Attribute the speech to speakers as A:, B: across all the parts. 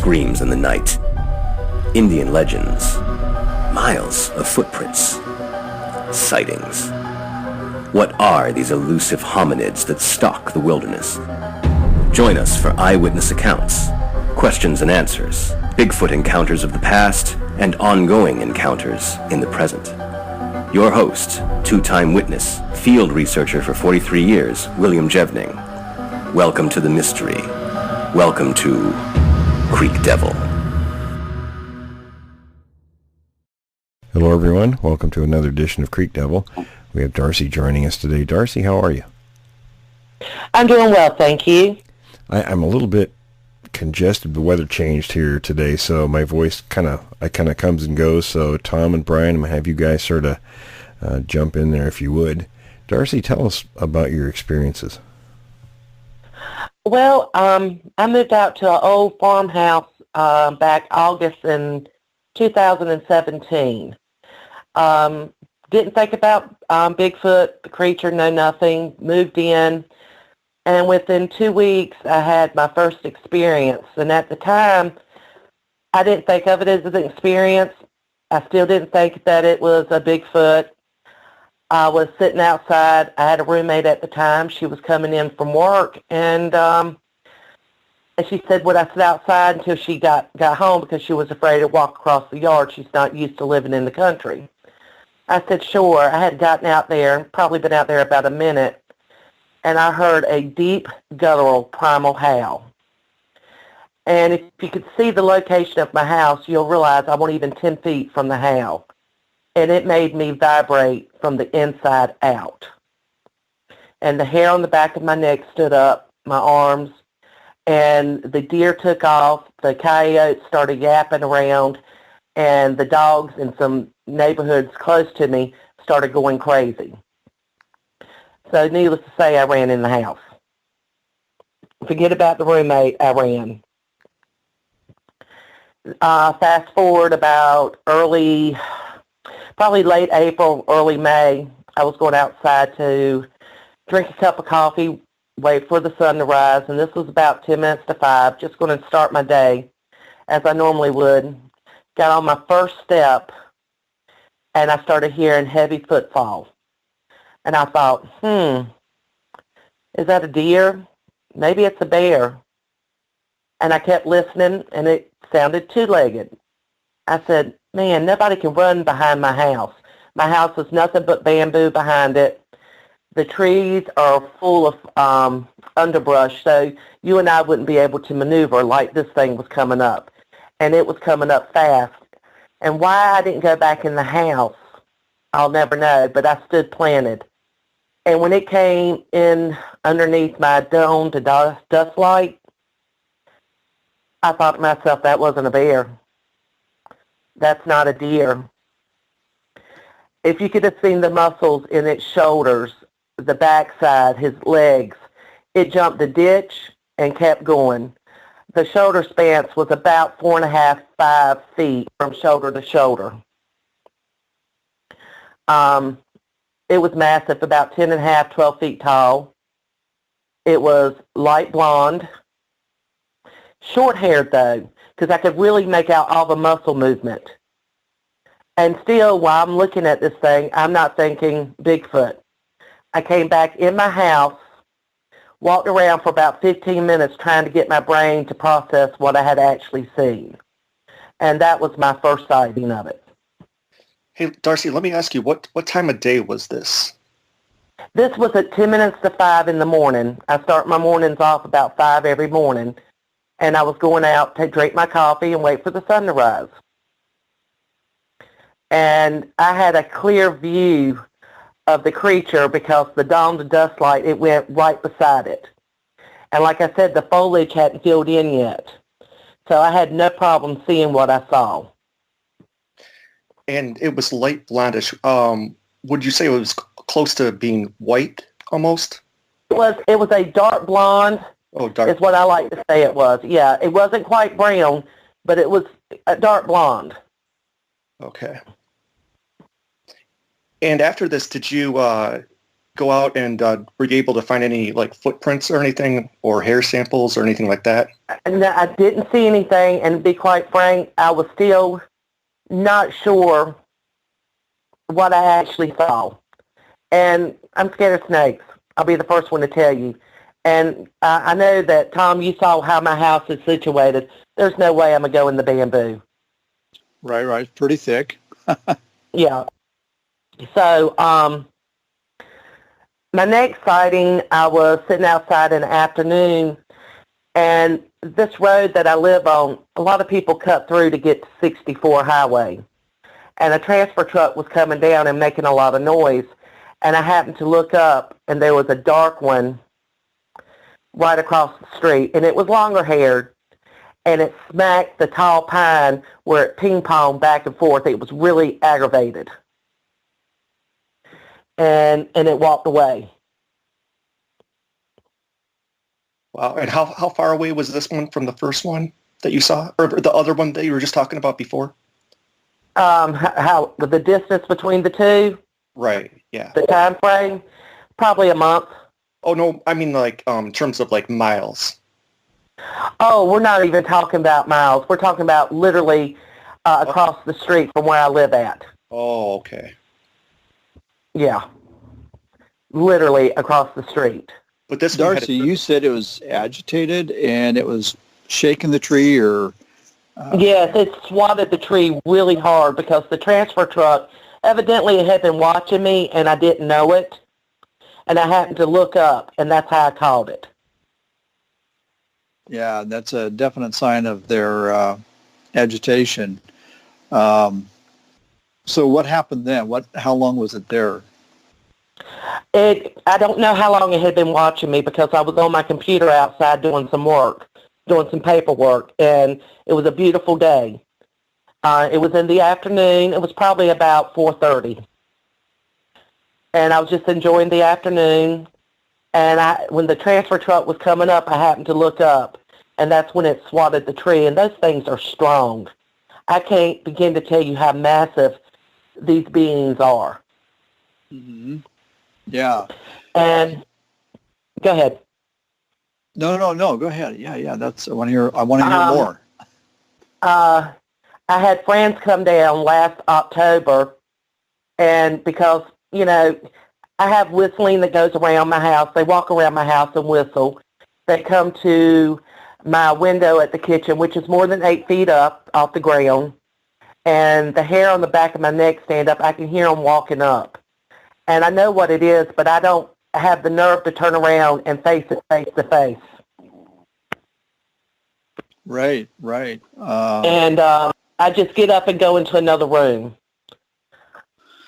A: screams in the night. Indian legends. Miles of footprints. Sightings. What are these elusive hominids that stalk the wilderness? Join us for eyewitness accounts, questions and answers, Bigfoot encounters of the past, and ongoing encounters in the present. Your host, two-time witness, field researcher for 43 years, William Jevning. Welcome to the mystery. Welcome to Creek Devil.
B: Hello everyone, welcome to another edition of Creek Devil. We have Darcy joining us today. Darcy, how are you?
C: I'm doing well, thank you.
B: I'm a little bit congested. The weather changed here today, so my voice kind of comes and goes. So Tom and Brian, I'm going to have you guys sort of jump in there if you would. Darcy, tell us about your experiences.
C: Well, I moved out to an old farmhouse back August in 2017. Didn't think about Bigfoot, the creature, no nothing. Moved in, and within 2 weeks, I had my first experience. And at the time, I didn't think of it as an experience. I still didn't think that it was a Bigfoot. I was sitting outside. I had a roommate at the time. She was coming in from work, and she said, would I sit outside until she got home because she was afraid to walk across the yard. She's not used to living in the country. I said, sure. I had gotten out there, probably been out there about a minute, and I heard a deep, guttural, primal howl. And if you could see the location of my house, you'll realize I wasn't even 10 feet from the howl. And it made me vibrate from the inside out. And the hair on the back of my neck stood up, my arms, and the deer took off, the coyotes started yapping around, and the dogs in some neighborhoods close to me started going crazy. So needless to say, I ran in the house. Forget about the roommate, I ran. Fast forward about probably late April, early May, I was going outside to drink a cup of coffee, wait for the sun to rise, and this was about 10 minutes to 5, just going to start my day as I normally would. Got on my first step, and I started hearing heavy footfalls. And I thought, is that a deer? Maybe it's a bear. And I kept listening, and it sounded two-legged. I said, man, nobody can run behind my house. My house is nothing but bamboo behind it. The trees are full of underbrush, so you and I wouldn't be able to maneuver like this thing was coming up. And it was coming up fast. And why I didn't go back in the house, I'll never know, but I stood planted. And when it came in underneath my dome to dust light, I thought to myself, that wasn't a bear. That's not a deer. If you could have seen the muscles in its shoulders, the backside, his legs, it jumped the ditch and kept going. The shoulder span was about 4.5, 5 feet from shoulder to shoulder. It was massive, about 10.5, 12 feet tall. It was light blonde, short-haired though, because I could really make out all the muscle movement. And still, while I'm looking at this thing, I'm not thinking Bigfoot. I came back in my house, walked around for about 15 minutes trying to get my brain to process what I had actually seen. And that was my first sighting of it.
D: Hey, Darcy, let me ask you, what time of day was this?
C: This was at 10 minutes to 5 in the morning. I start my mornings off about 5 every morning. And I was going out to drink my coffee and wait for the sun to rise. And I had a clear view of the creature because the dawn to dust light, it went right beside it. And like I said, the foliage hadn't filled in yet. So I had no problem seeing what I saw.
D: And it was light blondish. Would you say it was close to being white almost?
C: It was a dark blonde.
D: Oh, dark.
C: Is what I like to say it was. Yeah, it wasn't quite brown, but it was a dark blonde.
D: Okay. And after this, did you go out and were you able to find any like footprints or anything, or hair samples or anything like that?
C: No, I didn't see anything, and to be quite frank, I was still not sure what I actually saw. And I'm scared of snakes. I'll be the first one to tell you. And I know that, Tom, you saw how my house is situated. There's no way I'm going to go in the bamboo.
E: Right. Pretty thick.
C: Yeah. So, my next sighting, I was sitting outside in the afternoon, and this road that I live on, a lot of people cut through to get to 64 highway. And a transfer truck was coming down and making a lot of noise. And I happened to look up, and there was a dark one right across the street, and it was longer-haired, and it smacked the tall pine where it ping-ponged back and forth. It was really aggravated. And it walked away.
D: Wow. And how far away was this one from the first one that you saw, or the other one that you were just talking about before?
C: How the distance between the two?
D: Right. Yeah.
C: The time frame? Probably a month.
D: Oh no, I mean like in terms of like miles.
C: Oh, we're not even talking about miles. We're talking about literally across the street from where I live at.
D: Oh, okay.
C: Yeah. Literally across the street.
D: But this
E: Darcy, you said it was agitated and it was shaking the tree, or?
C: Yes, it swatted the tree really hard because the transfer truck, evidently it had been watching me and I didn't know it. And I happened to look up, and that's how I called it.
E: Yeah, that's a definite sign of their agitation. So what happened then? How long was it there?
C: I don't know how long it had been watching me because I was on my computer outside doing some work, doing some paperwork, and it was a beautiful day. It was in the afternoon. It was probably about 4:30. And I was just enjoying the afternoon. And when the transfer truck was coming up, I happened to look up, and that's when it swatted the tree. And those things are strong. I can't begin to tell you how massive these beings are.
E: Mm-hmm. Yeah.
C: And go ahead.
E: No. Go ahead. Yeah. I want to hear more.
C: I had friends come down last October, and because I have whistling that goes around my house. They walk around my house and whistle. They come to my window at the kitchen, which is more than 8 feet up off the ground, and the hair on the back of my neck stand up. I can hear them walking up. And I know what it is, but I don't have the nerve to turn around and face it face to face.
E: Right.
C: And I just get up and go into another room.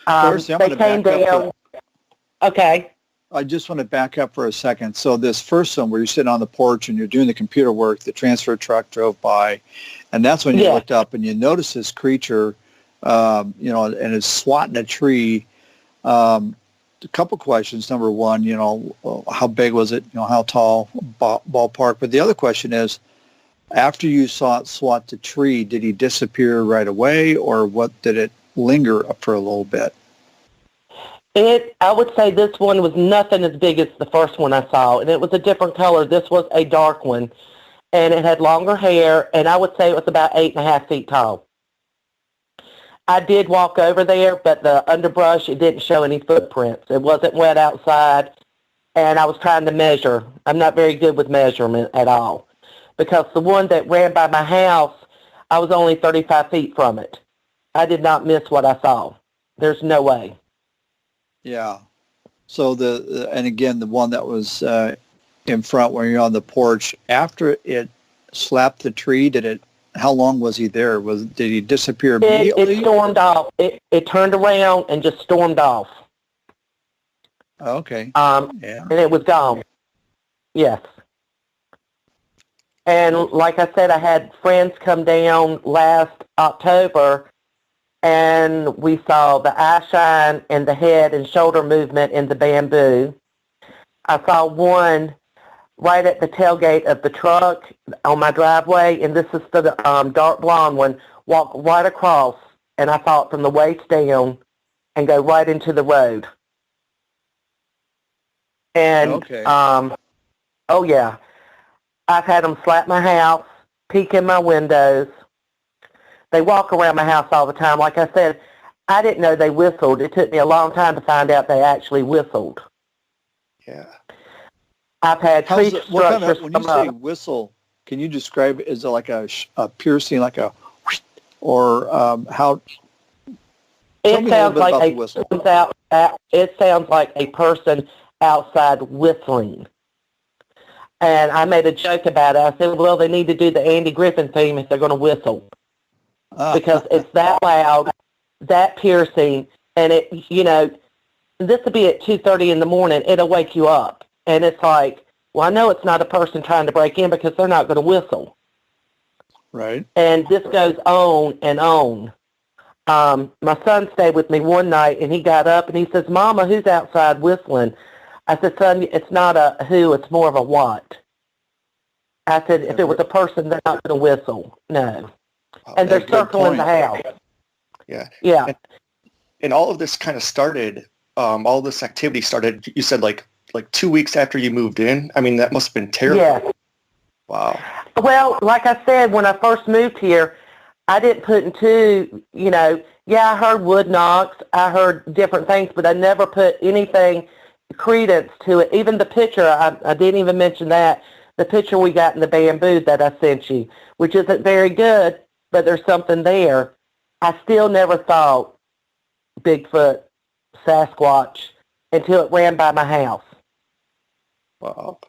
E: Darcy,
C: they came down. Okay.
E: I just want to back up for a second. So this first one where you're sitting on the porch and you're doing the computer work, the transfer truck drove by, and that's when you looked up and you noticed this creature, and it's swatting a tree. A couple questions. Number one, how big was it? How tall? Ballpark. But the other question is, after you saw it swat the tree, did he disappear right away, or what? Did it linger for a little bit?
C: I would say this one was nothing as big as the first one I saw, and it was a different color. This was a dark one, and it had longer hair, and I would say it was about 8.5 feet tall. I did walk over there, but the underbrush, it didn't show any footprints. It wasn't wet outside, and I was trying to measure. I'm not very good with measurement at all, because the one that ran by my house, I was only 35 feet from it. I did not miss what I saw. There's no way.
E: Yeah. So and again, the one that was in front when you're on the porch, after it slapped the tree, how long was he there? Did he disappear immediately?
C: It stormed off. It turned around and just stormed off.
E: Okay.
C: And it was gone. Yes. And like I said, I had friends come down last October, and we saw the eye shine and the head and shoulder movement in the bamboo. I saw one right at the tailgate of the truck on my driveway, and this is the dark blonde one, walk right across, and I saw it from the waist down and go right into the road. And,
E: Okay.
C: oh yeah, I've had them slap my house, peek in my windows. They walk around my house all the time. Like I said, I didn't know they whistled. It took me a long time to find out they actually whistled.
D: Yeah.
C: I've had tree structures
E: when you say whistle, can you describe it? Is it like a piercing, like a, or how?
C: It sounds like a person outside whistling. And I made a joke about it. I said, well, they need to do the Andy Griffin theme if they're going to whistle. Because it's that loud, that piercing, and it, you know, this will be at 2:30 in the morning. It'll wake you up. And it's like, well, I know it's not a person trying to break in because they're not going to whistle.
E: Right.
C: And this goes on and on. My son stayed with me one night, and he got up, and he says, Mama, who's outside whistling? I said, son, it's not a who, it's more of a what. I said, if it was a person, they're not going to whistle. No. And they're circling the house.
D: Yeah.
C: Yeah.
D: And all of this kind of started, all this activity started, you said, like 2 weeks after you moved in. I mean, that must have been terrible.
C: Yeah.
D: Wow.
C: Well, like I said, when I first moved here, I didn't put into, you know, yeah, I heard wood knocks, I heard different things, but I never put anything credence to it. Even the picture, I didn't even mention that, the picture we got in the bamboo that I sent you, which isn't very good, but there's something there. I still never thought Bigfoot, Sasquatch, until it ran by my house.
D: Wow.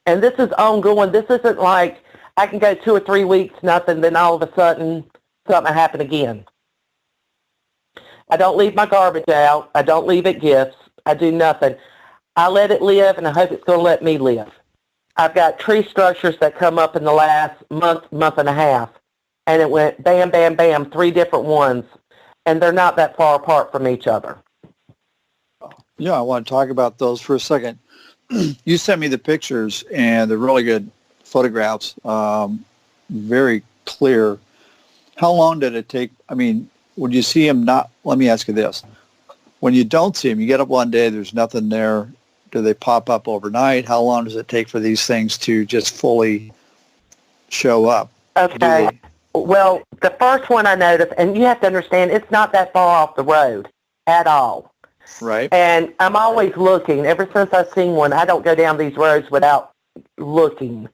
C: And this is ongoing. This isn't like I can go 2 or 3 weeks, nothing, then all of a sudden something happened again. I don't leave my garbage out. I don't leave it gifts. I do nothing. I let it live, and I hope it's going to let me live. I've got tree structures that come up in the last month and a half, and it went bam, bam, bam, 3 different ones, and they're not that far apart from each other.
E: Yeah, I want to talk about those for a second. You sent me the pictures, and they're really good photographs, very clear. How long did it take? I mean, would you see them not? Let me ask you this. When you don't see them, you get up one day, there's nothing there. Do they pop up overnight? How long does it take for these things to just fully show up?
C: Okay. Well, the first one I noticed, and you have to understand, it's not that far off the road at all.
E: Right.
C: And I'm always looking. Ever since I've seen one, I don't go down these roads without looking.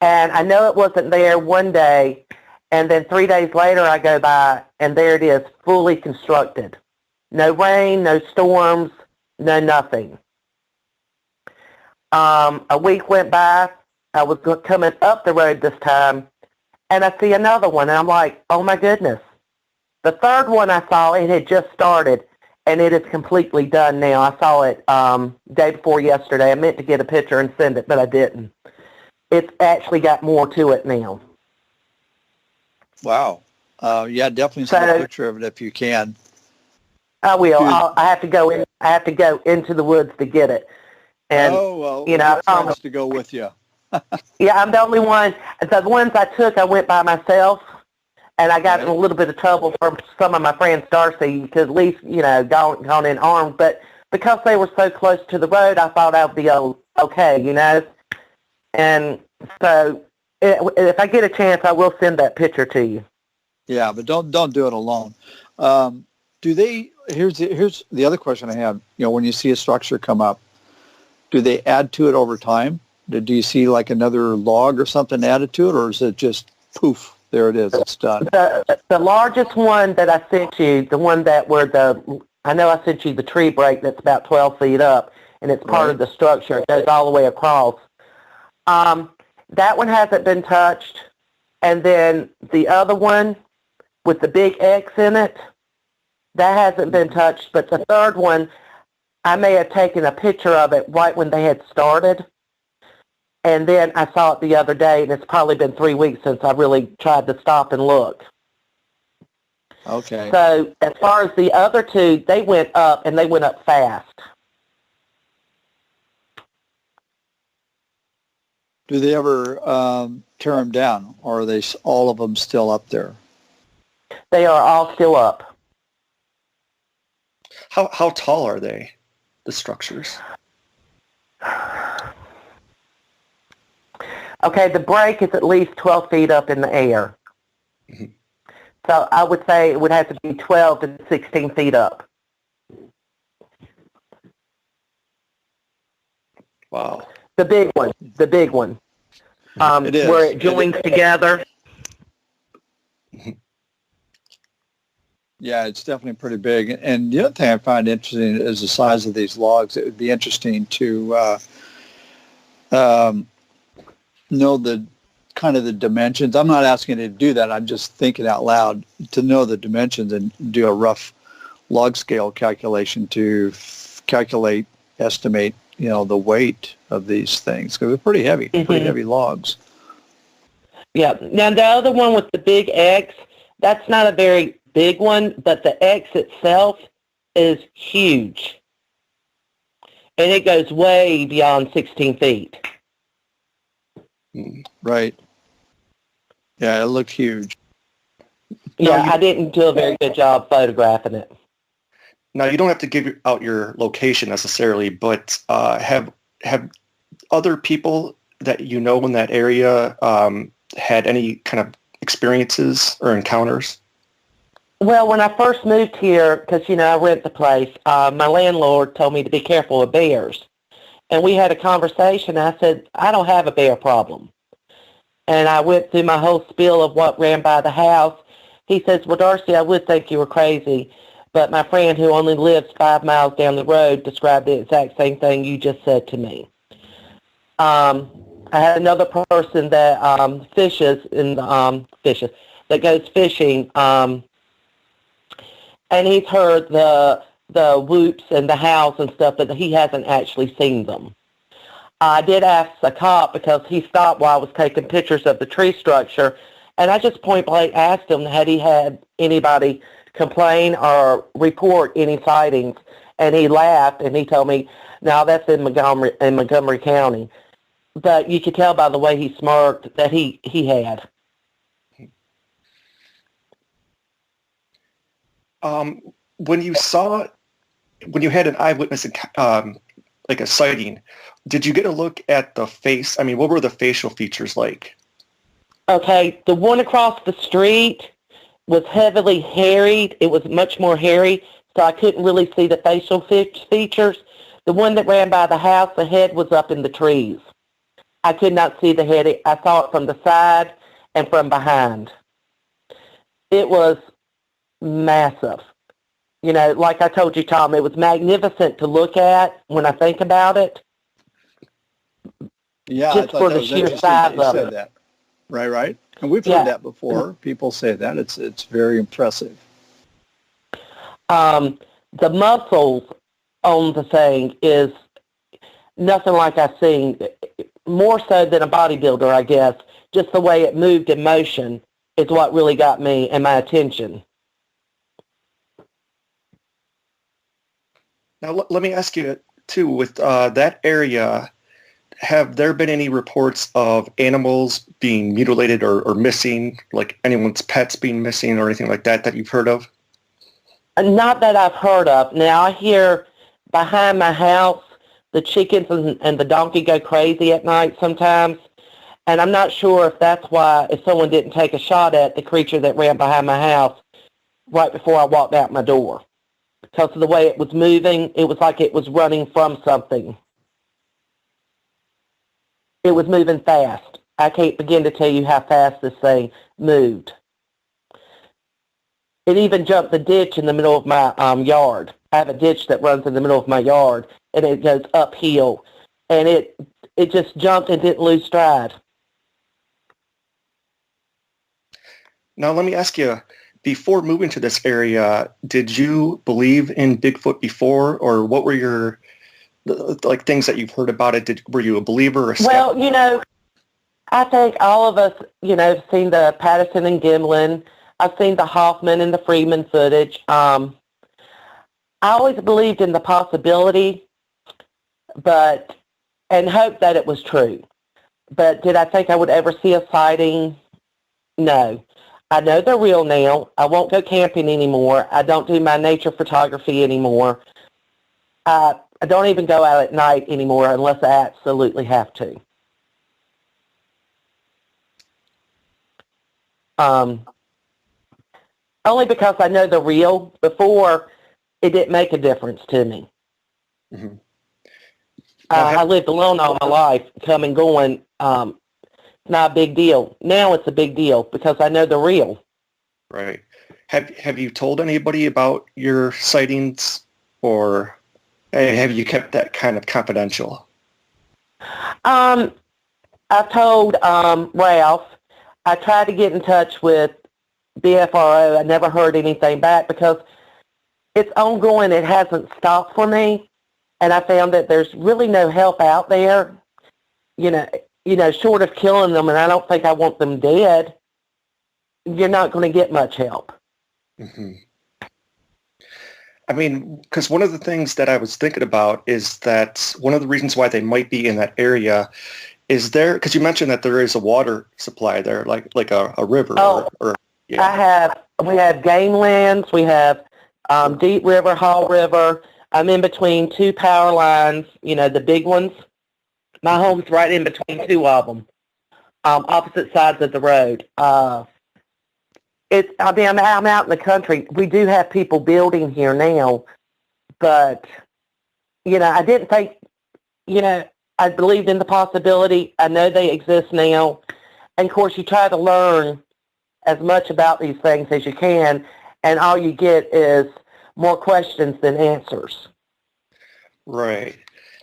C: And I know it wasn't there one day, and then 3 days later I go by, and there it is, fully constructed. No rain, no storms, no nothing. A week went by. I was coming up the road this time, and I see another one, and I'm like, oh, my goodness. The third one I saw, it had just started, and it is completely done now. I saw it day before yesterday. I meant to get a picture and send it, but I didn't. It's actually got more to it now.
E: Wow. Yeah, definitely send a picture of it if you can.
C: I will. I have to go in. I have to go into the woods to get it. And
E: you know, friends to go with you.
C: Yeah, I'm the only one. The ones I took, I went by myself, and I got in a little bit of trouble from some of my friends, Darcy, to at least, you know, gone in armed. But because they were so close to the road, I thought I'd be okay, you know. And so, if I get a chance, I will send that picture to you.
E: Yeah, but don't do it alone. Do they? Here's the other question I have. You know, when you see a structure come up, do they add to it over time? Do you see like another log or something added to it, or is it just poof? There it is. It's done.
C: The largest one that I sent you, the one that I know I sent you the tree break that's about 12 feet up, and it's part of the structure. It goes all the way across. That one hasn't been touched, and then the other one with the big X in it, that hasn't been touched. But the third one, I may have taken a picture of it right when they had started. And then I saw it the other day, and it's probably been 3 weeks since I really tried to stop and look.
E: Okay.
C: So as far as the other two, they went up, and they went up fast.
E: Do they ever tear them down, or are they all of them still up there?
C: They are all still up.
D: How tall are they, the structures?
C: Okay, the break is at least 12 feet up in the air.
D: Mm-hmm.
C: So I would say it would have to be 12 to 16 feet up.
D: Wow.
C: The big one.
E: It is.
C: Where it joins together.
E: Yeah, it's definitely pretty big. And the other thing I find interesting is the size of these logs. It would be interesting to know the kind of the dimensions. I'm not asking you to do that. I'm just thinking out loud to know the dimensions and do a rough log scale calculation to estimate, the weight of these things, because they're pretty heavy, pretty heavy logs.
C: Yeah. Now, the other one with the big X, that's not a very big one, but the X itself is huge. And it goes way beyond 16 feet.
E: Right. Yeah, it looked huge.
C: Yeah, I didn't do a very good job photographing it.
D: Now, you don't have to give out your location necessarily, but have other people that you know in that area had any kind of experiences or encounters?
C: Well, when I first moved here, because, I rent the place, my landlord told me to be careful of bears. And we had a conversation. I said, I don't have a bear problem. And I went through my whole spiel of what ran by the house. He says, well, Darcy, I would think you were crazy, but my friend who only lives 5 miles down the road described the exact same thing you just said to me. I had another person that fishes in the that goes fishing, and he's heard the whoops and the howls and stuff, but he hasn't actually seen them. I did ask the cop because he stopped while I was taking pictures of the tree structure, and I just point blank asked him had he had anybody complain or report any sightings, and he laughed and he told me, "No, that's in Montgomery County." But you could tell by the way he smirked that he had.
D: When you had an eyewitness, like a sighting, did you get a look at the face? I mean, what were the facial features like? Okay,
C: the one across the street was heavily harried. It was much more hairy, so I couldn't really see the facial features. The one that ran by the house, the head was up in the trees. I could not see the head. I saw it from the side and from behind. It was massive. Like I told you, Tom, it was magnificent to look at when I think about it.
E: Yeah,
C: just for the sheer size of it.
E: That. Right. And we've heard that before. People say that. It's very impressive.
C: The muscles on the thing is nothing like I've seen, more so than a bodybuilder, I guess. Just the way it moved in motion is what really got me and my attention.
D: Now, let me ask you, too, with that area, have there been any reports of animals being mutilated or missing, like anyone's pets being missing or anything like that you've heard of?
C: Not that I've heard of. Now, I hear behind my house, the chickens and the donkey go crazy at night sometimes, and I'm not sure if that's why, if someone didn't take a shot at the creature that ran behind my house right before I walked out my door. Because of the way it was moving, it was like it was running from something. It was moving fast. I can't begin to tell you how fast this thing moved. It even jumped the ditch in the middle of my yard. I have a ditch that runs in the middle of my yard, and it goes uphill. And it just jumped and didn't lose stride.
D: Now, let me ask you, before moving to this area, did you believe in Bigfoot before, or what were your things that you've heard about it? Were you a believer or skeptic?
C: Well, I think all of us, have seen the Patterson and Gimlin. I've seen the Hoffman and the Freeman footage. I always believed in the possibility, and hoped that it was true. But did I think I would ever see a sighting? No. I know they're real now. I won't go camping anymore. I don't do my nature photography anymore. I I don't even go out at night anymore unless I absolutely have to. Only because I know the real. Before, it didn't make a difference to me.
D: Mm-hmm.
C: I lived alone all my life, coming, going. Not a big deal. Now it's a big deal because I know the real.
D: Right. Have you told anybody about your sightings, or have you kept that kind of confidential?
C: I've told Ralph. I tried to get in touch with BFRO. I never heard anything back because it's ongoing. It hasn't stopped for me, and I found that there's really no help out there. You know, short of killing them, and I don't think I want them dead. You're not going to get much help.
D: Mm-hmm. I mean, because one of the things that I was thinking about is that one of the reasons why they might be in that area is there, because you mentioned that there is a water supply there, like a river. Or yeah.
C: We have game lands. We have Deep River, Hall River. I'm in between two power lines, the big ones. My home's right in between two of them, opposite sides of the road. I'm out in the country. We do have people building here now, but, I didn't think, I believed in the possibility. I know they exist now. And, of course, you try to learn as much about these things as you can, and all you get is more questions than answers.
D: Right.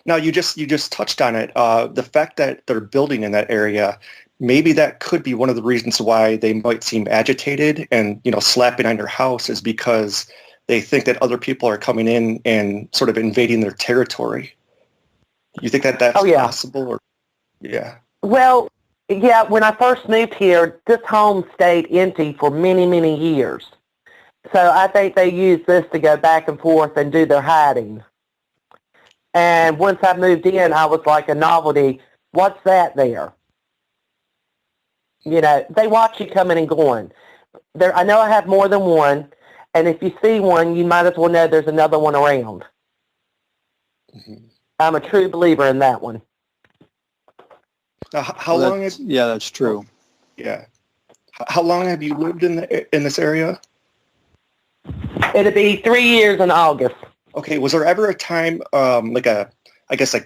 D: Now, you just touched on it. The fact that they're building in that area, maybe that could be one of the reasons why they might seem agitated and, slapping on your house is because they think that other people are coming in and sort of invading their territory. You think that that's possible? Or yeah.
C: Well, yeah, when I first moved here, this home stayed empty for many, many years. So I think they used this to go back and forth and do their hiding. And once I moved in, I was like a novelty. What's that there? They watch you coming and going. I know I have more than one, and if you see one, you might as well know there's another one around.
D: Mm-hmm.
C: I'm a true believer in that one.
D: How long?
E: That's true.
D: Yeah. How long have you lived in this area?
C: It'll be 3 years in August.
D: Okay. Was there ever a time, a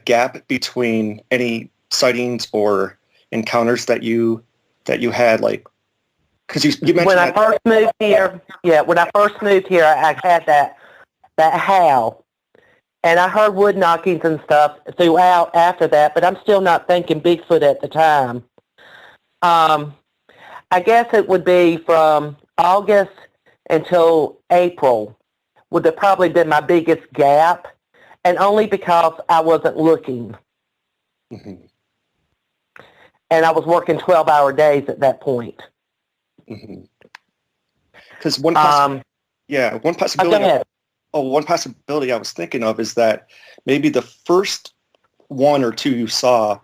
D: gap between any sightings or encounters that you had, like, because you mentioned
C: when I first moved here, I had that howl, and I heard wood knockings and stuff throughout after that, but I'm still not thinking Bigfoot at the time. I guess it would be from August until April would have probably been my biggest gap, and only because I wasn't looking.
D: Mm-hmm.
C: And I was working 12-hour days at that point.
D: Because one possibility I was thinking of is that maybe the first one or two you saw,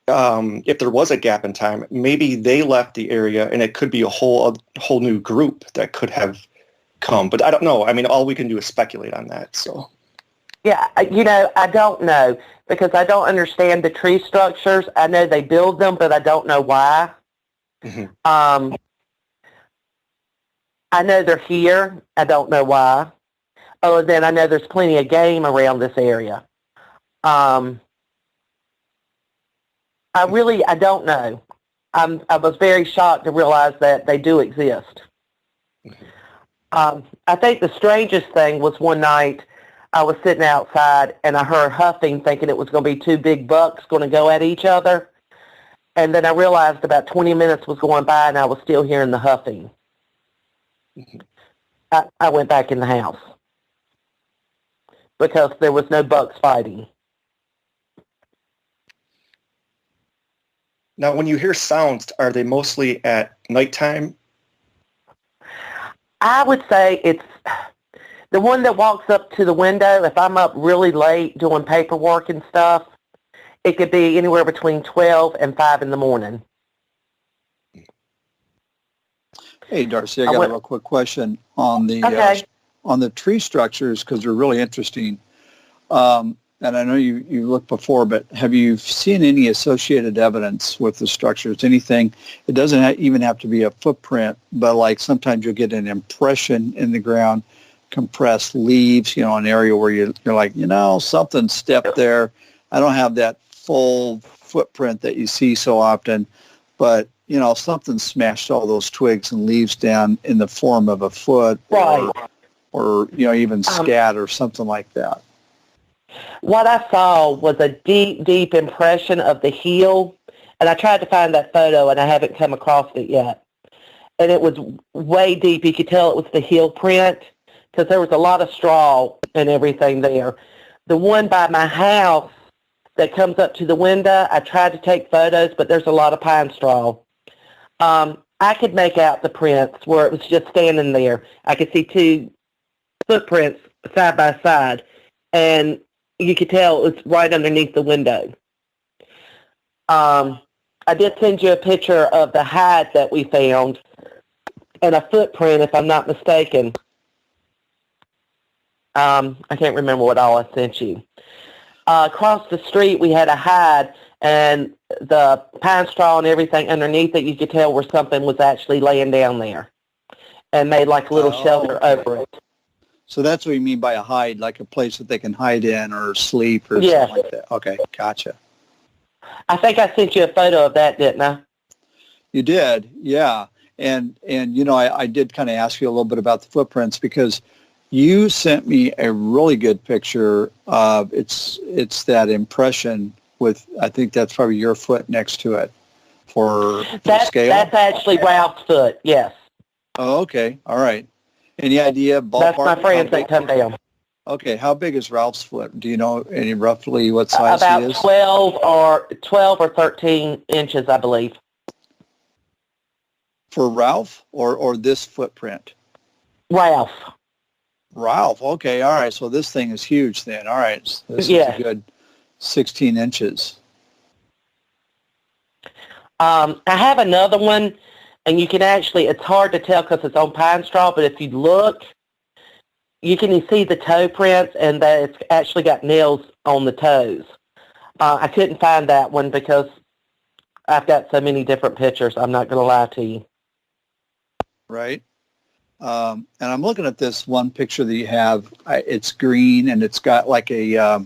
D: if there was a gap in time, maybe they left the area, and it could be a whole new group that could have come. But I don't know. I mean, all we can do is speculate on that. So.
C: Yeah, I don't know because I don't understand the tree structures. I know they build them, but I don't know why.
D: Mm-hmm.
C: I know they're here. I don't know why. Oh, and then I know there's plenty of game around this area. I don't know. I was very shocked to realize that they do exist.
D: Mm-hmm.
C: I think the strangest thing was one night I was sitting outside and I heard huffing, thinking it was going to be two big bucks going to go at each other. And then I realized about 20 minutes was going by and I was still hearing the huffing.
D: Mm-hmm.
C: I went back in the house because there was no bucks fighting.
D: Now, when you hear sounds, are they mostly at nighttime?
C: I would say it's the one that walks up to the window. If I'm up really late doing paperwork and stuff, it could be anywhere between 12 and 5 in the morning.
E: Hey, Darcy, I got a real quick question on the tree structures because they're really interesting. and I know you looked before, but have you seen any associated evidence with the structures? Anything? It doesn't even have to be a footprint, but like sometimes you'll get an impression in the ground, compressed leaves, an area where you're like, something stepped there. I don't have that full footprint that you see so often, but something smashed all those twigs and leaves down in the form of a foot,
C: Right.
E: or even scat or something like that.
C: What I saw was a deep, deep impression of the heel, and I tried to find that photo, and I haven't come across it yet. And it was way deep. You could tell it was the heel print because there was a lot of straw and everything there. The one by my house that comes up to the window, I tried to take photos, but there's a lot of pine straw. I could make out the prints where it was just standing there. I could see two footprints side by side, and you could tell it was right underneath the window. I did send you a picture of the hide that we found and a footprint, if I'm not mistaken. I can't remember what all I sent you. Across the street, we had a hide, and the pine straw and everything underneath it, you could tell where something was actually laying down there and made like a little shelter over it.
E: So that's what you mean by a hide, like a place that they can hide in or sleep or something like that. Okay, gotcha.
C: I think I sent you a photo of that, didn't I?
E: You did, yeah. And I did kind of ask you a little bit about the footprints because you sent me a really good picture of it's that impression with, I think that's probably your foot next to it for scale. That's
C: actually Ralph's foot, yes.
E: Oh, okay, all right. Any idea, ballpark?
C: That's my friends that come down.
E: Okay, how big is Ralph's foot? Do you know any roughly what size he is?
C: About 12 or 13 inches, I believe.
E: For Ralph or this footprint?
C: Ralph,
E: okay, all right. So this thing is huge then. All right, so this is a good 16 inches.
C: I have another one, and you can actually, it's hard to tell because it's on pine straw, but if you look, you can see the toe prints and that it's actually got nails on the toes. I couldn't find that one because I've got so many different pictures. I'm not going to lie to you.
E: Right. And I'm looking at this one picture that you have. It's green and it's got like a,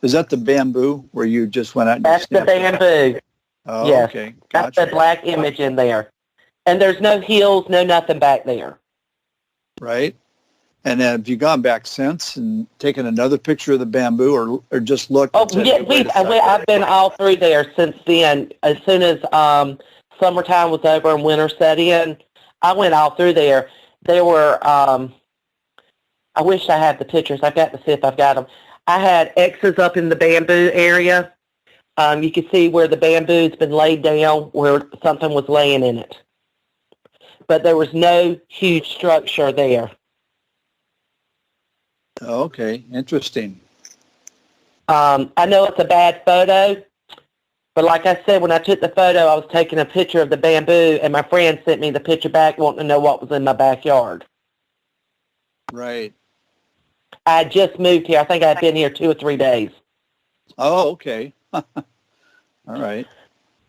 E: is that the bamboo where you just went out and
C: That's the bamboo.
E: Oh,
C: yes.
E: Okay.
C: Got
E: Gotcha.
C: the black image in there. And there's no heels, no nothing back there.
E: Right. And then have you gone back since and taken another picture of the bamboo or just looked?
C: Oh, yeah, I've been all through there since then. As soon as summertime was over and winter set in, I went all through there. There were, I wish I had the pictures. I've got to see if I've got them. I had X's up in the bamboo area. You can see where the bamboo's been laid down, where something was laying in it. But there was no huge structure there.
E: Okay, interesting.
C: I know it's a bad photo, but like I said, when I took the photo, I was taking a picture of the bamboo, and my friend sent me the picture back wanting to know what was in my backyard.
E: Right.
C: I just moved here. I think I'd been here 2 or 3 days.
E: Oh, okay. All right.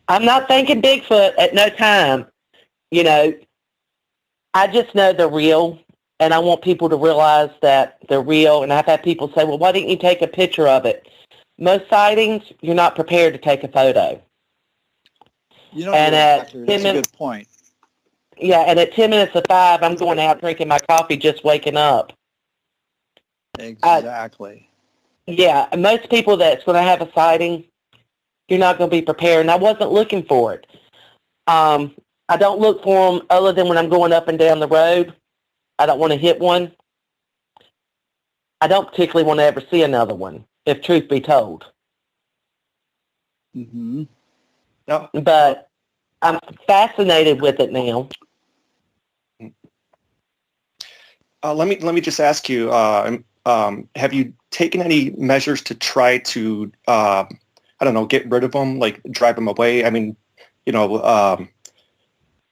C: I'm not thinking Bigfoot at no time. I just know they're real, and I want people to realize that they're real. And I've had people say, well, why didn't you take a picture of it? Most sightings, you're not prepared to take a photo.
E: And that's a good point.
C: Yeah, and at 10 minutes of 5, I'm going out drinking my coffee, just waking up.
E: Exactly.
C: And most people that's going to have a sighting, you're not going to be prepared. And I wasn't looking for it. I don't look for them other than when I'm going up and down the road. I don't want to hit one. I don't particularly want to ever see another one, if truth be told.
E: Mm-hmm.
D: No.
C: But I'm fascinated with it now.
D: Let me just ask you, have you taken any measures to try to, get rid of them, like drive them away? I mean,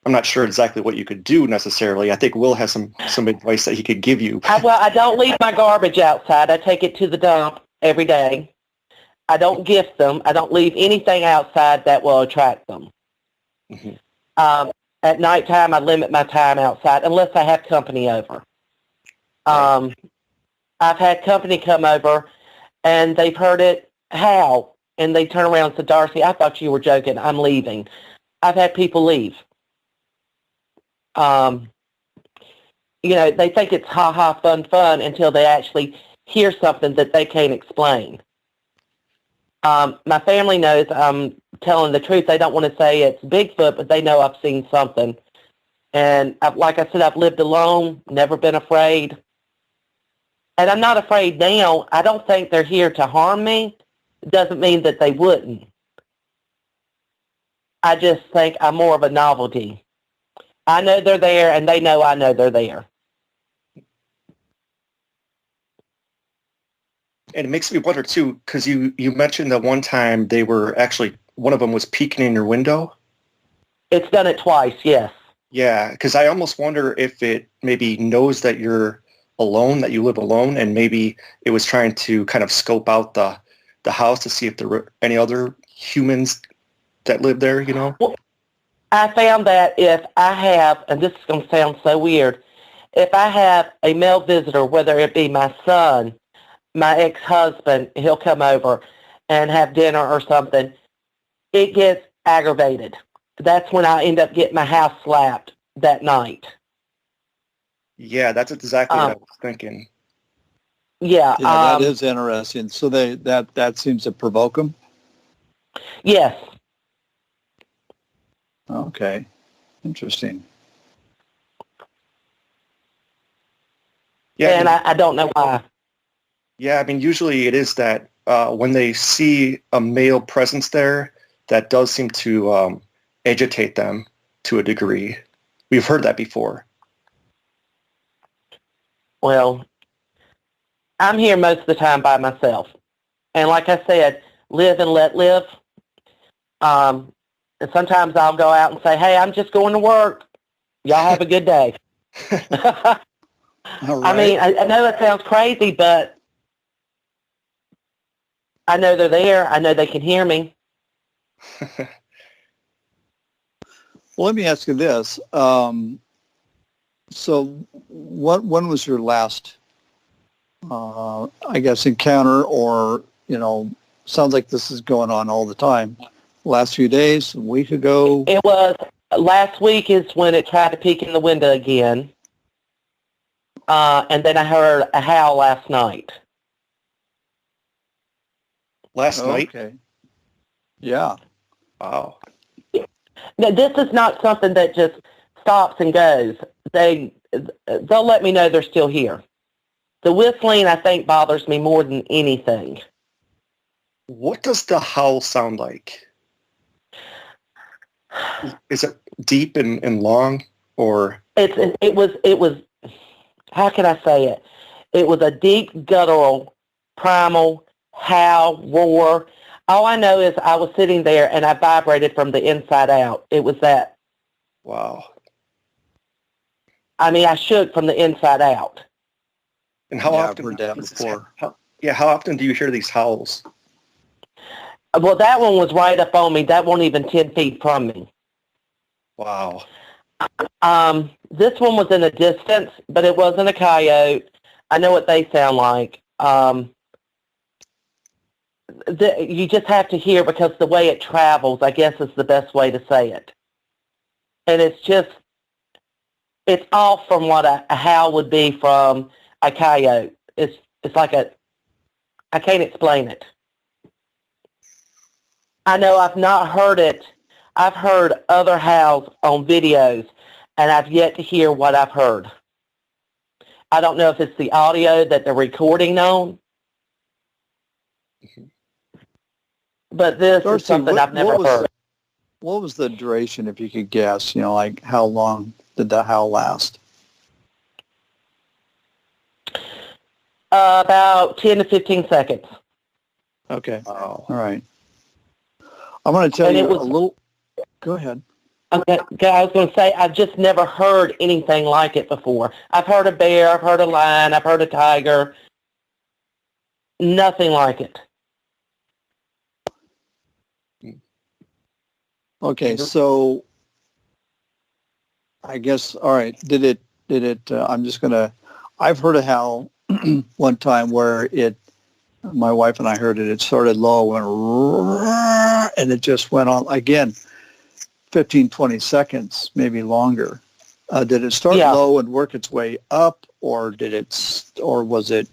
D: I'm not sure exactly what you could do necessarily. I think Will has some advice that he could give you.
C: I don't leave my garbage outside. I take it to the dump every day. I don't gift them. I don't leave anything outside that will attract them.
D: Mm-hmm.
C: At nighttime, I limit my time outside unless I have company over. I've had company come over, and they've heard it howl, and they turn around and say, Darcy, I thought you were joking. I'm leaving. I've had people leave. You know, they think it's ha-ha, fun until they actually hear something that they can't explain. My family knows I'm telling the truth. They don't want to say it's Bigfoot, but they know I've seen something. And like I said, I've lived alone, never been afraid. And I'm not afraid now. I don't think they're here to harm me. It doesn't mean that they wouldn't. I just think I'm more of a novelty. I know they're there, and they know I know they're there.
D: And it makes me wonder, too, because you mentioned that one time they were actually, one of them was peeking in your window.
C: It's done it twice, yes.
D: Yeah, because I almost wonder if it maybe knows that you're alone, that you live alone, and maybe it was trying to kind of scope out the house to see if there were any other humans that live there, you know?
C: Well, I found that if I have, and this is going to sound so weird, if I have a male visitor, whether it be my son, my ex-husband, he'll come over and have dinner or something, it gets aggravated. That's when I end up getting my house slapped that night.
D: Yeah, that's exactly what I was thinking.
C: Yeah.
E: Yeah, that is interesting. So that seems to provoke them?
C: Yes.
E: Okay. Interesting.
D: Yeah,
C: And I don't know why.
D: Yeah, I mean, usually it is that when they see a male presence there, that does seem to agitate them to a degree. We've heard that before.
C: Well, I'm here most of the time by myself. And like I said, live and let live. And sometimes I'll go out and say, hey, I'm just going to work. Y'all have a good day.
E: All right.
C: I mean, I know that sounds crazy, but I know they're there. I know they can hear me.
E: Well, let me ask you this. So when was your last, I guess, encounter, or, you know, sounds like this is going on all the time. Last few days, a week ago?
C: It was, last week is when it tried to peek in the window again. And then I heard a howl last night.
D: Last night?
E: Okay. Yeah.
D: Wow.
C: Now, this is not something that just stops and goes. They'll let me know they're still here. The whistling, I think, bothers me more than anything.
D: What does the howl sound like? Is it deep and long, or?
C: It was, how can I say it? It was a deep, guttural, primal howl, roar. All I know is I was sitting there and I vibrated from the inside out. It was that.
D: Wow.
C: I mean, I shook from the inside out.
D: And how
E: Yeah,
D: often?
E: I've heard that before.
D: How often do you hear these howls?
C: Well, that one was right up on me. That wasn't even 10 feet from me.
D: Wow.
C: This one was in a distance, but it wasn't a coyote. I know what they sound like. You just have to hear, because the way it travels, I guess, is the best way to say it. And it's off from what a howl would be from a coyote. It's like I can't explain it. I know I've not heard it. I've heard other howls on videos, and I've yet to hear what I've heard. I don't know if it's the audio that they're recording on, but this
E: Darcy,
C: is something I've never heard.
E: What was the duration, if you could guess? You know, like how long did the howl last?
C: About 10 to 15 seconds.
E: Okay.
D: Wow.
E: All right. I'm going to tell
C: And
E: you
C: it was,
E: a little. Go ahead.
C: Okay, I was going to say, I've just never heard anything like it before. I've heard a bear, I've heard a lion, I've heard a tiger. Nothing like it.
E: Okay, so I guess, all right, I'm just going to, I've heard a howl one time where my wife and I heard it started low, went, and it just went on, again, 15, 20 seconds, maybe longer. Did it start low and work its way up, or was it,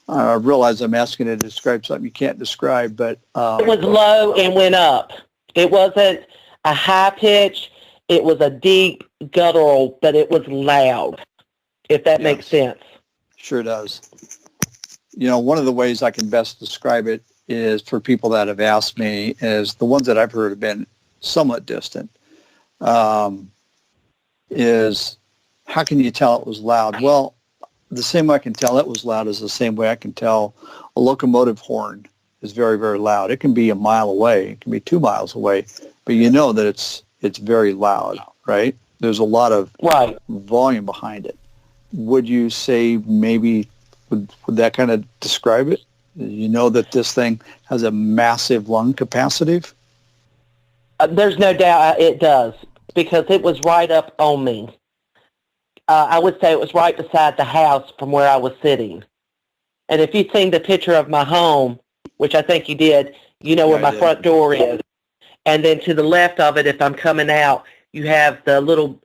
E: I realize I'm asking you to describe something you can't describe, but...
C: it was low and went up. It wasn't a high pitch. It was a deep guttural, but it was loud, if that makes sense.
E: Sure does. You know, one of the ways I can best describe it is, for people that have asked me, is the ones that I've heard have been somewhat distant, is how can you tell it was loud? Well, the same way I can tell it was loud is the same way I can tell a locomotive horn is very, very loud. It can be a mile away. It can be 2 miles away, but you know that it's very loud, right? There's a lot of volume behind it. Would you say maybe, would that kind of describe it? You know that this thing has a massive lung capacity?
C: There's no doubt it does, because it was right up on me. I would say it was right beside the house from where I was sitting. And if you've seen the picture of my home, which I think you did, you know where my front door is. And then to the left of it, if I'm coming out, you have the little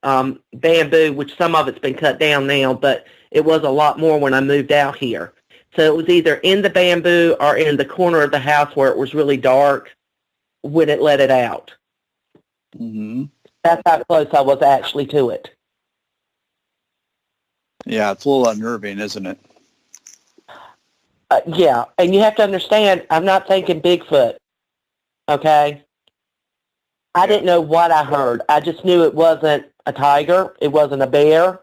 C: bamboo, which some of it's been cut down now, but it was a lot more when I moved out here. So it was either in the bamboo or in the corner of the house where it was really dark when it let it out.
E: Mm-hmm.
C: That's how close I was actually to it.
E: Yeah, it's a little unnerving, isn't it?
C: Yeah, and you have to understand, I'm not thinking Bigfoot, okay? I didn't know what I heard. I just knew it wasn't a tiger. It wasn't a bear.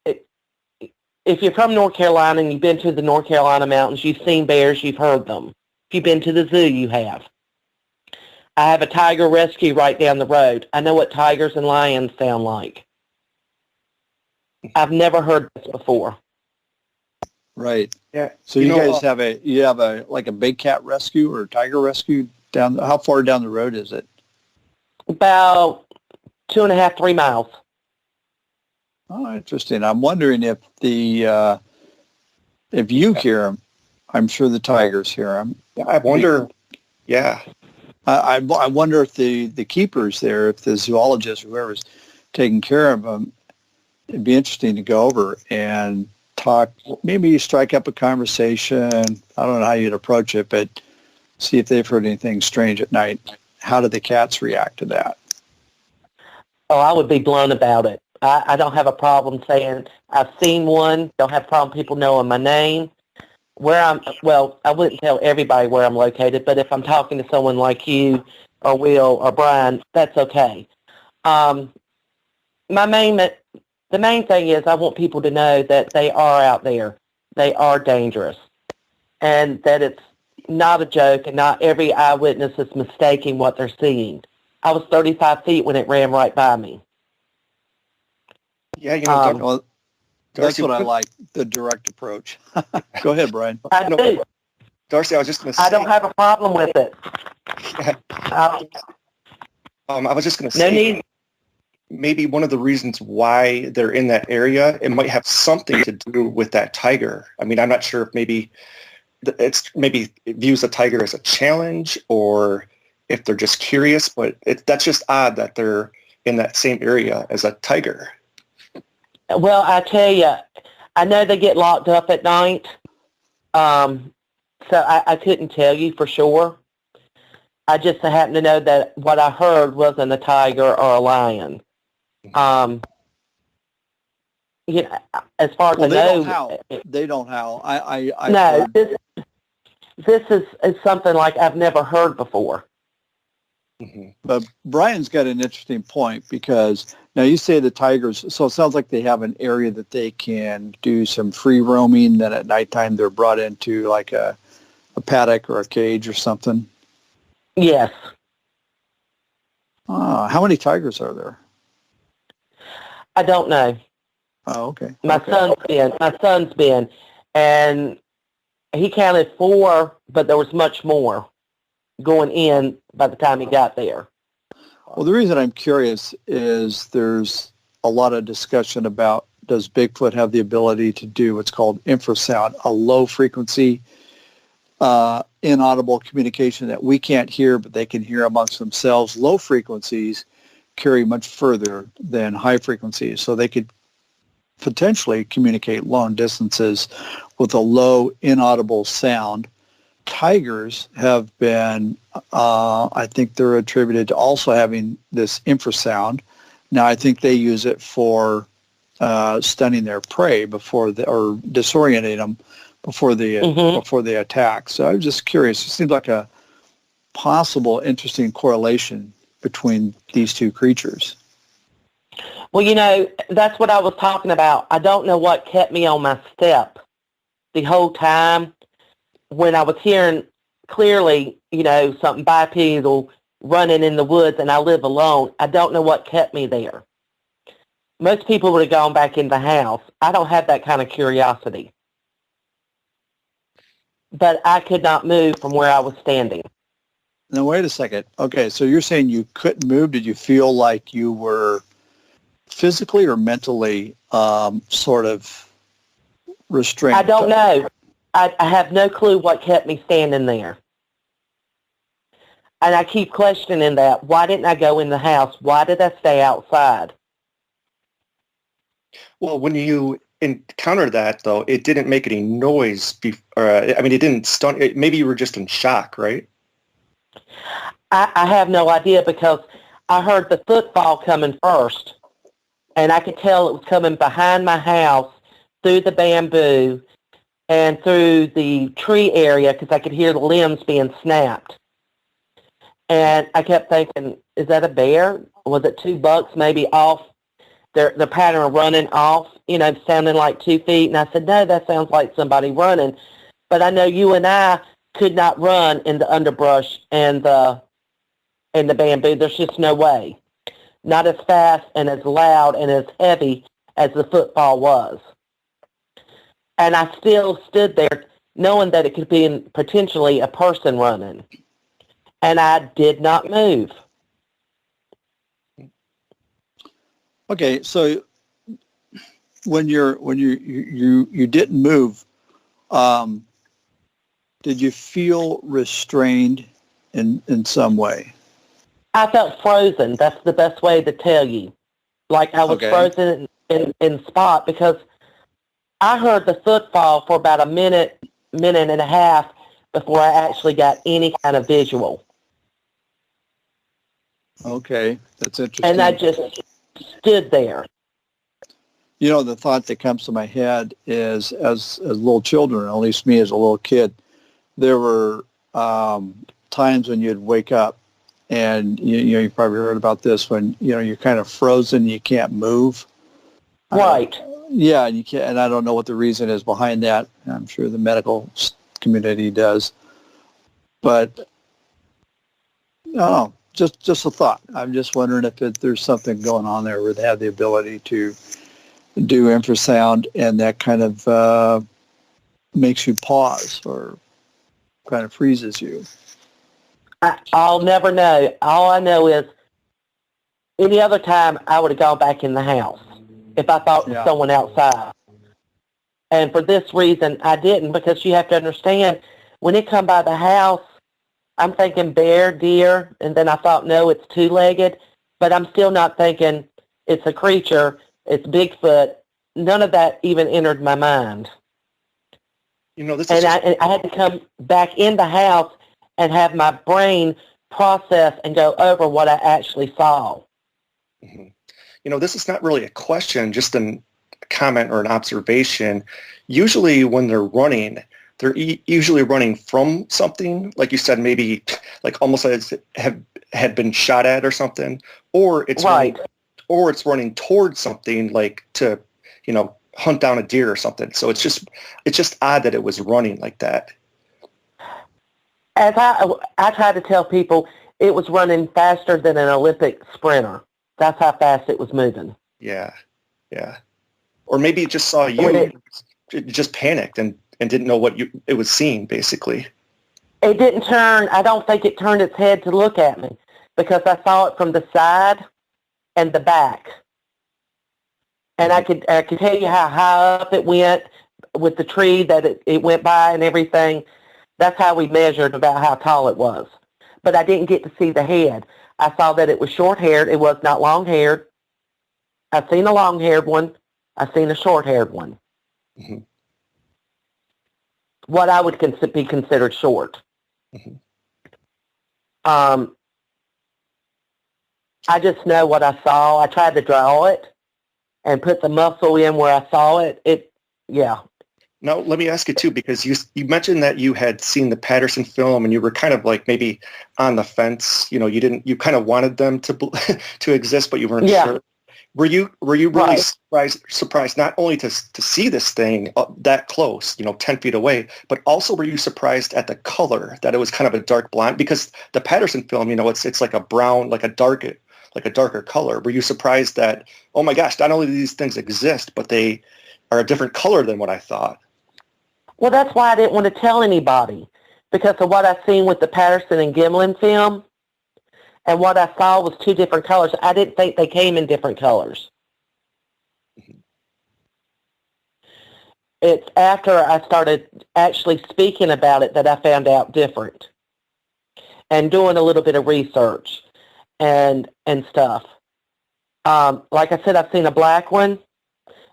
C: If you're from North Carolina and you've been to the North Carolina mountains, you've seen bears, you've heard them. If you've been to the zoo, you have. I have a tiger rescue right down the road. I know what tigers and lions sound like. I've never heard this before.
E: Right.
D: Yeah.
E: So you guys have a like a big cat rescue or tiger rescue down. How far down the road is it?
C: About 2.5, 3 miles.
E: Oh, interesting. I'm wondering if if you hear them, I'm sure the tigers hear them.
D: I wonder. Yeah.
E: I wonder if the keepers there, if the zoologist, whoever's taking care of them, it'd be interesting to go over and talk. Maybe you strike up a conversation. I don't know how you'd approach it, but see if they've heard anything strange at night. How do the cats react to that?
C: Oh, I would be blunt about it. I don't have a problem saying I've seen one. Don't have a problem people knowing my name. I wouldn't tell everybody where I'm located, but if I'm talking to someone like you or Will or Brian, that's okay. The main thing is I want people to know that they are out there. They are dangerous, and that it's not a joke, and not every eyewitness is mistaking what they're seeing. I was 35 feet when it ran right by me.
D: Yeah,
E: that's what I like, the direct approach. Go ahead, Brian.
C: I do.
D: Darcy, I was just going to say...
C: I don't have a problem with it.
D: I was just going to say, maybe one of the reasons why they're in that area, it might have something to do with that tiger. I mean, I'm not sure if maybe it views the tiger as a challenge, or if they're just curious, but that's just odd that they're in that same area as a tiger.
C: Well, I tell you, I know they get locked up at night, so I couldn't tell you for sure. I just happen to know that what I heard wasn't a tiger or a lion. As far as I know,
E: they don't howl.
C: No, this is something like I've never heard before.
E: Mm-hmm. But Brian's got an interesting point, because now you say the tigers, so it sounds like they have an area that they can do some free roaming, then at nighttime they're brought into like a paddock or a cage or something.
C: Yes.
E: How many tigers are there?
C: I don't know.
E: Oh, okay.
C: My son's been, and he counted 4, but there was much more. going in by the time he got there.
E: Well, the reason I'm curious is there's a lot of discussion about, does Bigfoot have the ability to do what's called infrasound, a low frequency inaudible communication that we can't hear, but they can hear amongst themselves. Low frequencies carry much further than high frequencies, so they could potentially communicate long distances with a low inaudible sound. Tigers have been, I think they're attributed to also having this infrasound. Now, I think they use it for stunning their prey or disorienting them before they attack. So I was just curious. It seems like a possible interesting correlation between these two creatures.
C: Well, that's what I was talking about. I don't know what kept me on my step the whole time when I was hearing clearly, something bipedal running in the woods and I live alone. I don't know what kept me there. Most people would have gone back in the house. I don't have that kind of curiosity. But I could not move from where I was standing.
E: Now, wait a second. Okay, so you're saying you couldn't move. Did you feel like you were physically or mentally sort of restrained?
C: I don't know. I have no clue what kept me standing there. And I keep questioning that. Why didn't I go in the house? Why did I stay outside?
D: Well, when you encountered that, though, it didn't make any noise. It didn't stun. Maybe you were just in shock, right?
C: I have no idea because I heard the footfall coming first, and I could tell it was coming behind my house through the bamboo and through the tree area because I could hear the limbs being snapped. And I kept thinking, is that a bear? Was it two bucks maybe off? The pattern of running off, sounding like 2 feet. And I said, no, that sounds like somebody running. But I know you and I could not run in the underbrush and the bamboo. There's just no way. Not as fast and as loud and as heavy as the footfall was. And I still stood there knowing that it could be potentially a person running. And I did not move.
E: Okay, so when you didn't move, did you feel restrained in some way?
C: I felt frozen. That's the best way to tell you. Like I was frozen in spot because I heard the footfall for about a minute and a half before I actually got any kind of visual.
E: Okay, that's interesting.
C: And I just stood there.
E: The thought that comes to my head is as little children, at least me as a little kid, there were times when you'd wake up and you probably heard about this when you're kind of frozen, you can't move.
C: Right.
E: Yeah, and you can't, and I don't know what the reason is behind that. I'm sure the medical community does, but no. Just a thought. I'm just wondering if there's something going on there where they have the ability to do infrasound and that kind of makes you pause or kind of freezes you.
C: I'll never know. All I know is any other time I would have gone back in the house if I thought someone outside. And for this reason, I didn't because you have to understand when it come by the house, I'm thinking bear, deer, and then I thought, no, it's two-legged, but I'm still not thinking it's a creature, it's Bigfoot. None of that even entered my mind. I had to come back in the house and have my brain process and go over what I actually saw.
D: Mm-hmm. This is not really a question, just a comment or an observation. Usually when they're running, they're usually running from something, like you said, maybe like almost as had been shot at or something, or it's running towards something like to, hunt down a deer or something. So it's just odd that it was running like that.
C: As I try to tell people, it was running faster than an Olympic sprinter. That's how fast it was moving.
D: Yeah, yeah. Or maybe it just saw you, it just panicked and didn't know what it was seeing, basically.
C: It didn't turn. I don't think it turned its head to look at me because I saw it from the side and the back. And I could tell you how high up it went with the tree that it went by and everything. That's how we measured about how tall it was. But I didn't get to see the head. I saw that it was short-haired. It was not long-haired. I've seen a long-haired one. I've seen a short-haired one.
D: Mm-hmm.
C: What I would be considered short.
D: Mm-hmm.
C: I just know what I saw. I tried to draw it and put the muscle in where I saw it. Yeah.
D: Now, let me ask you, too, because you mentioned that you had seen the Patterson film and you were kind of like maybe on the fence. You know, you kind of wanted them to exist, but you weren't sure. Were you really surprised not only to see this thing that close, 10 feet away, but also were you surprised at the color, that it was kind of a dark blonde? Because the Patterson film, it's like a brown, like a darker color. Were you surprised that, oh my gosh, not only do these things exist, but they are a different color than what I thought?
C: Well, that's why I didn't want to tell anybody, because of what I seen with the Patterson and Gimlin film, and what I saw was two different colors. I didn't think they came in different colors.
D: Mm-hmm.
C: It's after I started actually speaking about it that I found out different, and doing a little bit of research and stuff. Like I said, I've seen a black one,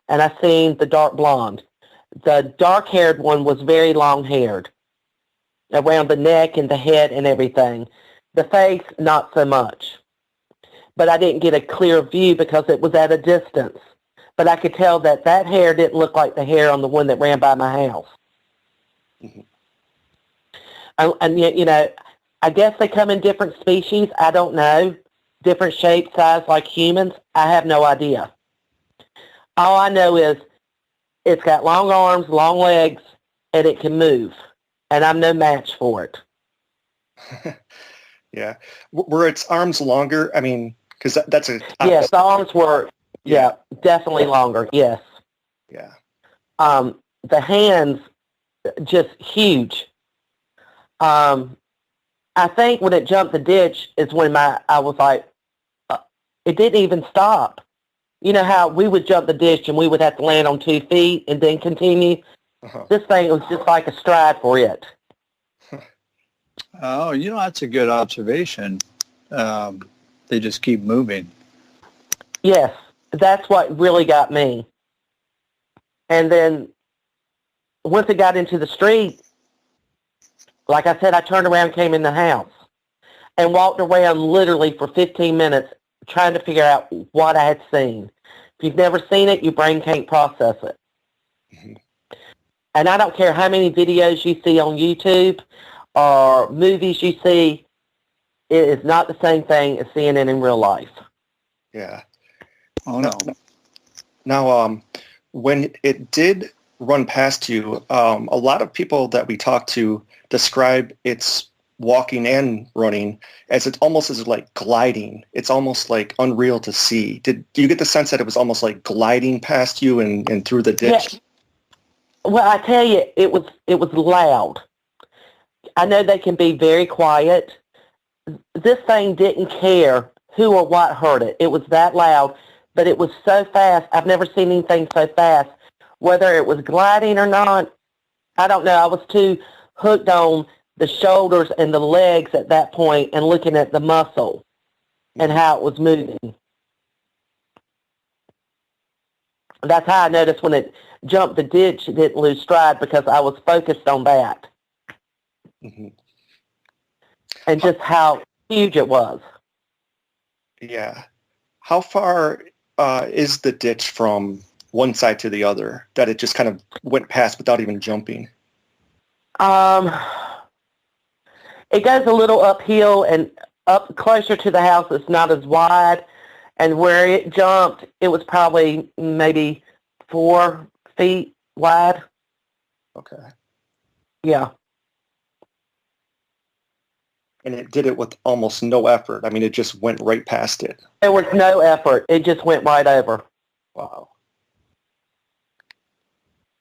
C: and I've seen the dark blonde. The dark-haired one was very long-haired, around the neck and the head and everything. The face, not so much. But I didn't get a clear view because it was at a distance. But I could tell that hair didn't look like the hair on the one that ran by my house.
D: Mm-hmm.
C: And I guess they come in different species. I don't know. Different shape, size, like humans. I have no idea. All I know is it's got long arms, long legs, and it can move. And I'm no match for it.
D: Yeah. Were its arms longer? I mean, because that's a...
C: Yes, the arms were, definitely longer, yes.
D: Yeah.
C: The hands, just huge. I think when it jumped the ditch is when I was like, it didn't even stop. You know how we would jump the ditch and we would have to land on 2 feet and then continue?
D: Uh-huh.
C: This thing was just like a stride for it.
E: Oh, that's a good observation. They just keep moving.
C: Yes, that's what really got me. And then once it got into the street, like I said, I turned around, came in the house, and walked around literally for 15 minutes trying to figure out what I had seen. If you've never seen it, your brain can't process it.
D: Mm-hmm.
C: And I don't care how many videos you see on YouTube or movies you see, it is not the same thing as seeing it in real life.
D: Yeah.
E: Oh, no.
D: Now, when it did run past you, a lot of people that we talked to describe its walking and running as it's almost as like gliding. It's almost like unreal to see. Do you get the sense that it was almost like gliding past you and through the ditch?
C: Yeah. Well, I tell you, it was loud. I know they can be very quiet. This thing didn't care who or what heard it. It was that loud, but it was so fast. I've never seen anything so fast. Whether it was gliding or not, I don't know. I was too hooked on the shoulders and the legs at that point and looking at the muscle and how it was moving. That's how I noticed when it jumped the ditch, it didn't lose stride because I was focused on that.
D: Mm-hmm.
C: And just how huge it was.
D: Yeah. How far is the ditch from one side to the other that it just kind of went past without even jumping?
C: It goes a little uphill and up closer to the house. It's not as wide. And where it jumped, it was probably maybe 4 feet wide.
D: Okay.
C: Yeah.
D: And it did it with almost no effort. I mean, it just went right past it.
C: There was no effort. It just went right over.
D: Wow.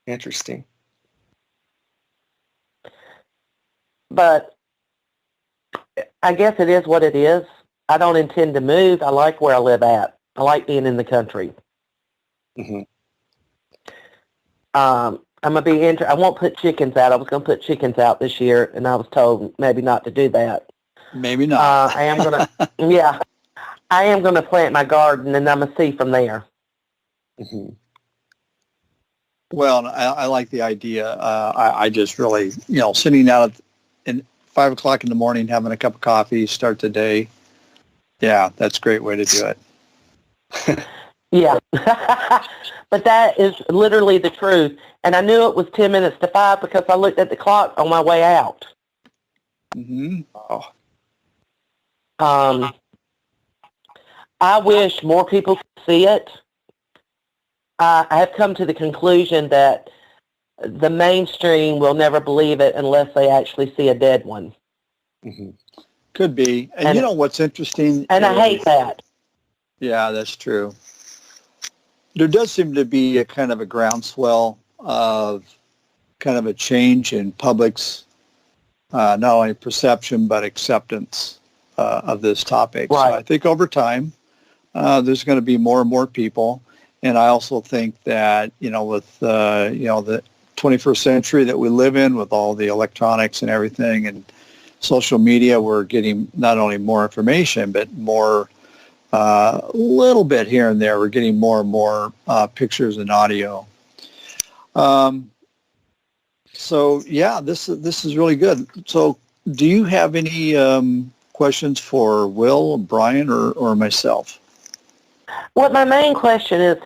D: Interesting.
C: But I guess it is what it is. I don't intend to move. I like where I live at. I like being in the country.
D: Mm-hmm.
C: I'm gonna be I won't put chickens out. I was gonna put chickens out this year, and I was told maybe not to do that.
E: Maybe not.
C: I am gonna, yeah, I am gonna plant my garden, and I'm gonna see from there.
D: Mm-hmm.
E: Well, I like the idea. I just really, sitting out at 5 o'clock in the morning, having a cup of coffee, start the day. Yeah, that's a great way to do it.
C: Yeah. But that is literally the truth. And I knew it was 10 minutes to 5 because I looked at the clock on my way out.
E: Mm-hmm.
D: Oh.
C: I wish more people could see it. I have come to the conclusion that the mainstream will never believe it unless they actually see a dead one.
E: Mm-hmm. Could be. And you know what's interesting?
C: And I hate that.
E: Yeah, that's true. There does seem to be a kind of a groundswell of kind of a change in public's not only perception but acceptance of this topic.
C: Right.
E: So I think over time there's going to be more and more people. And I also think that, with, the 21st century that we live in with all the electronics and everything and social media, we're getting not only more information, but more, a little bit here and there. We're getting more and more pictures and audio. So, yeah, this is really good. So do you have any questions for Will, Brian, or myself?
C: Well, my main question is,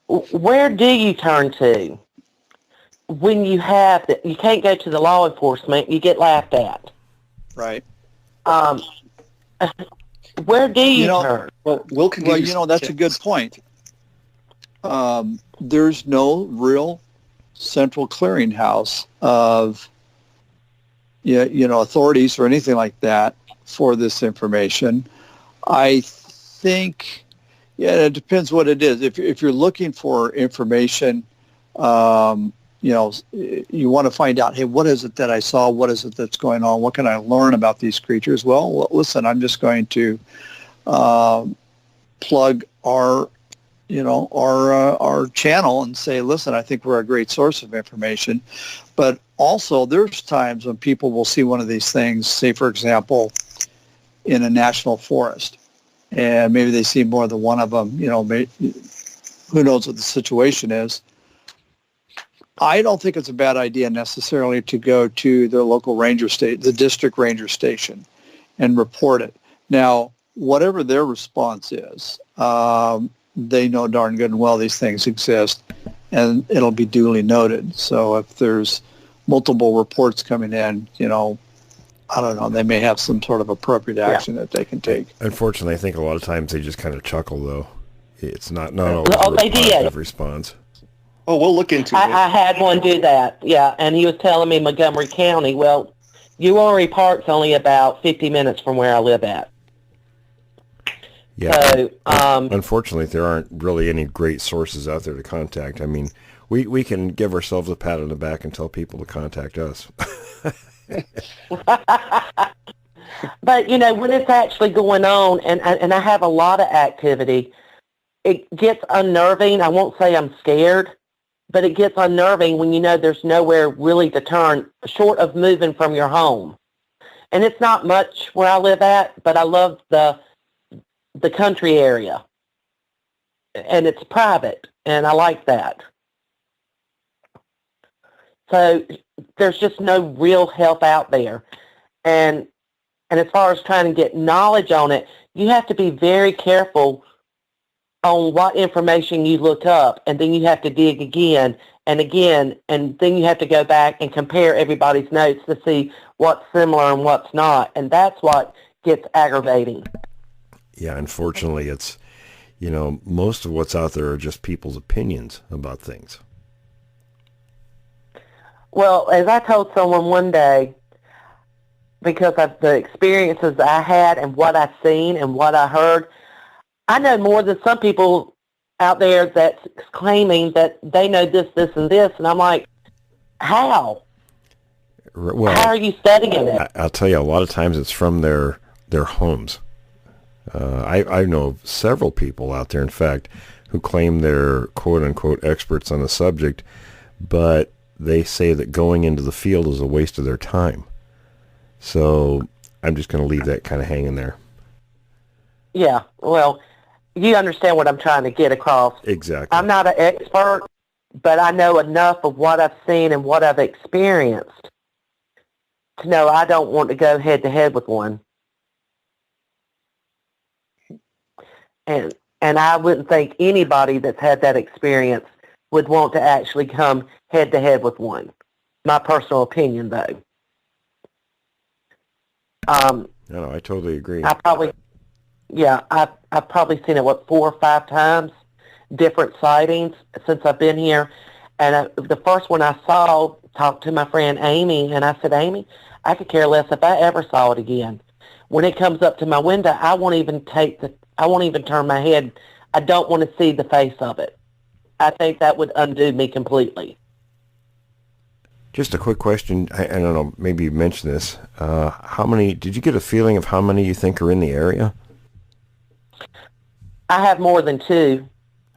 C: where do you turn to when you can't go to the law enforcement, you get laughed at?
E: Right.
C: Where do you turn?
D: Well, Will can give you
E: that's a good point. There's no real central clearinghouse of authorities or anything like that for this information. I think, it depends what it is. If you're looking for information, you want to find out, hey, what is it that I saw? What is it that's going on? What can I learn about these creatures? Well, listen, I'm just going to plug our channel and say, listen, I think we're a great source of information. But also there's times when people will see one of these things, say, for example, in a national forest, and maybe they see more than one of them, who knows what the situation is. I don't think it's a bad idea necessarily to go to the local the district ranger station, and report it. Now, whatever their response is, they know darn good and well these things exist, and it'll be duly noted. So if there's multiple reports coming in, I don't know, they may have some sort of appropriate action that they can take.
B: Unfortunately, I think a lot of times they just kind of chuckle, though. It's not always
C: they
B: a
C: did.
B: positive response.
D: Oh, we'll look into it.
C: I had one do that, yeah, and he was telling me Montgomery County. Well, Uwharrie Park's only about 50 minutes from where I live at.
B: Yeah.
C: So,
B: unfortunately, there aren't really any great sources out there to contact. I mean, we can give ourselves a pat on the back and tell people to contact us.
C: But, when it's actually going on, and I have a lot of activity, it gets unnerving. I won't say I'm scared, but it gets unnerving when there's nowhere really to turn short of moving from your home. And it's not much where I live at, but I love the country area. And it's private, and I like that. So there's just no real help out there. And as far as trying to get knowledge on it, you have to be very careful on what information you look up, and then you have to dig again and again, and then you have to go back and compare everybody's notes to see what's similar and what's not, and that's what gets aggravating.
B: Yeah, unfortunately, it's, most of what's out there are just people's opinions about things.
C: Well, as I told someone one day, because of the experiences I had and what I've seen and what I heard, I know more than some people out there that's claiming that they know this, this, and this, and I'm like, how?
B: Well,
C: how are you studying it?
B: I'll tell you, a lot of times it's from their their homes. I know of several people out there, in fact, who claim they're quote-unquote experts on the subject, but they say that going into the field is a waste of their time. So I'm just going to leave that kind of hanging there.
C: Yeah, well, you understand what I'm trying to get across.
B: Exactly.
C: I'm not an expert, but I know enough of what I've seen and what I've experienced to know I don't want to go head-to-head with one. And I wouldn't think anybody that's had that experience would want to actually come head-to-head with one. My personal opinion, though.
B: No, I totally agree.
C: I've probably seen it, 4 or 5 times, different sightings since I've been here. And the first one I saw, talked to my friend Amy, and I said, Amy, I could care less if I ever saw it again. When it comes up to my window, I won't even turn my head. I don't want to see the face of it. I think that would undo me completely.
B: Just a quick question. I don't know, maybe you mentioned this. Did you get a feeling of how many you think are in the area?
C: I have more than 2.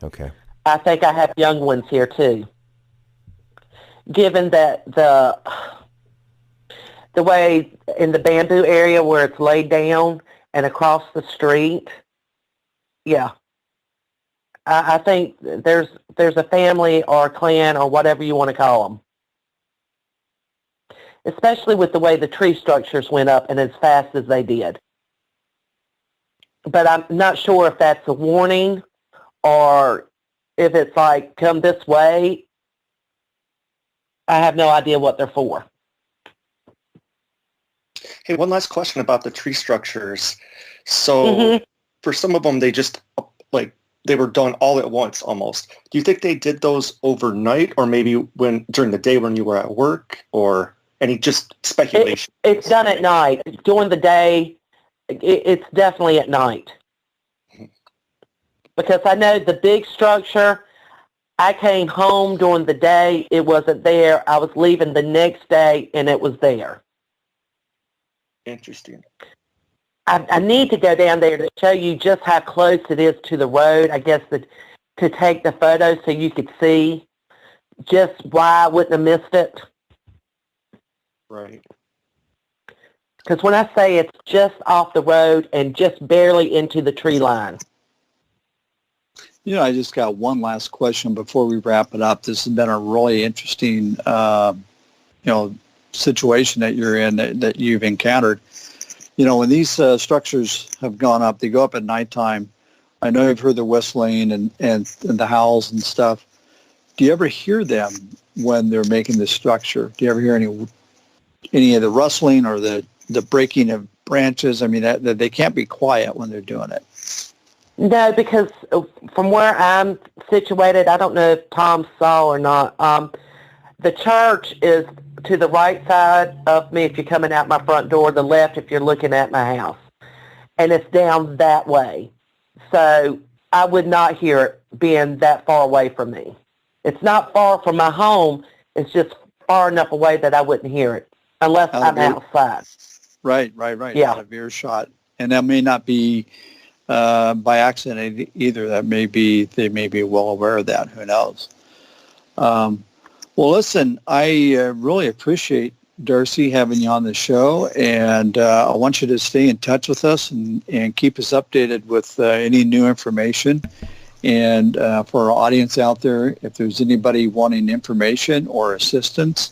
B: Okay.
C: I think I have young ones here, too. Given that the way in the bamboo area where it's laid down and across the street, yeah. I think there's a family or a clan or whatever you want to call them. Especially with the way the tree structures went up and as fast as they did. But I'm not sure if that's a warning or if it's like, come this way. I have no idea what they're for.
D: Hey, one last question about the tree structures. So for some of them, they just, they were done all at once almost. Do you think they did those overnight or maybe during the day when you were at work, or any just speculation?
C: It's done at night. During the day, it's definitely at night. Because I know the big structure, I came home during the day, it wasn't there. I was leaving the next day, and it was there.
D: Interesting.
C: I need to go down there to show you just how close it is to the road, I guess, to take the photos so you could see just why I wouldn't have missed it.
D: Right.
C: Because when I say it's just off the road and just barely into the tree line.
E: I just got one last question before we wrap it up. This has been a really interesting, situation that you're in, that you've encountered. When these structures have gone up, they go up at nighttime. I know you've heard the whistling and the howls and stuff. Do you ever hear them when they're making the structure? Do you ever hear any of the rustling or the breaking of branches? I mean, that they can't be quiet when they're doing it.
C: No, because from where I'm situated, I don't know if Tom saw or not. The church is to the right side of me if you're coming out my front door, the left if you're looking at my house. And it's down that way. So I would not hear it being that far away from me. It's not far from my home. It's just far enough away that I wouldn't hear it unless I'm outside.
E: Right.
C: Yeah.
E: Out of earshot. And that may not be by accident either. They may be well aware of that. Who knows? Well, listen, I really appreciate, Darcy, having you on the show, and I want you to stay in touch with us and keep us updated with any new information. And for our audience out there, if there's anybody wanting information or assistance,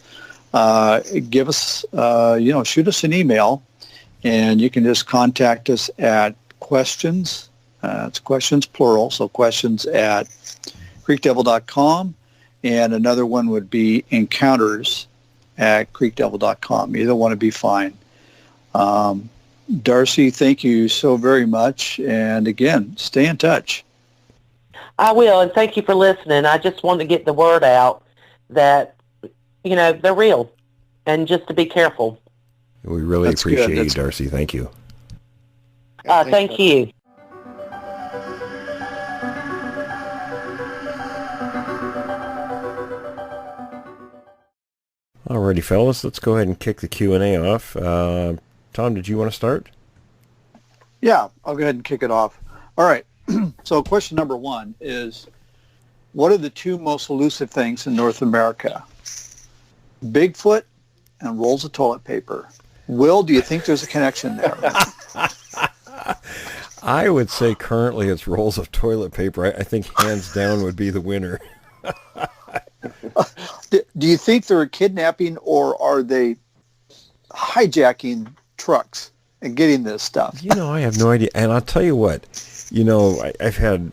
E: give us, shoot us an email, and you can just contact us at questions. It's questions plural, so questions at creekdevil.com. And another one would be encounters at creekdevil.com. Either one would be fine. Darcy, thank you so very much. And again, stay in touch.
C: I will, and thank you for listening. I just want to get the word out that, they're real, and just to be careful.
B: We really appreciate you, Darcy. Thank you.
C: Thank you.
B: Alrighty, fellas, let's go ahead and kick the Q&A off. Tom, did you want to start?
E: Yeah, I'll go ahead and kick it off. All right. So question number one is, what are the two most elusive things in North America? Bigfoot and rolls of toilet paper. Will, do you think there's a connection there?
B: I would say currently it's rolls of toilet paper. I think hands down would be the winner.
E: Do you think they're kidnapping, or are they hijacking trucks and getting this stuff?
B: I have no idea. And I'll tell you what, I've had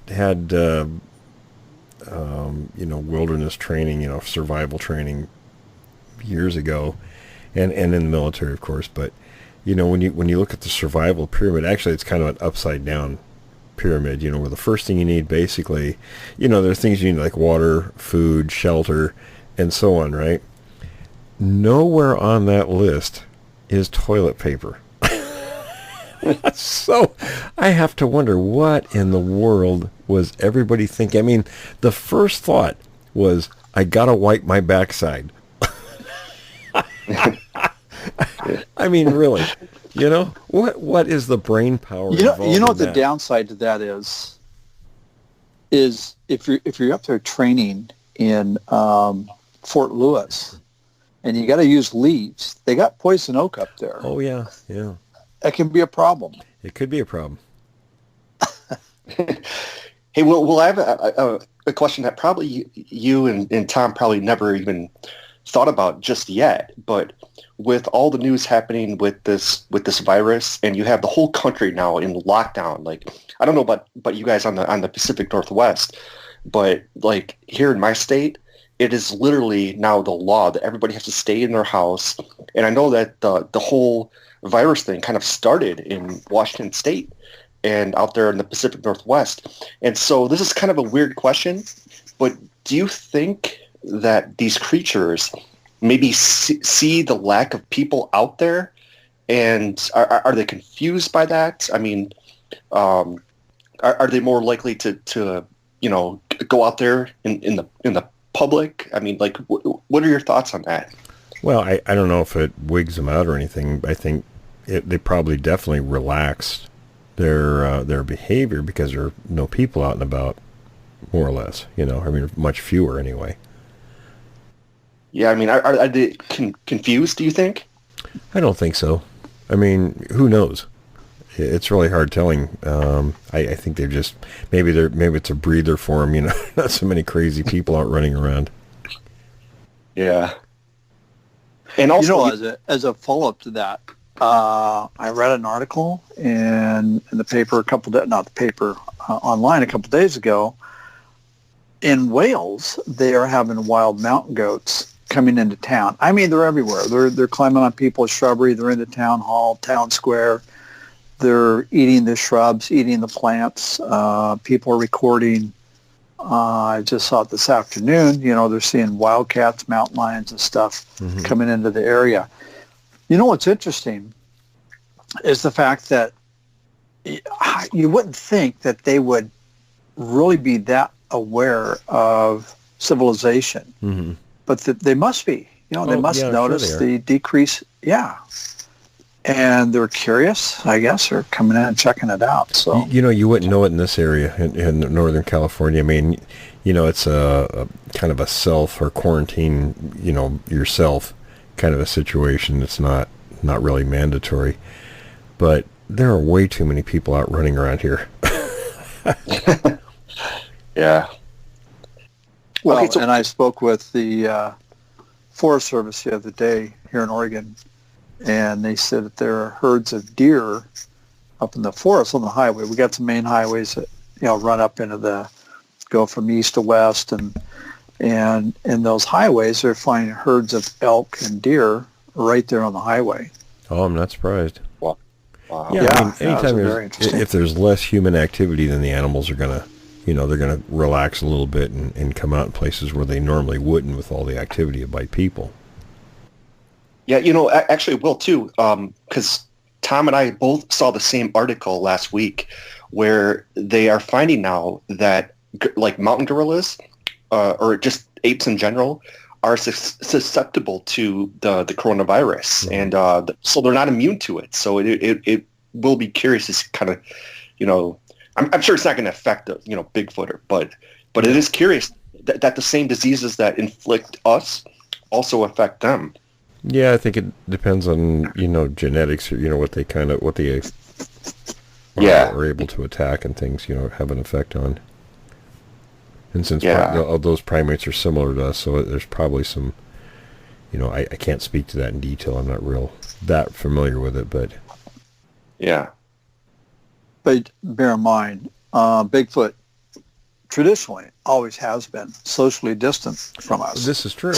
B: wilderness training, survival training years ago, and in the military, of course. But when you look at the survival pyramid, actually it's kind of an upside down pyramid. Where the first thing you need, basically, there are things you need like water, food, shelter, and so on, right? Nowhere on that list is toilet paper. So I have to wonder, what in the world was everybody thinking? I mean, the first thought was, I gotta wipe my backside. I mean, really, what is the brain power?
E: You know what
B: in
E: the
B: that?
E: downside to that is if you're up there training in Fort Lewis and you got to use leaves, they got poison oak up there.
B: Oh yeah.
E: That can be a problem.
B: It could be a problem.
D: Hey, we'll have a question that probably you and Tom probably never even thought about just yet, but with all the news happening with this virus, and you have the whole country now in lockdown, like, I don't know about you guys on the Pacific Northwest, but like here in my state, it is literally now the law that everybody has to stay in their house. And I know that the whole virus thing kind of started in Washington State and out there in the Pacific Northwest. And so this is kind of a weird question, but do you think that these creatures maybe see the lack of people out there, and are they confused by that? I mean, are they more likely to go out there in the public? I mean, like, what are your thoughts on that?
B: Well, I don't know if it wigs them out or anything. I think they probably definitely relaxed their behavior because there are no people out and about, more or less. I mean, much fewer anyway.
D: Yeah, I mean, are they confused, do you think?
B: I don't think so. I mean, who knows? It's really hard telling. I think they're just maybe it's a breather for them. Not so many crazy people out running around.
D: Yeah. And also,
E: as a follow-up to that, I read an article in the paper online a couple days ago. In Wales, they are having wild mountain goats coming into town. I mean, they're everywhere. They're climbing on people's shrubbery. They're in the town hall, town square. They're eating the shrubs, eating the plants. People are recording. I just saw it this afternoon. They're seeing wildcats, mountain lions, and stuff coming into the area. What's interesting is the fact that you wouldn't think that they would really be that aware of civilization, but they must be. They must notice
B: sure
E: the decrease. Yeah. And they're curious, I guess, or coming in and checking it out. So
B: you wouldn't know it in this area in Northern California. I mean, it's a kind of a self or quarantine, yourself kind of a situation. It's not really mandatory, but there are way too many people out running around here.
D: Yeah.
E: Well,
D: okay,
E: and I spoke with the Forest Service the other day here in Oregon, and they said that there are herds of deer up in the forest on the highway. We got some main highways that run up into go from east to west, and in those highways they're finding herds of elk and deer right there on the highway.
B: Oh, I'm not surprised.
D: Wow.
B: Yeah, I mean, anytime if there's less human activity, then the animals are gonna, they're gonna relax a little bit and come out in places where they normally wouldn't with all the activity by people.
D: Yeah, actually, Will, too, because Tom and I both saw the same article last week where they are finding now that, like, mountain gorillas, or just apes in general, are susceptible to the coronavirus, and so they're not immune to it. So it will be curious to kind of, I'm sure it's not going to affect the, Bigfooter, but it is curious that the same diseases that inflict us also affect them.
B: Yeah, I think it depends on, genetics, or, what they are able to attack and things, have an effect on. And since those primates are similar to us, so there's probably some, I can't speak to that in detail. I'm not that familiar with it, but.
D: Yeah.
E: But bear in mind, Bigfoot traditionally always has been socially distant from us.
B: This is true.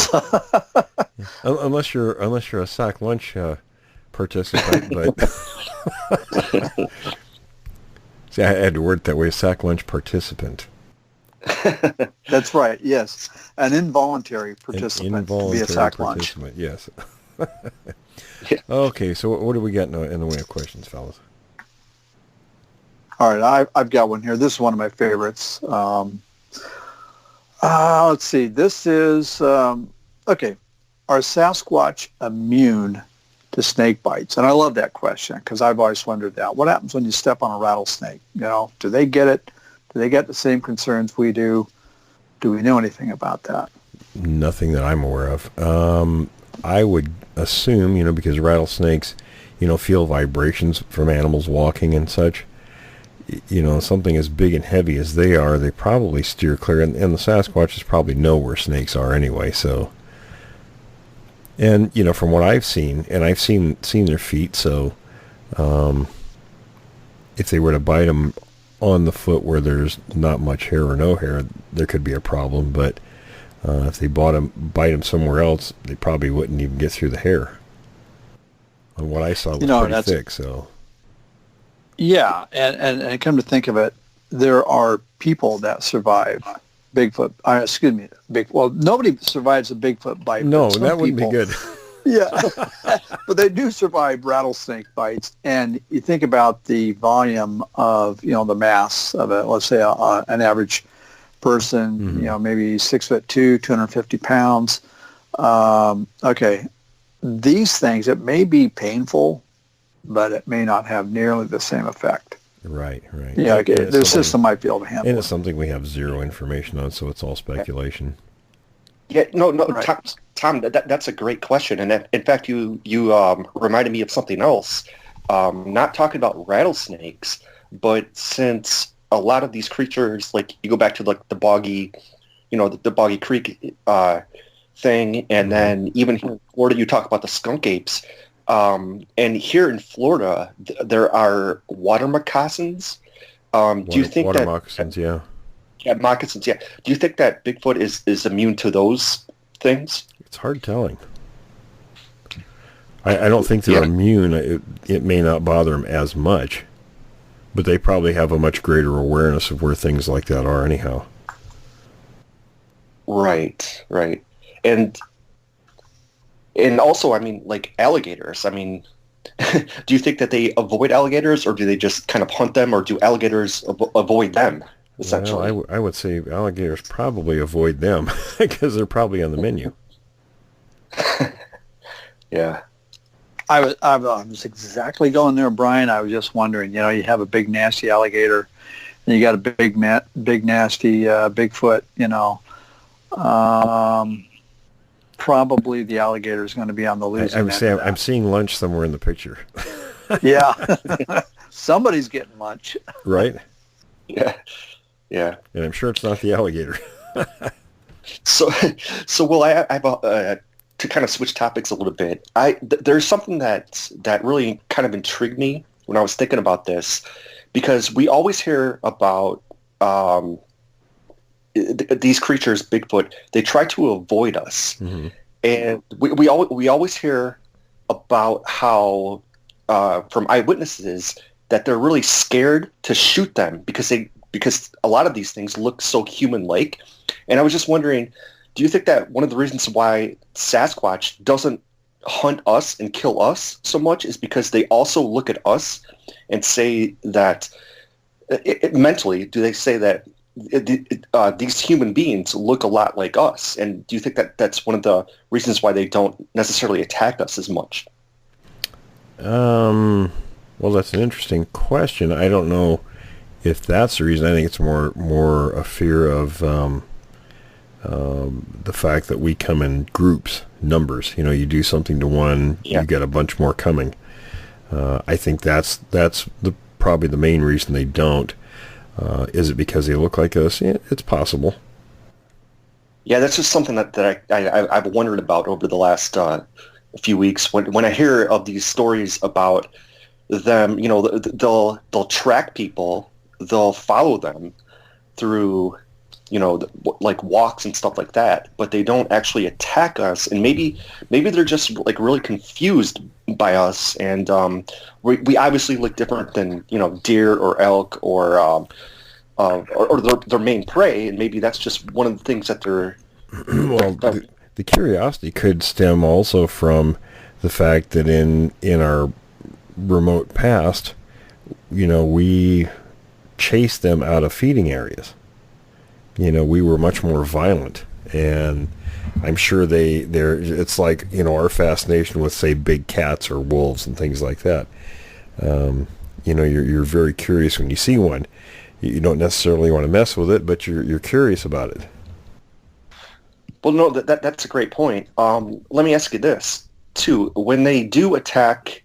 B: Unless you're a sack lunch participant, but see, I had to word it that way: sack lunch participant.
E: That's right. Yes, an involuntary participant can be a sack lunch.
B: Yes. Okay, so what do we got in the way of questions, fellas?
E: All right, I've got one here. This is one of my favorites. Let's see. This is okay. Are Sasquatch immune to snake bites? And I love that question because I've always wondered that. What happens when you step on a rattlesnake? Do they get it? Do they get the same concerns we do? Do we know anything about that?
B: Nothing that I'm aware of. I would assume, because rattlesnakes, feel vibrations from animals walking and such. Something as big and heavy as they are, they probably steer clear. And the Sasquatches probably know where snakes are anyway. So, and from what I've seen, and I've seen their feet. So, if they were to bite them on the foot where there's not much hair or no hair, there could be a problem. But if they bite them somewhere else, they probably wouldn't even get through the hair. And what I saw was pretty thick. So.
E: Yeah, and come to think of it, there are people that survive Bigfoot. Well, nobody survives a Bigfoot bite.
B: No, that wouldn't be good.
E: Yeah, but they do survive rattlesnake bites. And you think about the volume of, the mass of it. Let's say an average person, maybe 6'2", 250 pounds. Okay, these things, it may be painful, but it may not have nearly the same effect.
B: Right.
E: Yeah, their system might be able to handle it.
B: And it's something we have zero information on, so it's all speculation.
D: Yeah, no,
E: right.
D: Tom, that's a great question. And in fact, you reminded me of something else. Not talking about rattlesnakes, but since a lot of these creatures, like you go back to like the boggy, the Boggy Creek thing, and then even here in Florida, you talk about the skunk apes. And here in Florida, there are water moccasins. Do you think
B: water
D: that
B: moccasins? Yeah.
D: Yeah, moccasins. Yeah. Do you think that Bigfoot is immune to those things?
B: It's hard telling. I don't think they're immune. It may not bother them as much, but they probably have a much greater awareness of where things like that are anyhow.
D: Right. And also, like alligators. Do you think that they avoid alligators, or do they just kind of hunt them, or do alligators avoid them, essentially?
B: Well, I would say alligators probably avoid them because they're probably on the menu.
D: Yeah.
E: I was exactly going there, Brian. I was just wondering, you have a big, nasty alligator, and you got a big, nasty Bigfoot, probably the alligator is going to be on the losing end.
B: I'm seeing lunch somewhere in the picture.
E: Yeah. Somebody's getting lunch.
B: Right?
D: Yeah.
B: And I'm sure it's not the alligator.
D: So Will, I have to kind of switch topics a little bit. There's something that really kind of intrigued me when I was thinking about this, because we always hear about these creatures, Bigfoot. They try to avoid us, and we always hear about how from eyewitnesses that they're really scared to shoot them because a lot of these things look so human-like. And I was just wondering, do you think that one of the reasons why Sasquatch doesn't hunt us and kill us so much is because they also look at us and say that mentally, do they say that these human beings look a lot like us? And do you think that that's one of the reasons why they don't necessarily attack us as much?
B: Well, that's an interesting question. I don't know if that's the reason. I think it's more a fear of the fact that we come in groups, numbers. You know, you do something to one, you get a bunch more coming. I think that's probably the main reason they don't. Is it because they look like us? Yeah, it's possible.
D: Yeah, that's just something that I've wondered about over the last few weeks. When I hear of these stories about them, you know, they'll track people, they'll follow them through, you know, like walks and stuff like that, but they don't actually attack us. And maybe they're just like really confused by us. And we obviously look different than, you know, deer or elk or their main prey. And maybe that's just one of the things that they're...
B: Well, the curiosity could stem also from the fact that in our remote past, you know, we chased them out of feeding areas. You know, we were much more violent, and I'm sure it's like, you know, our fascination with, say, big cats or wolves and things like that. You know, you're very curious when you see one. You don't necessarily want to mess with it, but you're curious about it.
D: Well, no, that's a great point. Let me ask you this too: when they do attack,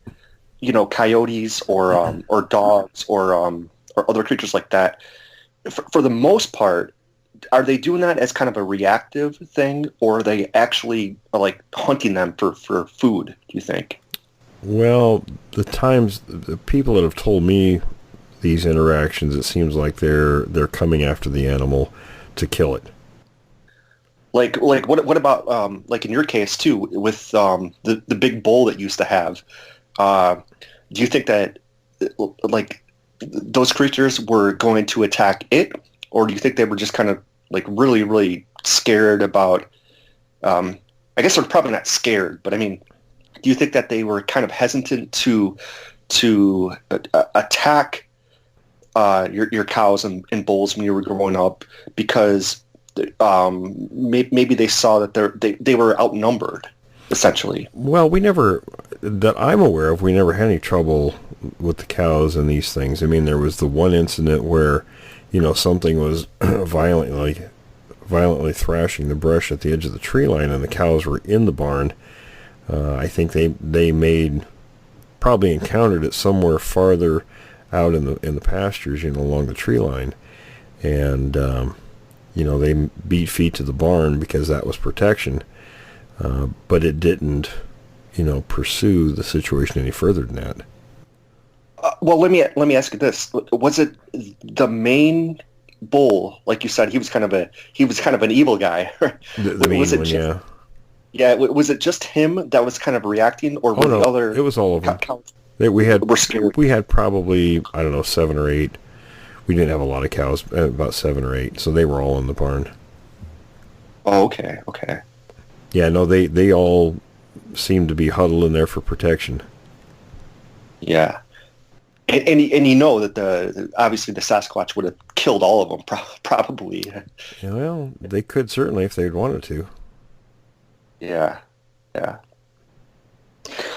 D: you know, coyotes or dogs or other creatures like that, for the most part, are they doing that as kind of a reactive thing, or are they actually like hunting them for food, do you think?
B: Well, the people that have told me these interactions, it seems like they're coming after the animal to kill it.
D: Like what about like in your case too with the big bull that you used to have? Do you think that like those creatures were going to attack it, or do you think they were just kind of like really, really scared about, I guess they're probably not scared, but I mean, do you think that they were kind of hesitant to attack your cows and bulls when you were growing up because maybe they saw that they were outnumbered, essentially?
B: Well, that I'm aware of, we never had any trouble with the cows and these things. I mean, there was the one incident where, you know, something was violently thrashing the brush at the edge of the tree line, and the cows were in the barn. I think they probably encountered it somewhere farther out in the pastures, you know, along the tree line, and you know, they beat feet to the barn because that was protection, but it didn't, you know, pursue the situation any further than that.
D: Well, let me ask you this: was it the main bull, like you said, he was kind of an evil guy?
B: The main one, yeah.
D: Yeah, was it just him that was kind of reacting, or were the other?
B: It was all of them.
D: Cows
B: We
D: were scared.
B: We had probably, I don't know, 7 or 8. We didn't have a lot of cows, about 7 or 8, so they were all in the barn.
D: Oh, okay.
B: Yeah, no, they all seemed to be huddled in there for protection.
D: Yeah. And you know that obviously the Sasquatch would have killed all of them, probably.
B: Yeah, well, they could certainly if they'd wanted to.
D: Yeah.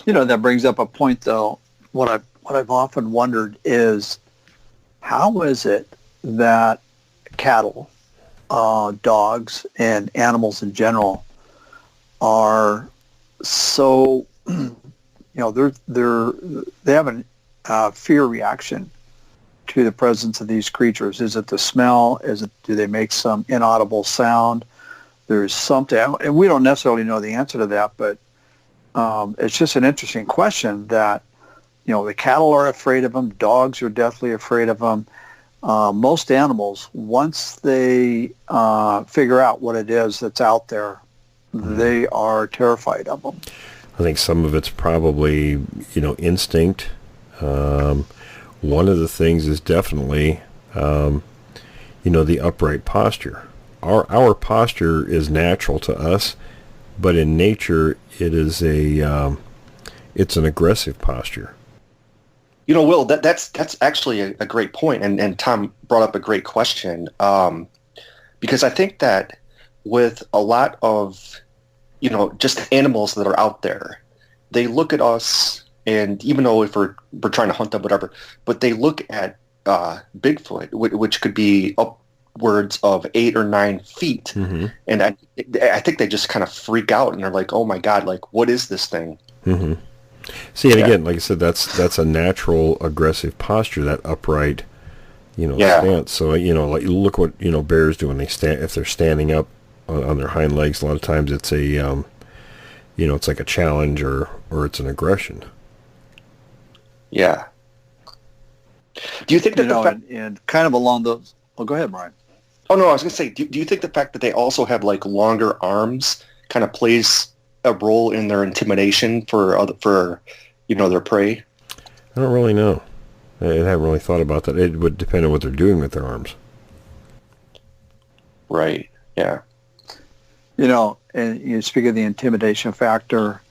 E: You know, that brings up a point, though. What I've often wondered is, how is it that cattle, dogs, and animals in general are so, you know, they have a fear reaction to the presence of these creatures? Is it the smell? Do they make some inaudible sound? There's something, and we don't necessarily know the answer to that, but it's just an interesting question that, you know, the cattle are afraid of them, dogs are deathly afraid of them. Most animals, once they figure out what it is that's out there, they are terrified of them.
B: I think some of it's probably, you know, instinct. One of the things is definitely, you know, the upright posture. Our posture is natural to us, but in nature it is it's an aggressive posture.
D: You know, Will, that's actually a great point, and Tom brought up a great question, because I think that with a lot of, you know, just animals that are out there, they look at us And even though if we're trying to hunt them, whatever, but they look at Bigfoot, which could be upwards of 8 or 9 feet, and I think they just kind of freak out and they're like, "Oh my God! Like, what is this thing?"
B: See, and again, like I said, that's a natural aggressive posture, that upright, stance. So like look what bears do when they stand. If they're standing up on their hind legs, a lot of times it's a it's like a challenge or it's an aggression.
D: Yeah. Do you think that
E: and kind of along those? Oh, go ahead, Brian.
D: Oh no, I was going to say, do you think the fact that they also have like longer arms kind of plays a role in their intimidation for their prey?
B: I don't really know. I haven't really thought about that. It would depend on what they're doing with their arms.
D: Right. Yeah.
E: And you speak of the intimidation factor.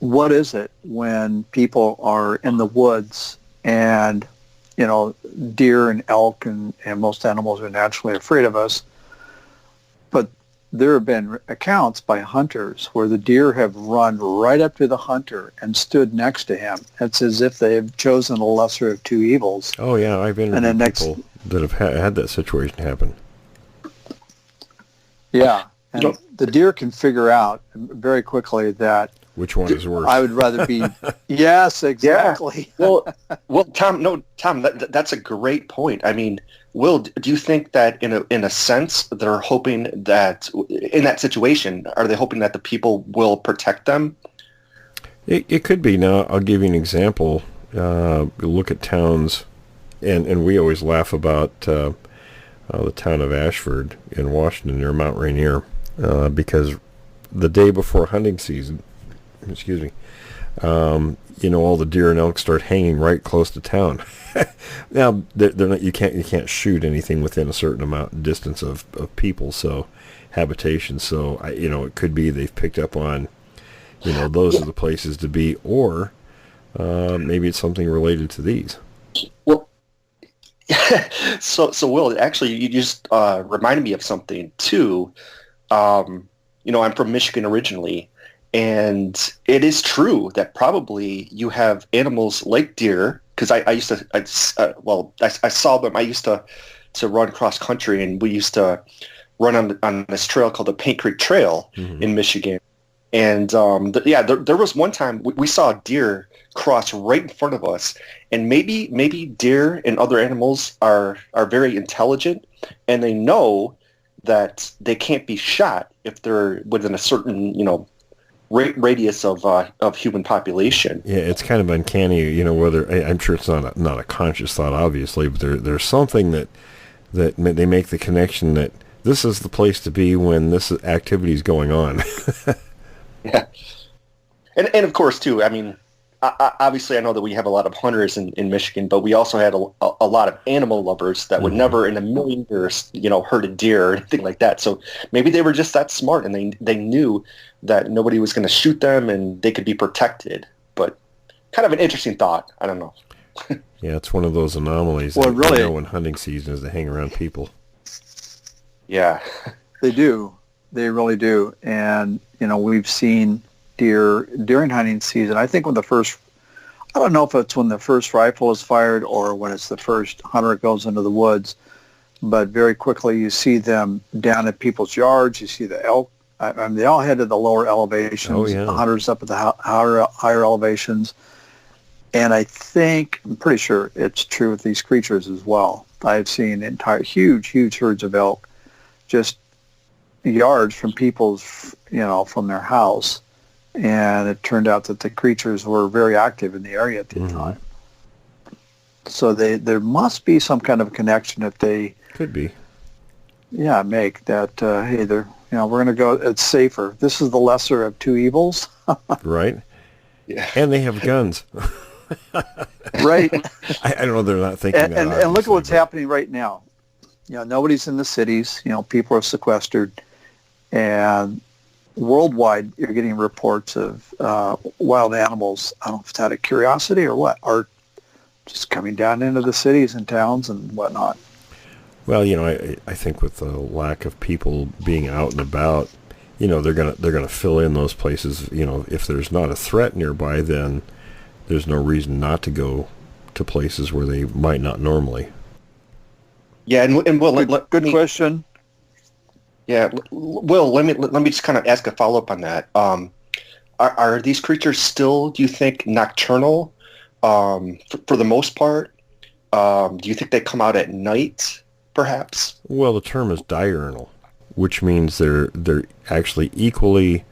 E: What is it when people are in the woods and, deer and elk and most animals are naturally afraid of us, but there have been accounts by hunters where the deer have run right up to the hunter and stood next to him. It's as if they have chosen the lesser of two evils.
B: Oh, yeah, I've interviewed people that have had that situation happen.
E: Yeah, and the deer can figure out very quickly that
B: which one is worse.
E: I would rather be. Yes, exactly.
D: Yeah. Well, Tom. That's a great point. I mean, Will, do you think that in a sense they're hoping that in that situation, are they hoping that the people will protect them?
B: It could be. Now, I'll give you an example. Look at towns, and we always laugh about the town of Ashford in Washington near Mount Rainier, because the day before hunting season, all the deer and elk start hanging right close to town. Now, they're not. You can't shoot anything within a certain distance of people, so habitation. So it could be they've picked up on, those are the places to be, or maybe it's something related to these.
D: Well, so Will, actually, you just reminded me of something too. I'm from Michigan originally, and it is true that probably you have animals like deer, because I saw them. I used to run cross country, and we used to run on this trail called the Paint Creek Trail in Michigan. And there was one time we saw a deer cross right in front of us, and maybe deer and other animals are very intelligent, and they know that they can't be shot if they're within a certain radius of human population.
B: Yeah, it's kind of uncanny, whether I'm sure it's not a conscious thought, obviously, but there's something that they make the connection that this is the place to be when this activity is going on.
D: Yeah, and of course too. I mean, obviously, I know that we have a lot of hunters in Michigan, but we also had a lot of animal lovers that would never in a million years, hurt a deer or anything like that. So maybe they were just that smart, and they knew that nobody was going to shoot them, and they could be protected. But kind of an interesting thought. I don't know.
B: Yeah, it's one of those anomalies.
E: Well, really,
B: when hunting season is, they hang around people.
D: Yeah,
E: they do. They really do. And we've seen deer during hunting season. I think I don't know if it's when the first rifle is fired or when it's the first hunter goes into the woods, but very quickly you see them down at people's yards. You see the elk. They all head to the lower elevations.
B: Oh, yeah.
E: The hunters up at the higher elevations. And I'm pretty sure it's true with these creatures as well. I've seen huge herds of elk just yards from people's, from their house. And it turned out that the creatures were very active in the area at the time. So there must be some kind of connection that they
B: could be.
E: Yeah, make that. Hey, we're going to go. It's safer. This is the lesser of two evils.
B: Right.
D: Yeah.
B: And they have guns.
E: Right.
B: I don't know. They're not thinking that.
E: And look at what's happening right now. Nobody's in the cities. People are sequestered, and worldwide, you're getting reports of wild animals. I don't know if it's out of curiosity or what, are just coming down into the cities and towns and whatnot.
B: Well, I think with the lack of people being out and about, they're gonna fill in those places. If there's not a threat nearby, then there's no reason not to go to places where they might not normally.
D: Yeah, and Will,
E: good question.
D: Yeah, Will, let me just kind of ask a follow-up on that. Are these creatures still, do you think, nocturnal for the most part? Do you think they come out at night, perhaps?
B: Well, the term is diurnal, which means they're actually equally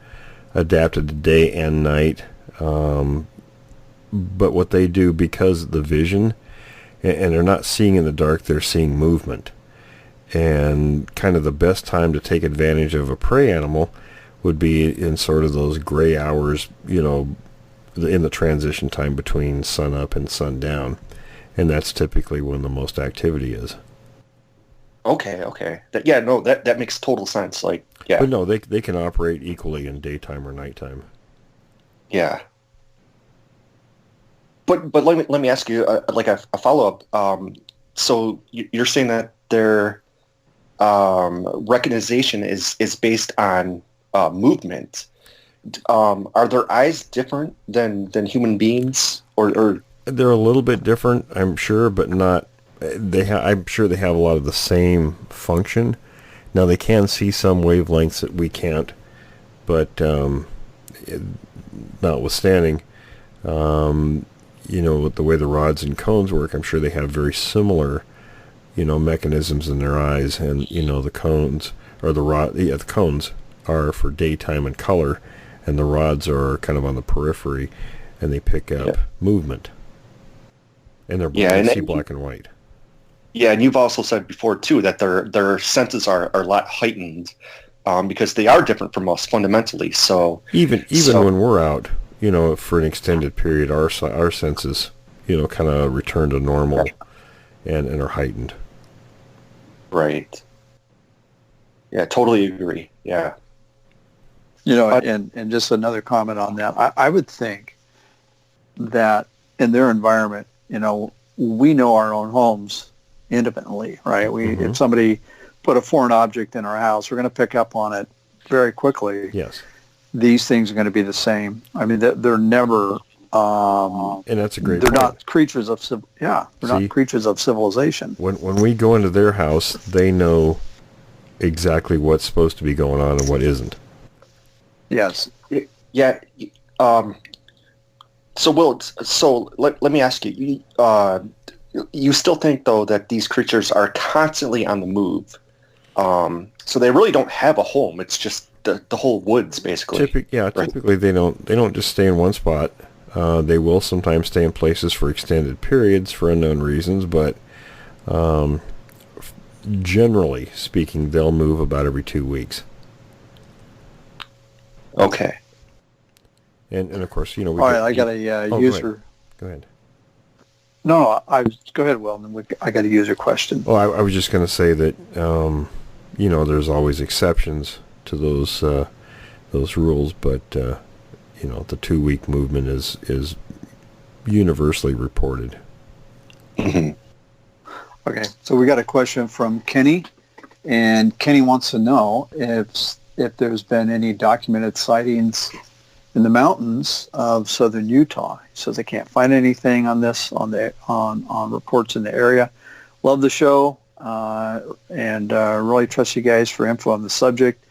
B: adapted to day and night. But what they do, because of the vision, and they're not seeing in the dark, they're seeing movement. And kind of the best time to take advantage of a prey animal would be in sort of those gray hours, in the transition time between sun up and sundown. And that's typically when the most activity is.
D: Okay. That makes total sense. Like, yeah.
B: But no, they can operate equally in daytime or nighttime.
D: Yeah. But let me ask you a follow-up. So you're saying that their recognition is based on movement. Are their eyes different than human beings, or
B: they're a little bit different, I'm sure, but not. I'm sure they have a lot of the same function. Now they can see some wavelengths that we can't, but notwithstanding, with the way the rods and cones work, I'm sure they have very similar, mechanisms in their eyes, and the cones or the cones are for daytime and color, and the rods are kind of on the periphery, and they pick up movement. And they see black and white.
D: Yeah, and you've also said before too that their senses are a lot heightened because they are different from us fundamentally. So
B: even when we're out, for an extended period, our senses, kind of return to normal and are heightened.
D: Right. Yeah, totally agree. Yeah.
E: And just another comment on that. I would think that in their environment, we know our own homes intimately, right? If somebody put a foreign object in our house, we're going to pick up on it very quickly.
B: Yes.
E: These things are going to be the same. I mean, they're never.
B: And that's a great.
E: They're
B: point.
E: not creatures of. Not creatures of civilization.
B: When we go into their house, they know exactly what's supposed to be going on and what isn't.
E: Yes.
D: Yeah. So Will, let me ask you. You still think though that these creatures are constantly on the move? So they really don't have a home. It's just the whole woods, basically.
B: Typically they don't just stay in one spot. They will sometimes stay in places for extended periods for unknown reasons, but generally speaking, they'll move about every 2 weeks.
D: Okay.
B: And of course, we.
E: All right, I got a user.
B: Go ahead.
E: No, go ahead, Will. And I got a user question.
B: Oh, I was just going to say that there's always exceptions to those rules, but the 2-week movement is universly reported.
E: Okay, so we got a question from Kenny, and Kenny wants to know if there's been any documented sightings in the mountains of southern Utah. He says they can't find anything on this on reports in the area. Love the show and really trust you guys for info on the subject.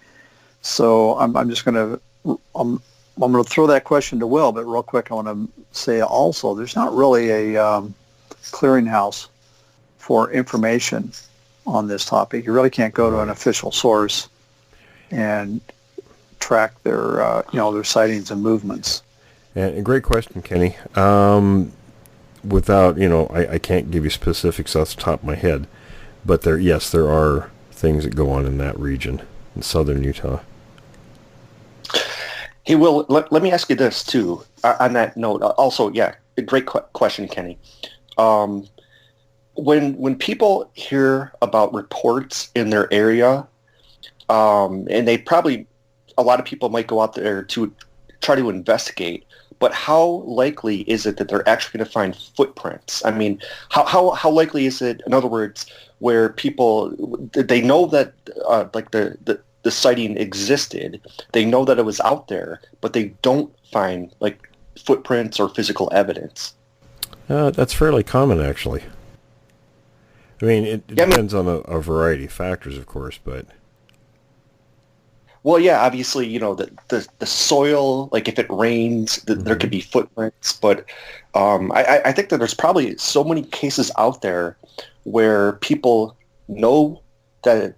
E: So I'm just going to throw that question to Will, but real quick I want to say also there's not really a clearinghouse for information on this topic. You really can't go to an official source and track their sightings and movements.
B: And a great question, Kenny. Without, I can't give you specifics off the top of my head, but there are things that go on in that region in southern Utah.
D: Hey, Will, let me ask you this too. On that note, also, a great question, Kenny. When people hear about reports in their area, and they probably, a lot of people might go out there to try to investigate, but how likely is it that they're actually going to find footprints? I mean, how likely is it, in other words, where people, they know that the sighting existed. They know that it was out there, but they don't find like footprints or physical evidence.
B: That's fairly common, actually. I mean, it depends on a variety of factors, of course, but...
D: Well, yeah, obviously, you know, the soil, like if it rains, there could be footprints, but I think that there's probably so many cases out there where people know that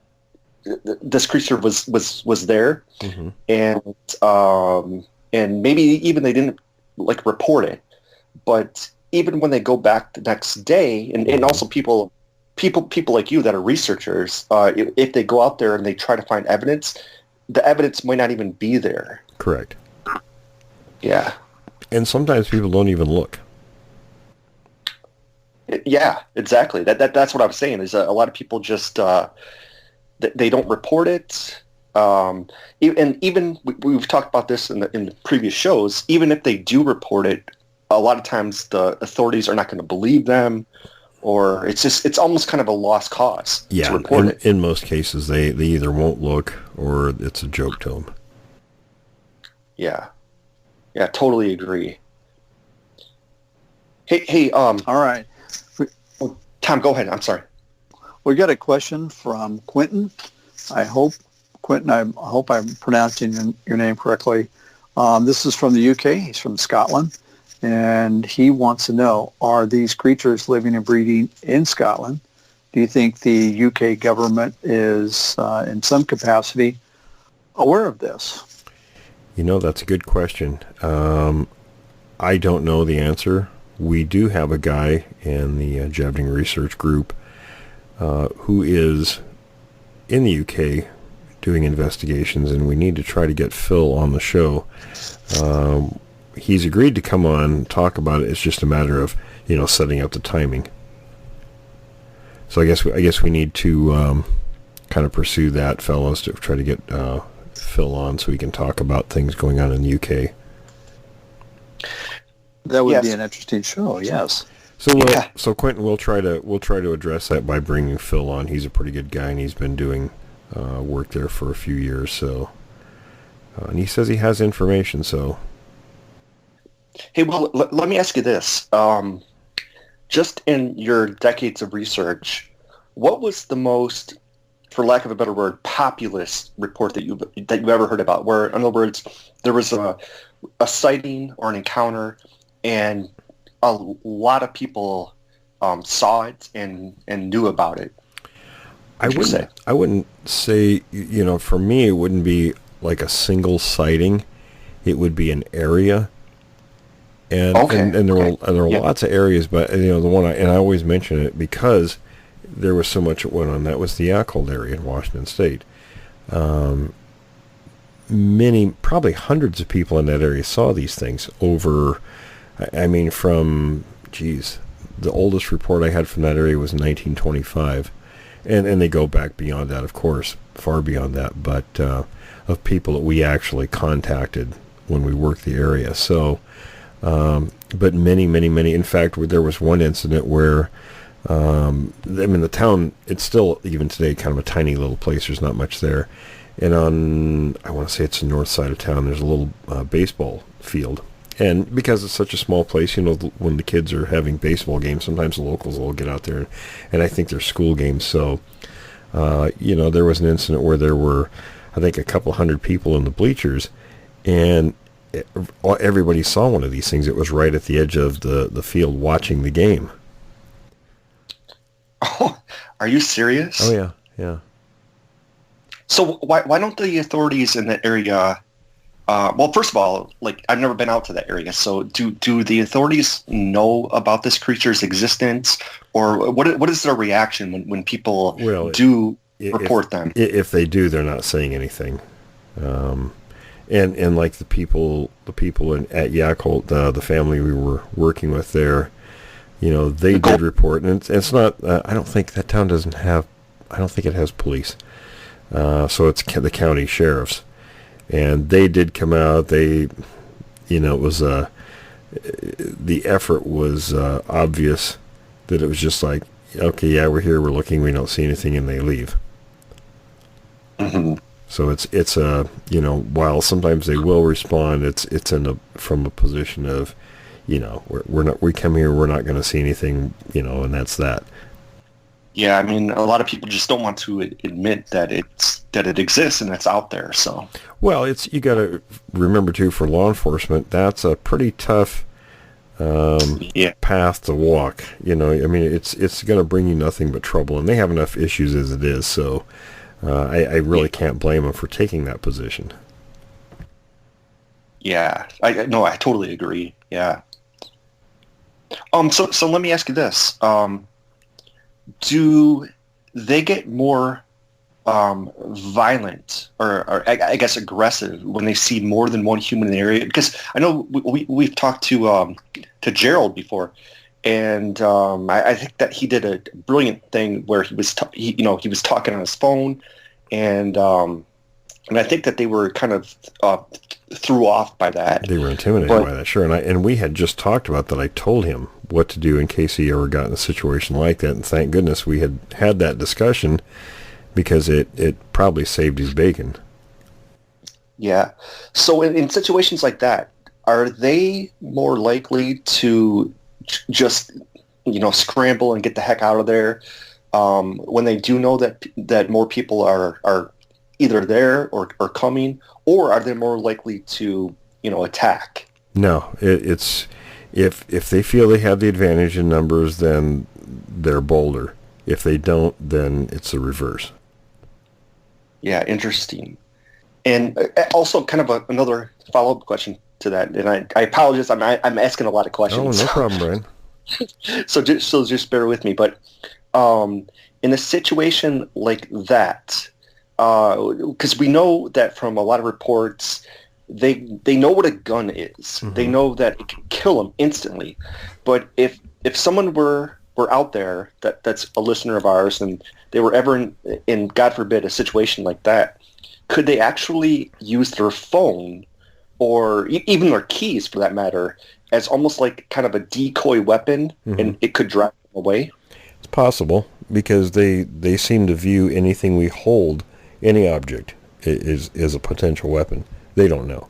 D: this creature was there, and maybe even they didn't like report it, but even when they go back the next day, and also people like you that are researchers, if they go out there and they try to find evidence, the evidence might not even be there.
B: Correct.
D: Yeah.
B: And sometimes people don't even look.
D: Yeah, exactly. That's what I was saying, is a lot of people just, they don't report it. And even we've talked about this in the previous shows, even if they do report it, a lot of times the authorities are not going to believe them, or it's almost kind of a lost cause to report it.
B: In most cases, they either won't look or it's a joke to them.
D: Yeah, totally agree. Hey,
E: all right.
D: Tom, go ahead. I'm sorry.
E: We got a question from Quentin. Quentin, I hope I'm pronouncing your name correctly. This is from the UK. He's from Scotland. And he wants to know, are these creatures living and breeding in Scotland? Do you think the UK government is, in some capacity, aware of this?
B: You know, that's a good question. I don't know the answer. We do have a guy in the Jevning research group who is in the UK doing investigations, and we need to try to get Phil on the show. He's agreed to come on and talk about it. It's just a matter of, setting up the timing. So I guess we need to kind of pursue that, fellows, to try to get Phil on so we can talk about things going on in the UK.
E: That would be an interesting show. Yes.
B: So Quentin, we'll try to address that by bringing Phil on. He's a pretty good guy, and he's been doing work there for a few years. So, and he says he has information. So.
D: Hey, well, let me ask you this. Just in your decades of research, what was the most, for lack of a better word, populist report that you ever heard about? Where, in other words, there was a sighting or an encounter, and a lot of people saw it and knew about it.
B: I wouldn't say, for me, it wouldn't be like a single sighting. It would be an area. And there were lots of areas, but the one I always mention it because there was so much that went on. That was the Yakult area in Washington State. Probably hundreds of people in that area saw these things over. I mean, from the oldest report I had from that area was in 1925, and they go back beyond that, of course, far beyond that. But of people that we actually contacted when we worked the area, so. But many. In fact, there was one incident where, the town, it's still, even today, kind of a tiny little place. There's not much there. And I want to say it's the north side of town, there's a little baseball field. And because it's such a small place, when the kids are having baseball games, sometimes the locals will get out there. And I think they're school games. So, there was an incident where there were, I think, a couple hundred people in the bleachers. And everybody saw one of these things. It was right at the edge of the field watching the game.
D: Oh, are you serious?
B: Oh, yeah.
D: So why don't the authorities in that area, well, first of all, like, I've never been out to that area, so do the authorities know about this creature's existence, or what is their reaction when people report them?
B: If they do, they're not saying anything. And like the people at Yakult, the family we were working with there, they did report, and it's not. I don't think that town doesn't have. I don't think it has police. So it's the county sheriffs, and they did come out. They, it was the effort was obvious that it was just like, okay, yeah, we're here, we're looking, we don't see anything, and they leave.
D: Mm-hmm.
B: So it's a, while sometimes they will respond, it's from a position of, we come here, we're not going to see anything, and that's that.
D: Yeah, I mean, a lot of people just don't want to admit that it exists and it's out there. So,
B: well, you got to remember too, for law enforcement, that's a pretty tough path to walk. I mean, it's going to bring you nothing but trouble, and they have enough issues as it is. So, I really can't blame them for taking that position.
D: Yeah, I totally agree. Yeah. So let me ask you this. Do they get more violent or I guess aggressive when they see more than one human in the area? Because I know we've talked to Gerald before, and I think that he did a brilliant thing where he was he was talking on his phone, and I think that they were kind of threw off by that.
B: They were intimidated by that, sure. And we had just talked about that. I told him what to do in case he ever got in a situation like that, and thank goodness we had that discussion, because it probably saved his bacon.
D: Yeah. So in situations like that, are they more likely to just scramble and get the heck out of there when they do know that more people are either there or coming, or are they more likely to attack?
B: No, it's if they feel they have the advantage in numbers, then they're bolder. If they don't, then it's the reverse.
D: Yeah, interesting. And also kind of another follow-up question to that, and I apologize, I'm asking a lot of questions.
B: Oh, no problem, Brian.
D: So just bear with me. But in a situation like that, because we know that from a lot of reports, they know what a gun is. Mm-hmm. They know that it can kill them instantly. But if someone were out there that's a listener of ours, and they were ever in God forbid a situation like that, could they actually use their phone or even their keys, for that matter, as almost like kind of a decoy weapon, mm-hmm. and it could drive them away?
B: It's possible, because they seem to view anything we hold, any object, is a potential weapon. They don't know.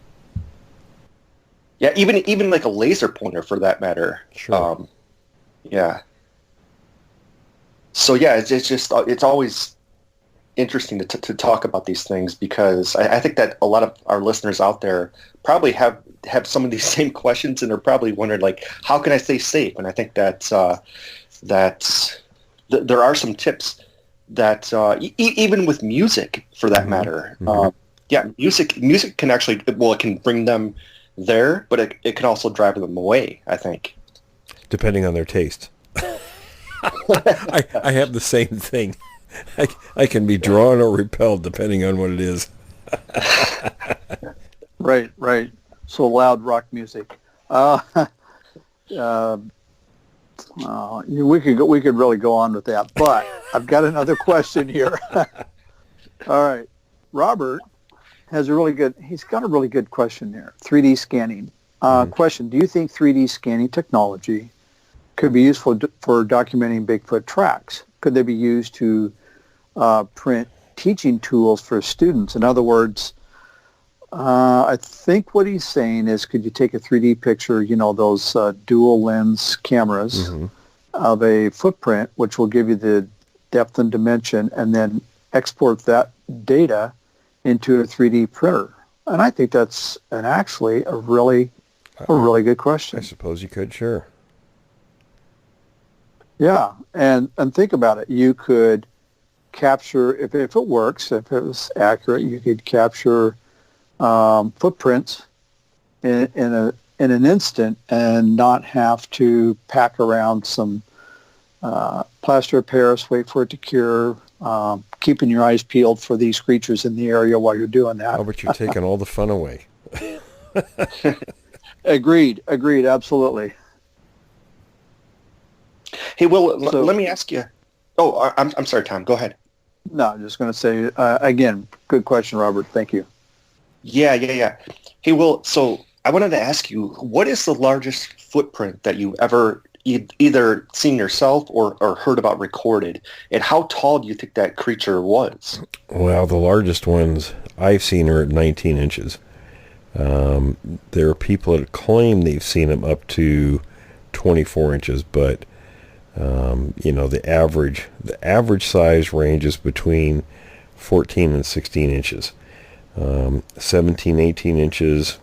D: Yeah, even like a laser pointer, for that matter.
B: Sure.
D: Yeah. So yeah, it's always interesting to talk about these things, because I think that a lot of our listeners out there probably have some of these same questions, and they're probably wondering, like, how can I stay safe? And I think that there are some tips that even with music, for that mm-hmm. matter. Mm-hmm. Music can actually, it can bring them there, but it can also drive them away, I think.
B: Depending on their taste. I have the same thing. I can be drawn or repelled depending on what it is.
E: Right. So loud rock music. We could really go on with that, but I've got another question here. All right, Robert has he's got a really good question here. 3D scanning. Question: do you think 3D scanning technology could be useful for documenting Bigfoot tracks? Could they be used to print teaching tools for students? In other words, I think what he's saying is, could you take a 3D picture, those dual lens cameras, mm-hmm. of a footprint, which will give you the depth and dimension, and then export that data into a 3D printer? And I think that's actually a really good question.
B: I suppose you could, sure.
E: Yeah, and think about it. You could capture, if it works, if it was accurate, you could capture footprints in an instant, and not have to pack around some plaster of Paris, wait for it to cure, keeping your eyes peeled for these creatures in the area while you're doing that.
B: Oh, but you're taking all the fun away.
E: Agreed, absolutely.
D: Hey, Will, let me ask you. Oh, I'm sorry, Tom. Go ahead.
E: No, I'm just going to say, again, good question, Robert. Thank you.
D: Yeah. Hey, Will, so I wanted to ask you, what is the largest footprint that you ever either seen yourself or heard about recorded. And how tall do you think that creature was?
B: Well, the largest ones I've seen are at 19 inches. There are people that claim they've seen them up to 24 inches, but the average size ranges between 14 and 16 inches. 17, 18 inches.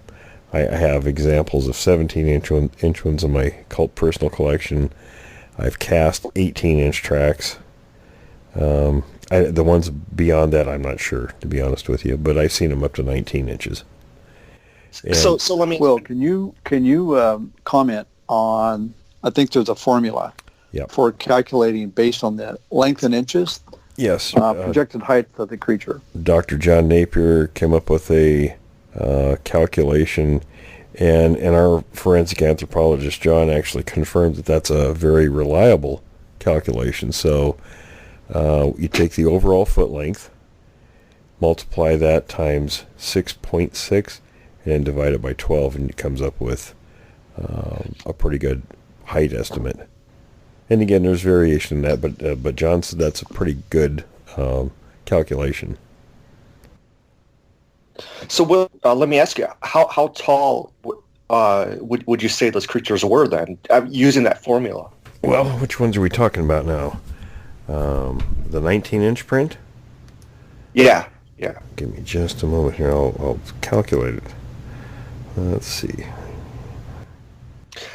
B: I have examples of 17-inch ones in my personal collection. I've cast 18-inch tracks. The ones beyond that, I'm not sure, to be honest with you, but I've seen them up to 19 inches. And
D: so let me.
E: Will, can you comment on? I think there's a formula for calculating based on the length in inches.
B: Yes.
E: Projected height of the creature.
B: Dr. John Napier came up with a calculation, and our forensic anthropologist John actually confirmed that that's a very reliable calculation. So you take the overall foot length, multiply that times 6.6, and divide it by 12, and it comes up with a pretty good height estimate. And again, there's variation in that, but John said that's a pretty good calculation.
D: So, Will, let me ask you, how tall would you say those creatures were then, using that formula?
B: Well, which ones are we talking about now? The 19-inch print?
D: Yeah.
B: Give me just a moment here. I'll calculate it. Let's see.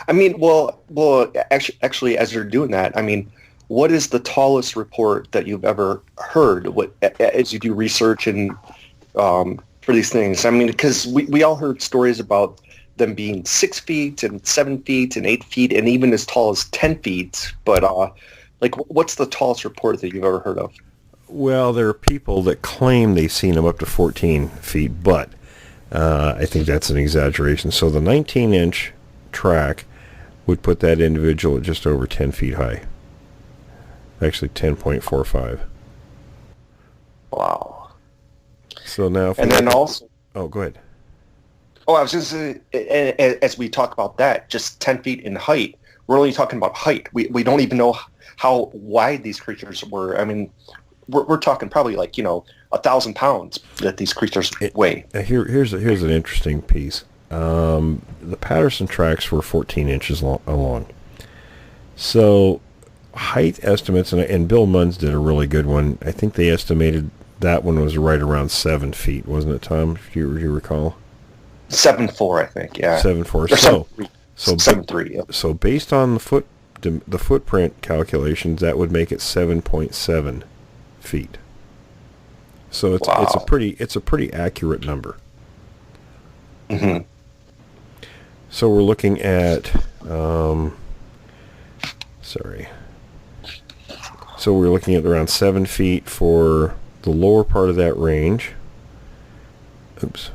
D: I mean, well, actually, as you're doing that, I mean, what is the tallest report that you've ever heard? As you do research and for these things? I mean, because we all heard stories about them being 6 feet and 7 feet and 8 feet and even as tall as 10 feet. But what's the tallest report that you've ever heard of?
B: Well, there are people that claim they've seen them up to 14 feet, but I think that's an exaggeration. So the 19-inch track would put that individual at just over 10 feet high. Actually, 10.45.
D: Wow.
B: So now,
D: and then also...
B: Oh, go ahead.
D: Oh, I was just as we talk about that, just 10 feet in height, we're only talking about height. We don't even know how wide these creatures were. I mean, we're talking probably 1,000 pounds that these creatures weigh.
B: Here's an interesting piece. The Patterson tracks were 14 inches long. So height estimates, and Bill Munns did a really good one. I think they estimated that one was right around 7 feet, wasn't it, Tom? If you recall.
D: 7.4, I think. Yeah.
B: 7.4. So
D: 7.3. Yeah.
B: So based on the footprint calculations, that would make it 7.7 feet. So it's a pretty accurate number.
D: Mm-hmm.
B: So we're looking at So we're looking at around 7 feet for the lower part of that range. Oops.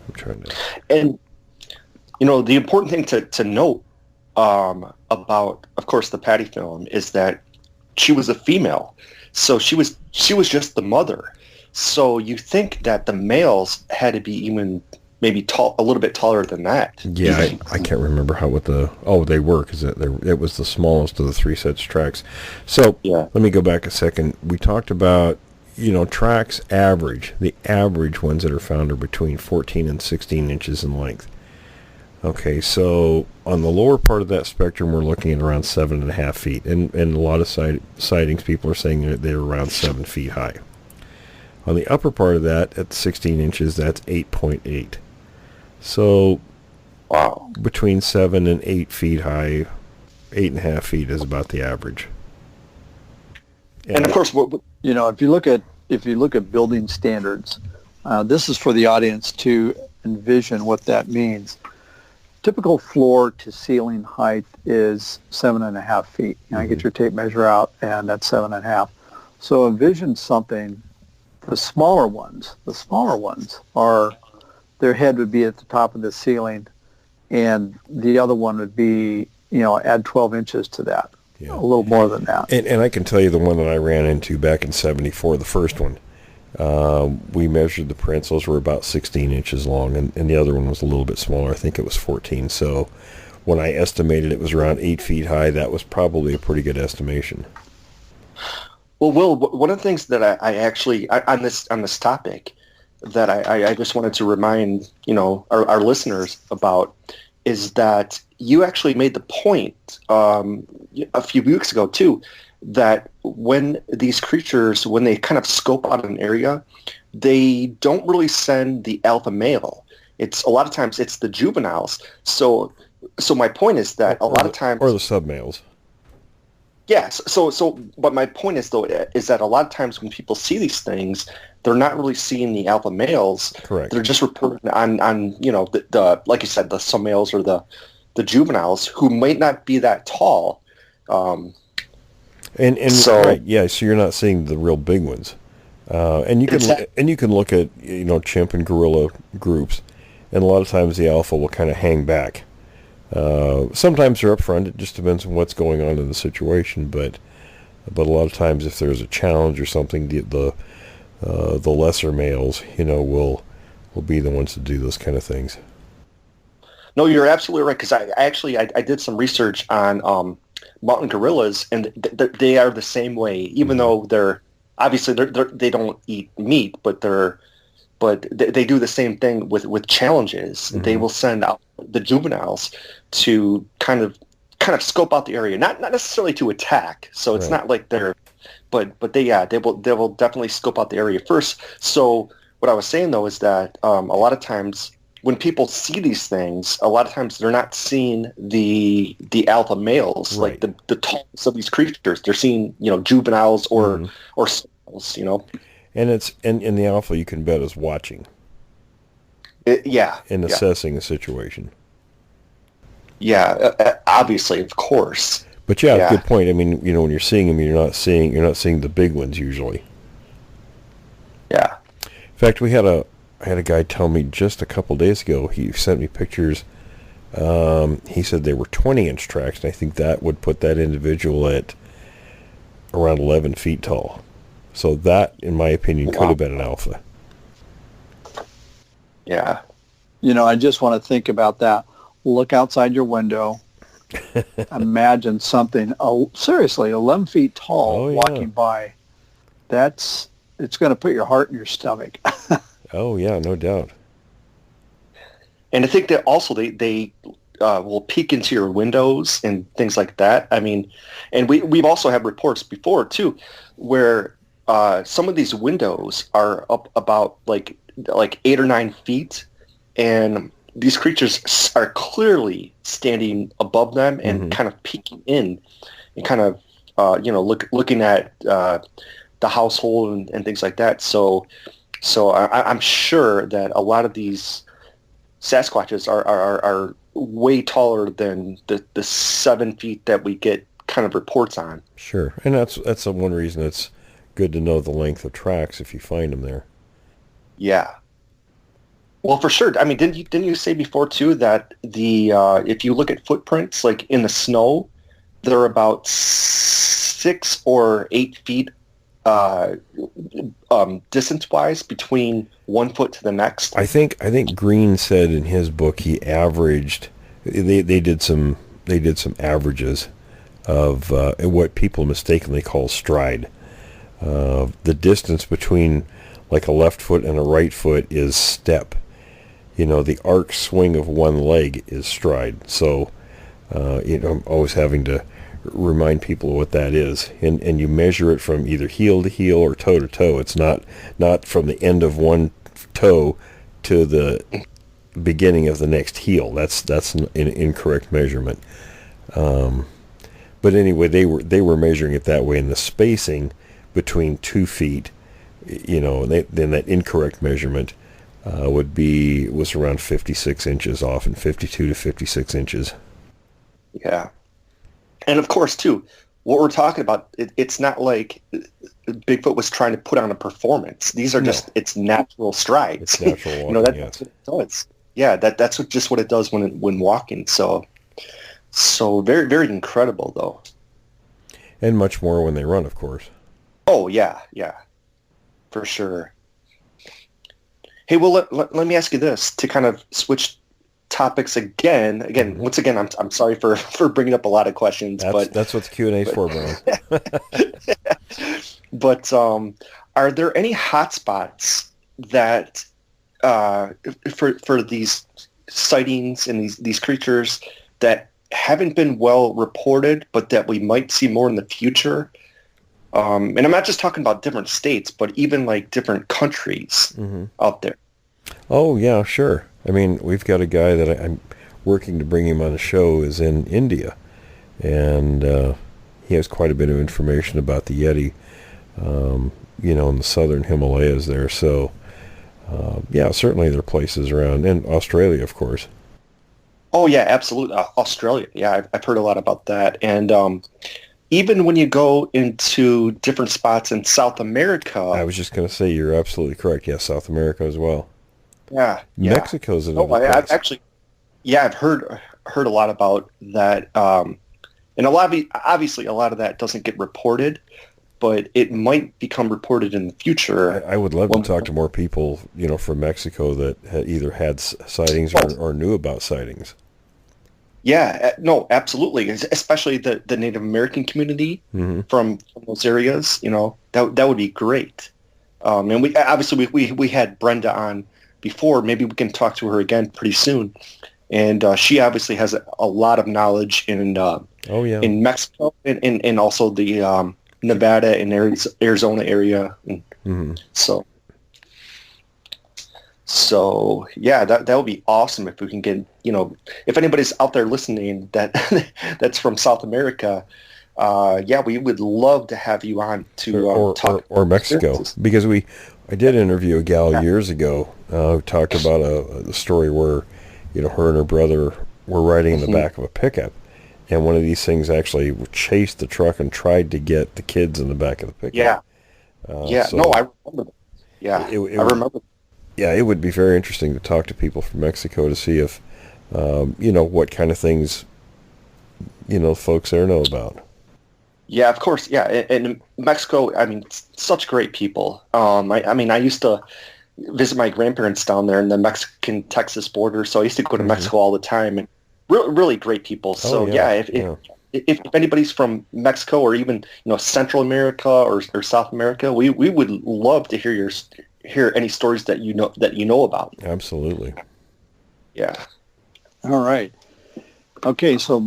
B: I'm trying to...
D: And, the important thing to note about, of course, the Patty film is that she was a female. So she was just the mother. So you think that the males had to be even maybe a little bit taller than that.
B: Yeah, I can't remember they were, because it was the smallest of the 3 sets of tracks. So Let me go back a second. We talked about, tracks average. The average ones that are found are between 14 and 16 inches in length. Okay, so on the lower part of that spectrum, we're looking at around 7.5 feet. And a lot of sightings, people are saying that they're around 7 feet high. On the upper part of that, at 16 inches, that's 8.8. So,
D: wow,
B: between 7 and 8 feet high, 8.5 feet is about the average.
D: And of course,
E: if you look at building standards, this is for the audience to envision what that means. Typical floor to ceiling height is 7.5 feet. Get your tape measure out, and that's 7.5. So envision something. The smaller ones are, their head would be at the top of the ceiling, and the other one would be, add 12 inches to that, a little more than that.
B: And I can tell you the one that I ran into back in '74, the first one, we measured the prints. Those were about 16 inches long, and the other one was a little bit smaller. I think it was 14. So when I estimated it was around 8 feet high, that was probably a pretty good estimation.
D: Well, Will, one of the things that I actually on this topic that I just wanted to remind our listeners about is that you actually made the point a few weeks ago too, that when these creatures, when they kind of scope out an area, they don't really send the alpha male. It's a lot of times it's the juveniles. So my point is that a lot of times,
B: or the submales.
D: Yes. But my point is though is that a lot of times when people see these things, they're not really seeing the alpha males.
B: Correct.
D: They're just reporting on the like you said, the submales or the juveniles who might not be that tall.
B: And
D: so,
B: right, yeah. So you're not seeing the real big ones. And you can look at chimp and gorilla groups, and a lot of times the alpha will kind of hang back. Sometimes they're up front. It just depends on what's going on in the situation. But a lot of times, if there's a challenge or something, the lesser males, will be the ones to do those kind of things.
D: No, you're absolutely right. Because I did some research on mountain gorillas, and they are the same way. Even though they're obviously they don't eat meat, but they do the same thing with challenges. Mm-hmm. They will send out the juveniles to kind of scope out the area, not necessarily to attack. So it's not like they're, but they will definitely scope out the area first. So what I was saying though is that a lot of times when people see these things, a lot of times they're not seeing the alpha males, like the tallest of these creatures. They're seeing juveniles or smalls,
B: And it's and the alpha, you can bet, is watching. And assessing the situation.
D: Yeah, obviously, of course.
B: But good point. I mean, when you're seeing them, you're not seeing the big ones usually.
D: Yeah.
B: In fact, I had a guy tell me just a couple days ago. He sent me pictures. He said they were 20-inch tracks, and I think that would put that individual at around 11 feet tall. So that, in my opinion, could have been an alpha.
D: Yeah.
E: I just want to think about that. Look outside your window. Imagine something, seriously, 11 feet tall walking by. It's going to put your heart in your stomach.
B: Oh, yeah, no doubt.
D: And I think that also they will peek into your windows and things like that. I mean, and we've also had reports before, too, where some of these windows are up about like 8 or 9 feet, and these creatures are clearly standing above them and kind of peeking in and kind of looking at the household and things like that. So I'm sure that a lot of these Sasquatches are way taller than the 7 feet that we get kind of reports on.
B: Sure, and that's one reason it's good to know the length of tracks if you find them there.
D: Yeah. Well, for sure. I mean, didn't you say before too that if you look at footprints like in the snow, they're about 6 or 8 feet distance-wise between one foot to the next?
B: I think Green said in his book he averaged. They did some averages of what people mistakenly call stride. The distance between like a left foot and a right foot is step. The arc swing of one leg is stride. So, I'm always having to remind people what that is. And you measure it from either heel to heel or toe to toe. It's not from the end of one toe to the beginning of the next heel. That's an incorrect measurement. But anyway, they were measuring it that way, and the spacing between 2 feet, then that incorrect measurement was around 56 inches off, and 52 to 56 inches.
D: Yeah. And of course, too, what we're talking about, it's not like Bigfoot was trying to put on a performance. These are just its natural strides.
B: It's natural walking,
D: that's what it does. Yeah, that's just what it does when walking. So very, very incredible, though.
B: And much more when they run, of course.
D: Oh, yeah, for sure. Hey, well, let me ask you this, to kind of switch topics again. Once again, I'm sorry for bringing up a lot of questions,
B: that's what the Q&A is for, Brian.
D: But are there any hotspots that for these sightings and these creatures that haven't been well reported, but that we might see more in the future? And I'm not just talking about different states, but even like different countries out there.
B: Oh, yeah, sure. I mean, we've got a guy that I'm working to bring him on the show is in India, and he has quite a bit of information about the Yeti, in the southern Himalayas there. So, yeah, certainly there are places around, and Australia, of course.
D: Oh, yeah, absolutely. Australia. Yeah, I've heard a lot about that. And even when you go into different spots in South America.
B: I was just going to say, you're absolutely correct. Yes, South America as well.
D: Yeah.
B: Mexico's another place.
D: I've actually, I've heard a lot about that. And obviously a lot of that doesn't get reported, but it might become reported in the future.
B: I would love to talk to more people, from Mexico that either had sightings or knew about sightings.
D: Yeah, no, absolutely. Especially the Native American community from those areas, that would be great. And we had Brenda on before. Maybe we can talk to her again pretty soon. And she obviously has a lot of knowledge in Mexico and also the Nevada and Arizona area. So yeah, that would be awesome if we can get, if anybody's out there listening that's from South America, we would love to have you on to talk.
B: Or Mexico, because I did interview a gal years ago who talked about a story where, her and her brother were riding in the back of a pickup, and one of these things actually chased the truck and tried to get the kids in the back of the pickup.
D: I remember that. Yeah, I remember.
B: Yeah, it would be very interesting to talk to people from Mexico to see if, what kind of things, folks there know about.
D: Yeah, of course. Yeah, and Mexico, I mean, such great people. I used to visit my grandparents down there in the Mexican-Texas border, so I used to go to Mexico all the time, and really great people. So if anybody's from Mexico or even Central America or South America, we would love to hear any stories that you know about.
B: Absolutely.
D: Yeah.
E: All right. Okay, so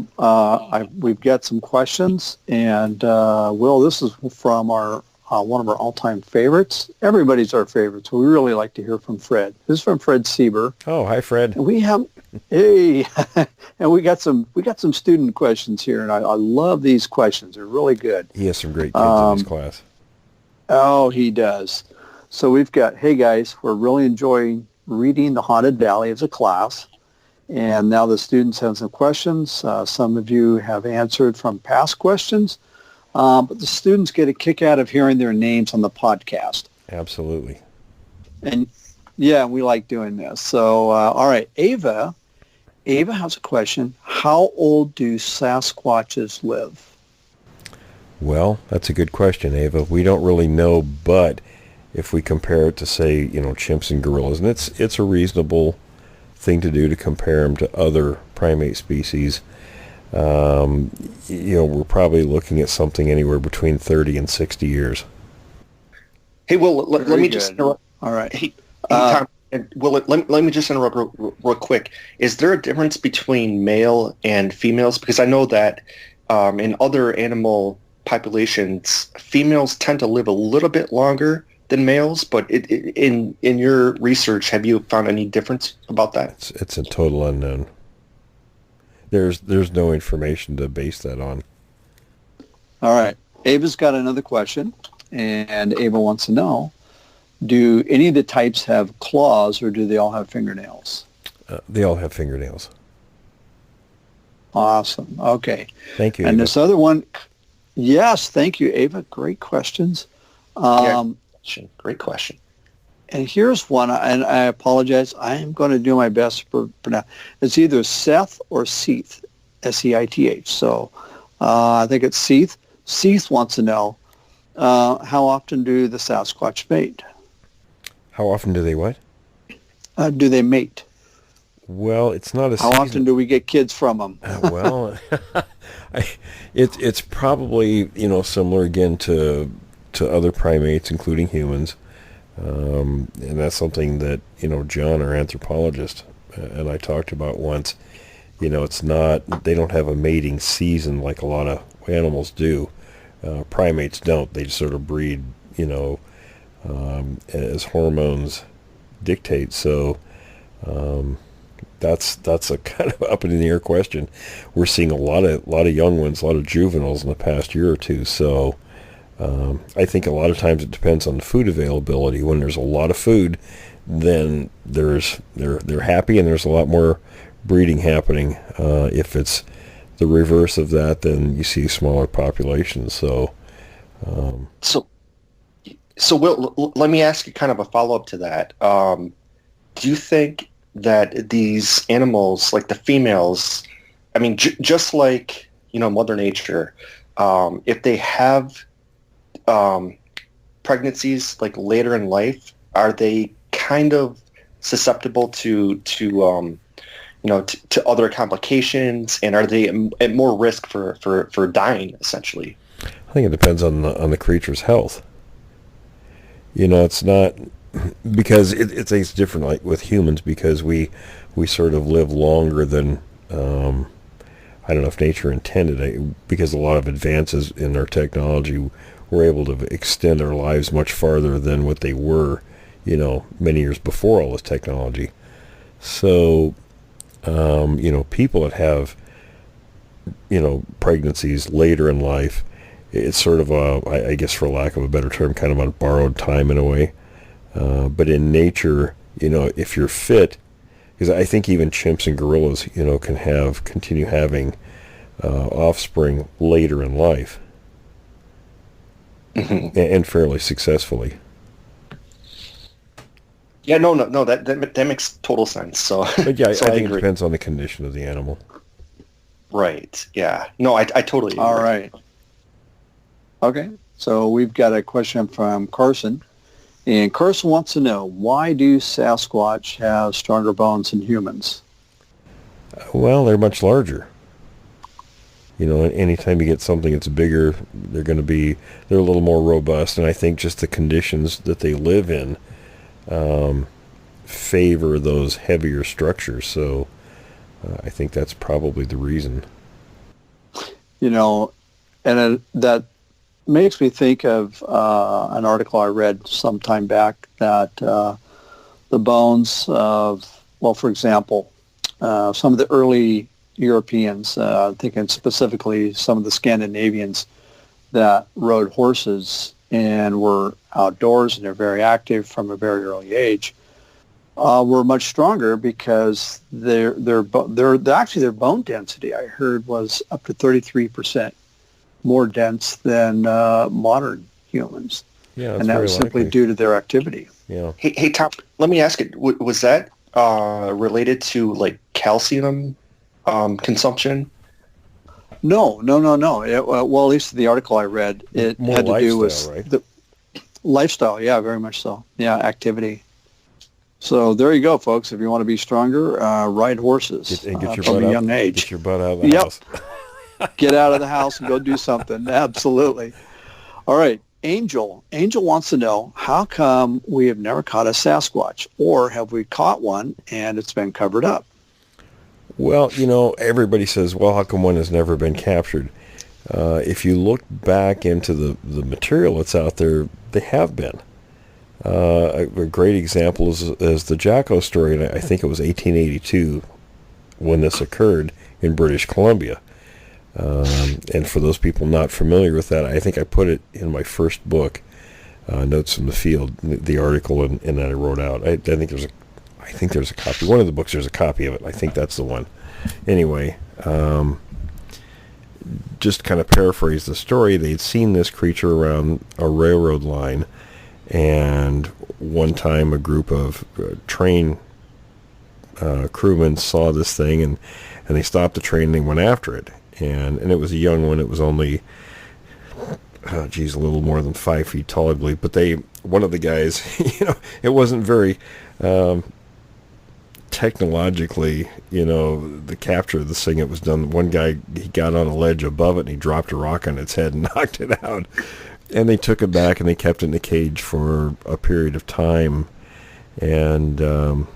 E: we've got some questions, and Will, this is from our one of our all-time favorites. Everybody's our favorite, so we really like to hear from Fred. This is from Fred Sieber.
B: Oh, hi, Fred.
E: And we have and we got some student questions here, and I love these questions. They're really good.
B: He has some great kids in his class.
E: Oh, he does. So we've got, hey guys, we're really enjoying reading The Haunted Valley as a class. And now the students have some questions. Some of you have answered from past questions. But the students get a kick out of hearing their names on the podcast.
B: Absolutely.
E: And yeah, we like doing this. So, all right, Ava has a question. How old do Sasquatches live?
B: Well, that's a good question, Ava. We don't really know, but if we compare it to, say, chimps and gorillas, and it's a reasonable thing to do to compare them to other primate species, we're probably looking at something anywhere between 30 and 60 years.
D: Hey, Will, let me just interrupt.
E: All right.
D: Hey, Tom, Will, let me just interrupt real quick. Is there a difference between male and females? Because I know that in other animal populations, females tend to live a little bit longer than males, but in your research, have you found any difference about that?
B: It's a total unknown. There's no information to base that on.
E: All right. Ava's got another question, and Ava wants to know, do any of the types have claws, or do they all have fingernails?
B: They all have fingernails.
E: Awesome. Okay.
B: Thank you,
E: And
B: Ava.
E: this other one, yes, thank you, Ava. Great questions.
D: Great question.
E: And here's one, and I apologize. I am going to do my best for now. It's either Seth or Seith, S-E-I-T-H. So I think it's Seith. Seith wants to know, how often do the Sasquatch mate?
B: How often do they what?
E: Do they mate?
B: Well, it's not a
E: How often do we get kids from them?
B: Well, it's probably, similar again to other primates, including humans. And that's something that, John, our anthropologist, and I talked about once. It's not, they don't have a mating season like a lot of animals do. Primates don't. They just sort of breed, as hormones dictate. So that's a kind of up in the air question. We're seeing a lot of young ones, a lot of juveniles in the past year or two. So I think a lot of times it depends on the food availability. When there's a lot of food, then they're happy and there's a lot more breeding happening. If it's the reverse of that, then you see smaller populations. So
D: Will, let me ask you kind of a follow-up to that. Do you think that these animals, like the females, I mean, just like, Mother Nature, if they have pregnancies like later in life, are they kind of susceptible to other complications, and are they at more risk for dying, essentially?
B: I think it depends on the creature's health. It's not, because it's different, like with humans, because we sort of live longer than, I don't know if nature intended, because a lot of advances in our technology, we're able to extend our lives much farther than what they were, many years before all this technology. So, people that have, pregnancies later in life, it's sort of I guess for lack of a better term, kind of on borrowed time in a way. But in nature, if you're fit, because I think even chimps and gorillas, can continue having offspring later in life, and fairly successfully.
D: Yeah, no, that makes total sense. So,
B: but yeah,
D: so
B: I think
D: agree.
B: It depends on the condition of the animal.
D: Right. Yeah. No, I totally agree.
E: All right. Okay. So we've got a question from Carson. And Carson wants to know, why do Sasquatch have stronger bones than humans?
B: Well, they're much larger. Anytime you get something that's bigger, they're a little more robust. And I think just the conditions that they live in favor those heavier structures. So I think that's probably the reason.
E: And that makes me think of an article I read some time back that the bones of, well, for example, some of the early Europeans, thinking specifically some of the Scandinavians that rode horses and were outdoors and they're very active from a very early age, were much stronger because their bone density, I heard, was up to 33% more dense than modern humans.
B: Yeah,
E: and that was simply due to their activity.
B: Yeah.
D: Hey, Tom, let me ask it. Was that related to like calcium consumption?
E: No. Well, at least the article I read, it
B: More
E: had to do with
B: right?
E: the lifestyle. Yeah, very much so. Yeah, activity. So there you go, folks. If you want to be stronger, ride horses from a young age.
B: Get your butt out of the house.
E: Get out of the house and go do something. Absolutely. All right. Angel wants to know, how come we have never caught a Sasquatch? Or have we caught one and it's been covered up?
B: Well, everybody says, well, how come one has never been captured? If you look back into the material that's out there, they have been. A great example is the Jacko story, and I think it was 1882 when this occurred in British Columbia. And for those people not familiar with that, I think I put it in my first book, Notes from the Field, the article and that I wrote out. I think there's a copy. One of the books, there's a copy of it. I think that's the one. Anyway, just kind of paraphrase the story. They'd seen this creature around a railroad line, and one time a group of train crewmen saw this thing, and they stopped the train and they went after it. And it was a young one. It was only, a little more than 5 feet tall, I believe. But one of the guys, it wasn't very technologically, the capture of this thing, it was done. One guy, he got on a ledge above it and he dropped a rock on its head and knocked it out. And they took it back and they kept it in a cage for a period of time. And the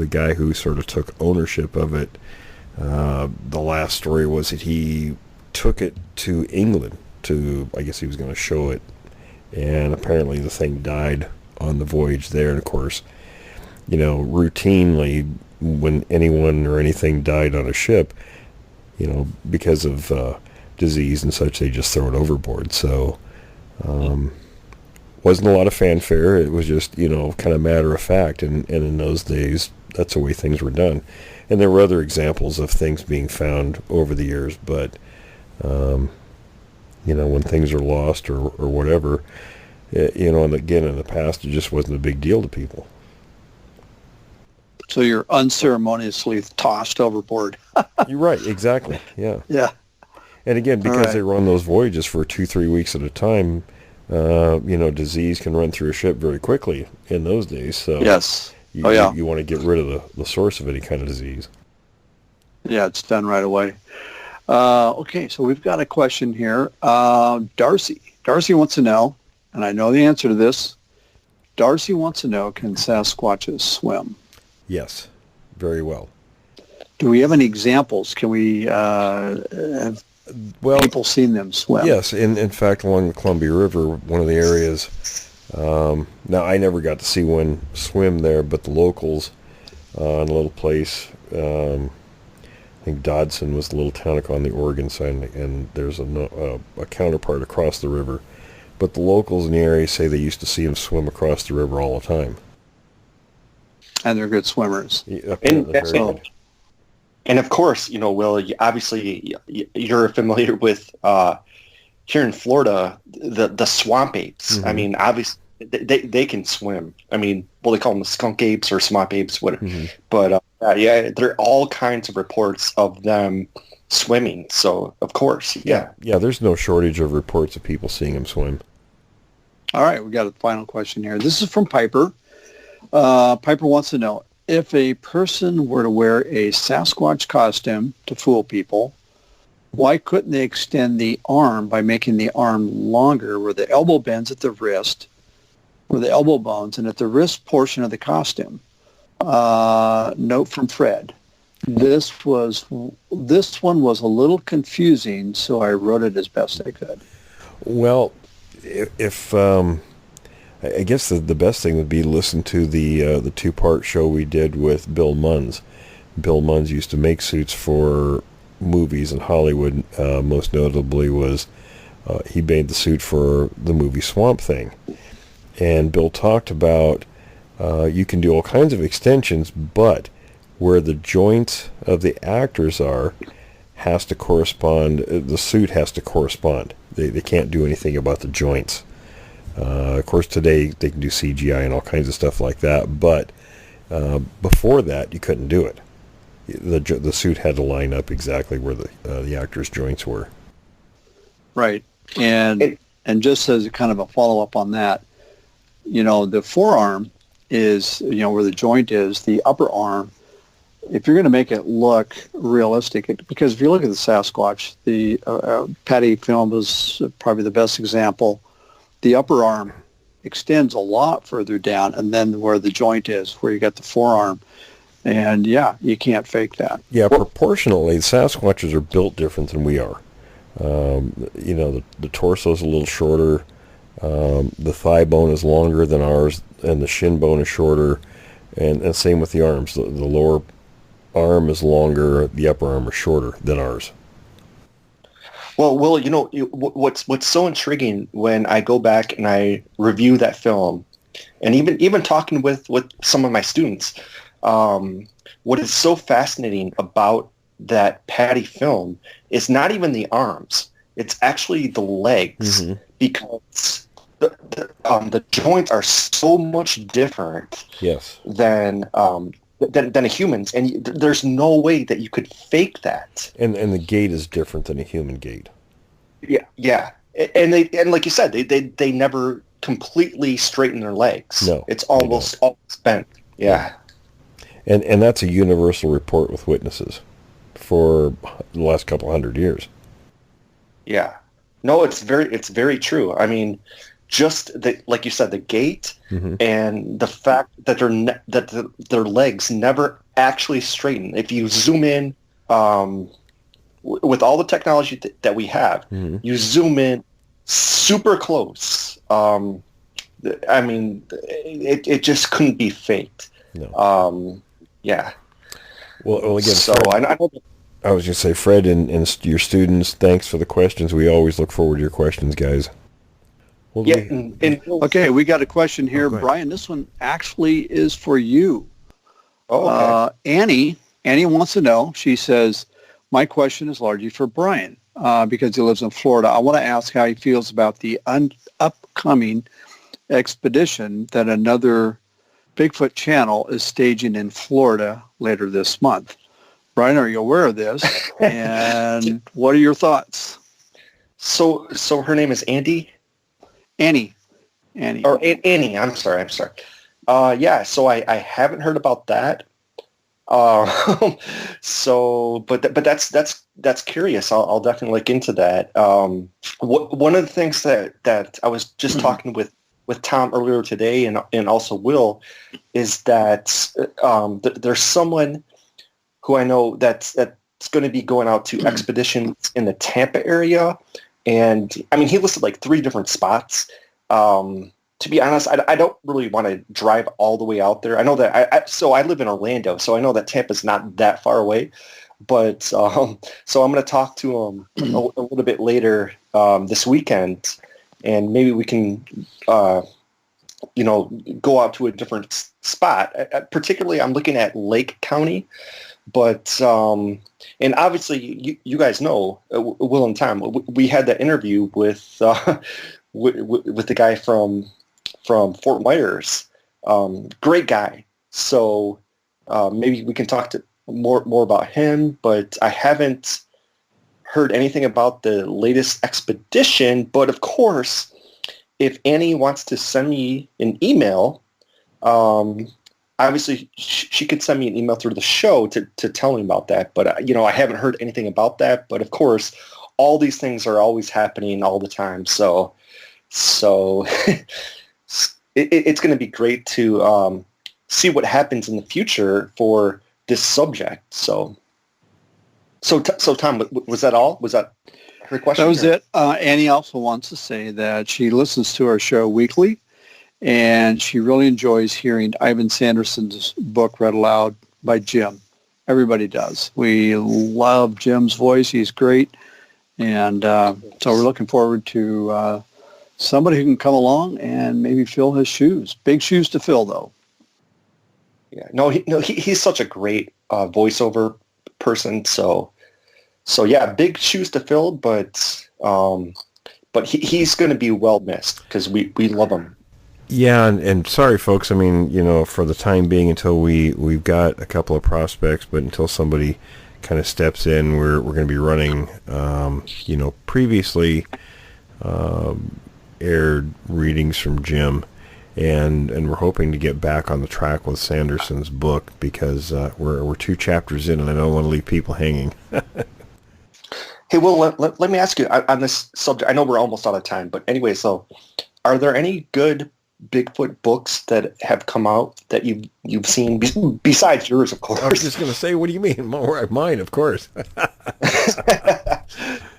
B: guy who sort of took ownership of it, the last story was that he took it to England I guess he was going to show it. And apparently the thing died on the voyage there. And of course, routinely when anyone or anything died on a ship, because of disease and such, they just throw it overboard. So wasn't a lot of fanfare. It was just, kind of matter of fact. And in those days, that's the way things were done. And there were other examples of things being found over the years. But, when things are lost or whatever, and again, in the past, it just wasn't a big deal to people.
E: So you're unceremoniously tossed overboard.
B: You're right. Exactly. Yeah.
E: Yeah.
B: And again, because they run those voyages for 2-3 weeks at a time, disease can run through a ship very quickly in those days. So
E: yes.
B: You want to get rid of the source of any kind of disease.
E: Yeah, it's done right away. Okay, so we've got a question here. Darcy. Darcy wants to know, and I know the answer to this. Darcy wants to know, can Sasquatches swim?
B: Yes, very well.
E: Do we have any examples? Can we have people seen them swim?
B: Yes, in fact, along the Columbia River, one of the areas, now I never got to see one swim there, but the locals in a little place, I think Dodson was the little town on the Oregon side, and there's a counterpart across the river. But the locals in the area say they used to see them swim across the river all the time.
E: And they're good swimmers.
B: Yeah,
D: and of course, Will, obviously you're familiar with here in Florida, the swamp apes. Mm-hmm. I mean, obviously they can swim. I mean, they call them the skunk apes or swamp apes, whatever. Mm-hmm. But there are all kinds of reports of them swimming. So of course, yeah.
B: There's no shortage of reports of people seeing them swim.
E: All right, we got a final question here. This is from Piper. Piper wants to know, if a person were to wear a Sasquatch costume to fool people, why couldn't they extend the arm by making the arm longer where the elbow bends at the wrist, where the elbow bones, and at the wrist portion of the costume? Note from Fred. This one was a little confusing, so I wrote it as best I could.
B: Well, if I guess the best thing would be to listen to the two-part show we did with Bill Munns. Bill Munns used to make suits for movies in Hollywood. Most notably was he made the suit for the movie Swamp Thing. And Bill talked about you can do all kinds of extensions, but where the joints of the actors are has to correspond. The suit has to correspond. They can't do anything about the joints. Of course, today they can do CGI and all kinds of stuff like that, but before that, you couldn't do it. The suit had to line up exactly where the actor's joints were.
E: Right, and just as a kind of a follow-up on that, the forearm is, where the joint is, the upper arm. If you're going to make it look realistic, because if you look at the Sasquatch, the Patty film is probably the best example. The upper arm extends a lot further down, and then where the joint is, where you got the forearm. And, you can't fake that.
B: Yeah, proportionally, the Sasquatches are built different than we are. The torso's a little shorter. The thigh bone is longer than ours, and the shin bone is shorter. And same with the arms. The lower arm is longer, the upper arm is shorter than ours.
D: Well, Will, what's so intriguing when I go back and I review that film, and even talking with some of my students, what is so fascinating about that Patty film is not even the arms; it's actually the legs, mm-hmm. because the joints are so much different.
B: Yes.
D: Than a human's, and there's no way that you could fake that.
B: And the gait is different than a human gait.
D: Yeah, and like you said, they never completely straighten their legs.
B: No,
D: it's almost bent. Yeah.
B: And that's a universal report with witnesses for the last couple hundred years.
D: Yeah. No, it's very true. I mean, just like you said, the gait and the fact that their legs never actually straighten. If you zoom in, with all the technology that we have, you zoom in super close. I mean, it just couldn't be faked.
B: No.
D: Yeah.
B: Well, again,
D: so
B: Fred,
D: I
B: was going to say, Fred and your students, thanks for the questions. We always look forward to your questions, guys. Well,
E: okay, we got a question here, Brian. This one actually is for you. Oh, okay. Annie wants to know. She says, my question is largely for Brian because he lives in Florida. I want to ask how he feels about the upcoming expedition that another Bigfoot channel is staging in Florida later this month. Brian, are you aware of this? And what are your thoughts?
D: So her name is Andy?
E: Annie.
D: Or Annie, I'm sorry. Yeah, so I haven't heard about that. So, but that's curious. I'll definitely look into that. One of the things that I was just talking with Tom earlier today and also Will is that there's someone who I know that's going to be going out to expeditions in the Tampa area. And I mean, he listed like 3 different spots. To be honest, I don't really want to drive all the way out there. I know that I live in Orlando, so I know that Tampa's not that far away. But so I'm going to talk to him a little bit later this weekend, and maybe we can, go out to a different spot. Particularly, I'm looking at Lake County. But and obviously, you guys know Will and Tom. We had that interview with the guy from Fort Myers. Great guy. So maybe we can talk to more about him. But I haven't heard anything about the latest expedition. But of course, if Annie wants to send me an email, obviously she could send me an email through the show to tell me about that. But I haven't heard anything about that. But of course, all these things are always happening all the time. So it's going to be great to see what happens in the future for this subject. So Tom, was that all? Was that her question?
E: That was it. Annie also wants to say that she listens to our show weekly, and she really enjoys hearing Ivan Sanderson's book read aloud by Jim. Everybody does. We love Jim's voice. He's great. And so we're looking forward to somebody who can come along and maybe fill his shoes. Big shoes to fill, though.
D: Yeah, he's such a great voiceover person. So yeah, big shoes to fill, but he's going to be well missed because we love him.
B: Yeah, and sorry, folks. I mean, for the time being, until we've got a couple of prospects, but until somebody kind of steps in, we're going to be running, previously aired readings from Jim, and we're hoping to get back on the track with Sanderson's book because we're 2 chapters in, and I don't want to leave people hanging.
D: Hey, Will, let me ask you on this subject. I know we're almost out of time, but anyway, so are there any good Bigfoot books that have come out that you've seen besides yours, of course?
B: I was just going to say, what do you mean? Mine, of course.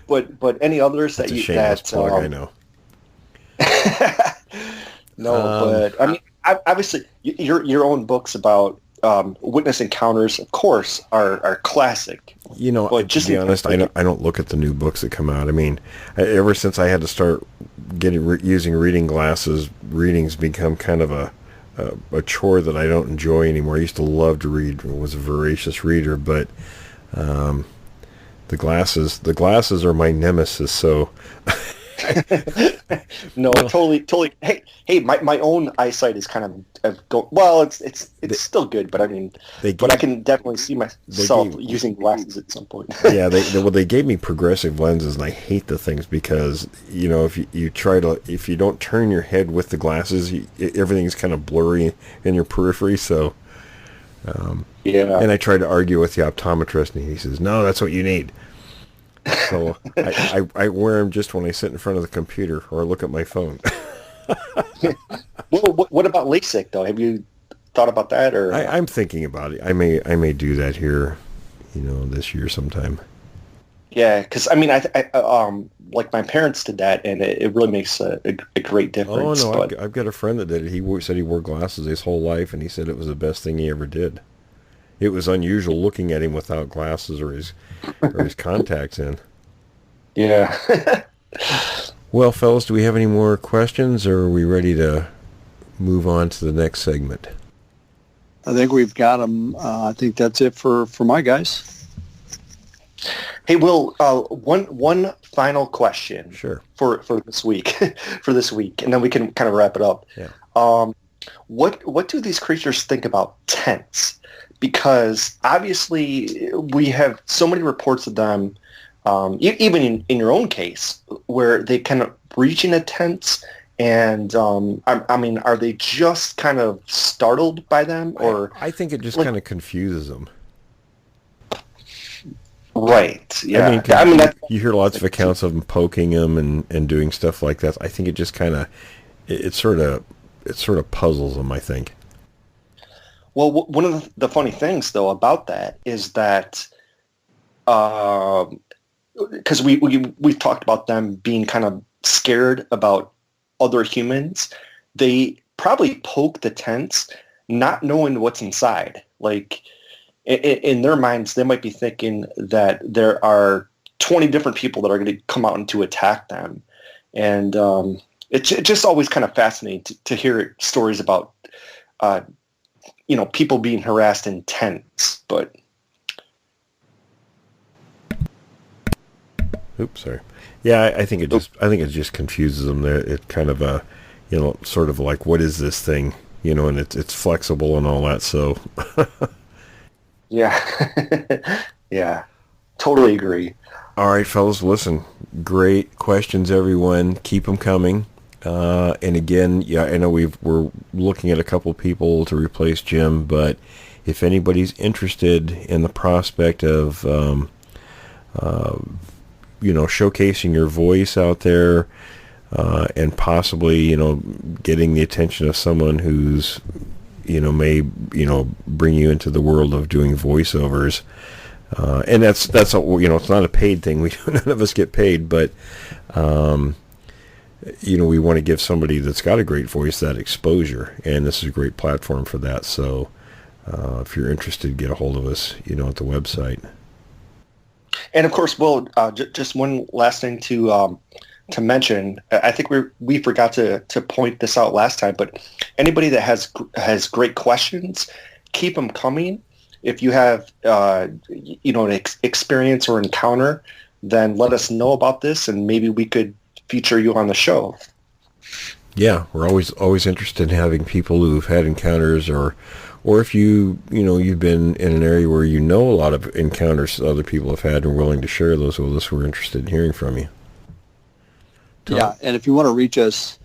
D: but any others
B: That's a plug, I know.
D: No, but I mean, obviously, your own books about witness encounters, of course, are classic.
B: But just to be honest, I don't look at the new books that come out. I mean, ever since I had to start using reading glasses, reading's become kind of a chore that I don't enjoy anymore. I used to love to read; was a voracious reader, but the glasses are my nemesis. So.
D: No, totally. Hey, my own eyesight is kind of going. Well, it's still good, but I mean, I can definitely see myself using glasses at some point.
B: Yeah, they gave me progressive lenses, and I hate the things because if you don't turn your head with the glasses, everything's kind of blurry in your periphery. So
D: Yeah.
B: And I tried to argue with the optometrist, and he says, no, that's what you need. So I wear them just when I sit in front of the computer or look at my phone.
D: Well, what about LASIK, though? Have you thought about that? Or
B: I'm thinking about it. I may do that here, this year sometime.
D: Yeah, because I mean, like my parents did that, and it really makes a great difference.
B: Oh no,
D: but
B: I've got a friend that did it. Said he wore glasses his whole life, and he said it was the best thing he ever did. It was unusual looking at him without glasses or his contacts in.
D: Yeah.
B: Well, fellas, do we have any more questions, or are we ready to move on to the next segment?
E: I think we've got them. I think that's it for my guys.
D: Hey, Will, one final question.
B: Sure.
D: For this week, and then we can kind of wrap it up.
B: Yeah.
D: What do these creatures think about tents? Because obviously we have so many reports of them, even in your own case, where they kind of breach into tents. And I mean, are they just kind of startled by them, or
B: I think it just kind of confuses them.
D: Right. Yeah.
B: I mean, you hear lots of accounts of them poking them and doing stuff like that. I think it just kind of it sort of puzzles them, I think.
D: Well, one of the funny things though about that is that because we've talked about them being kind of scared about other humans, they probably poke the tents not knowing what's inside. Like, in their minds, they might be thinking that there are 20 different people that are going to come out and to attack them. And it's just always kind of fascinating to hear stories about, people being harassed in tents. But
B: oops, sorry. Yeah, I think it just confuses them. It kind of sort of like, what is this thing? And it's flexible and all that. So.
D: Yeah. Yeah. Totally agree.
B: All right, fellas, listen. Great questions, everyone. Keep them coming. And again, yeah, I know we're looking at a couple people to replace Jim, but if anybody's interested in the prospect of, showcasing your voice out there, and possibly, getting the attention of someone who's, may, bring you into the world of doing voiceovers. And that's it's not a paid thing. None of us get paid, but, we want to give somebody that's got a great voice that exposure, and this is a great platform for that. So, if you're interested, get a hold of us, at the website.
D: And of course, Will, just one last thing to mention. I think we forgot to point this out last time, but anybody that has great questions, keep them coming. If you have an experience or encounter, then let us know about this, and maybe we could feature you on the show.
B: Yeah, we're always interested in having people who've had encounters, or if you've been in an area where a lot of encounters other people have had and are willing to share those with us. We're interested in hearing from you. Tom?
E: Yeah, and if you want to reach us,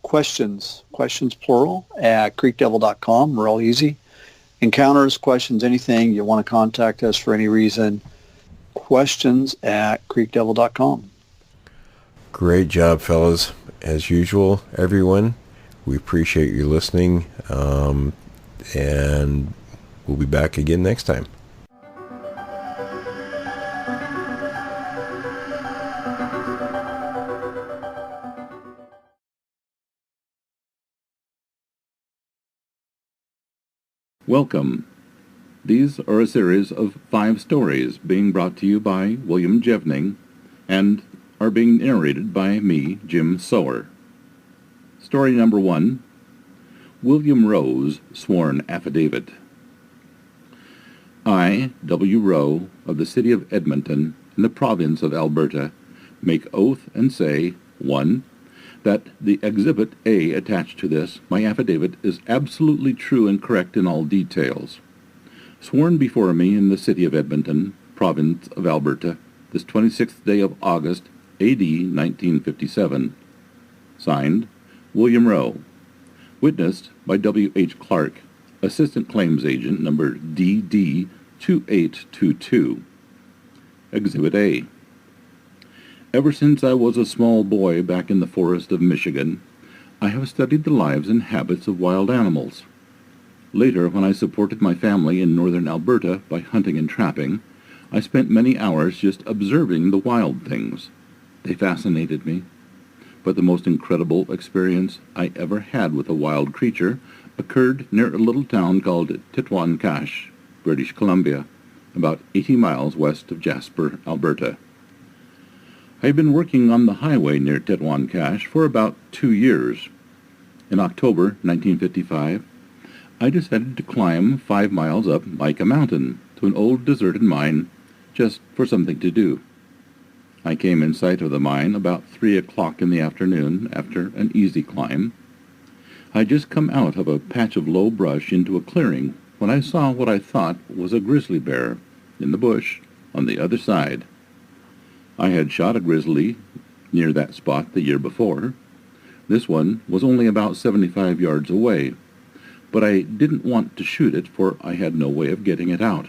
E: questions plural, at creekdevil.com. We're all easy. Encounters, questions, anything you want to contact us for any reason, questions at creekdevil.com.
B: Great job, fellas. As usual, everyone, we appreciate you listening, and we'll be back again next time.
F: Welcome. These are a series of 5 stories being brought to you by William Jevning and are being narrated by me, Jim Sower. Story number 1, William Rowe's Sworn Affidavit. I, W. Rowe, of the city of Edmonton, in the province of Alberta, make oath and say, 1. That the Exhibit A attached to this, my affidavit, is absolutely true and correct in all details. Sworn before me in the city of Edmonton, province of Alberta, this 26th day of August, A.D. 1957. Signed, William Rowe. Witnessed by W. H. Clark, Assistant Claims Agent number DD2822. Exhibit A. Ever since I was a small boy back in the forest of Michigan, I have studied the lives and habits of wild animals. Later, when I supported my family in northern Alberta by hunting and trapping, I spent many hours just observing the wild things. They fascinated me. But the most incredible experience I ever had with a wild creature occurred near a little town called Tetwan-Cache, British Columbia, about 80 miles west of Jasper, Alberta. I had been working on the highway near Tetwan-Cache for about 2 years. In October 1955, I decided to climb 5 miles up Mica Mountain to an old deserted mine just for something to do. I came in sight of the mine about 3 o'clock in the afternoon after an easy climb. I had just come out of a patch of low brush into a clearing when I saw what I thought was a grizzly bear in the bush on the other side. I had shot a grizzly near that spot the year before. This one was only about 75 yards away, but I didn't want to shoot it, for I had no way of getting it out.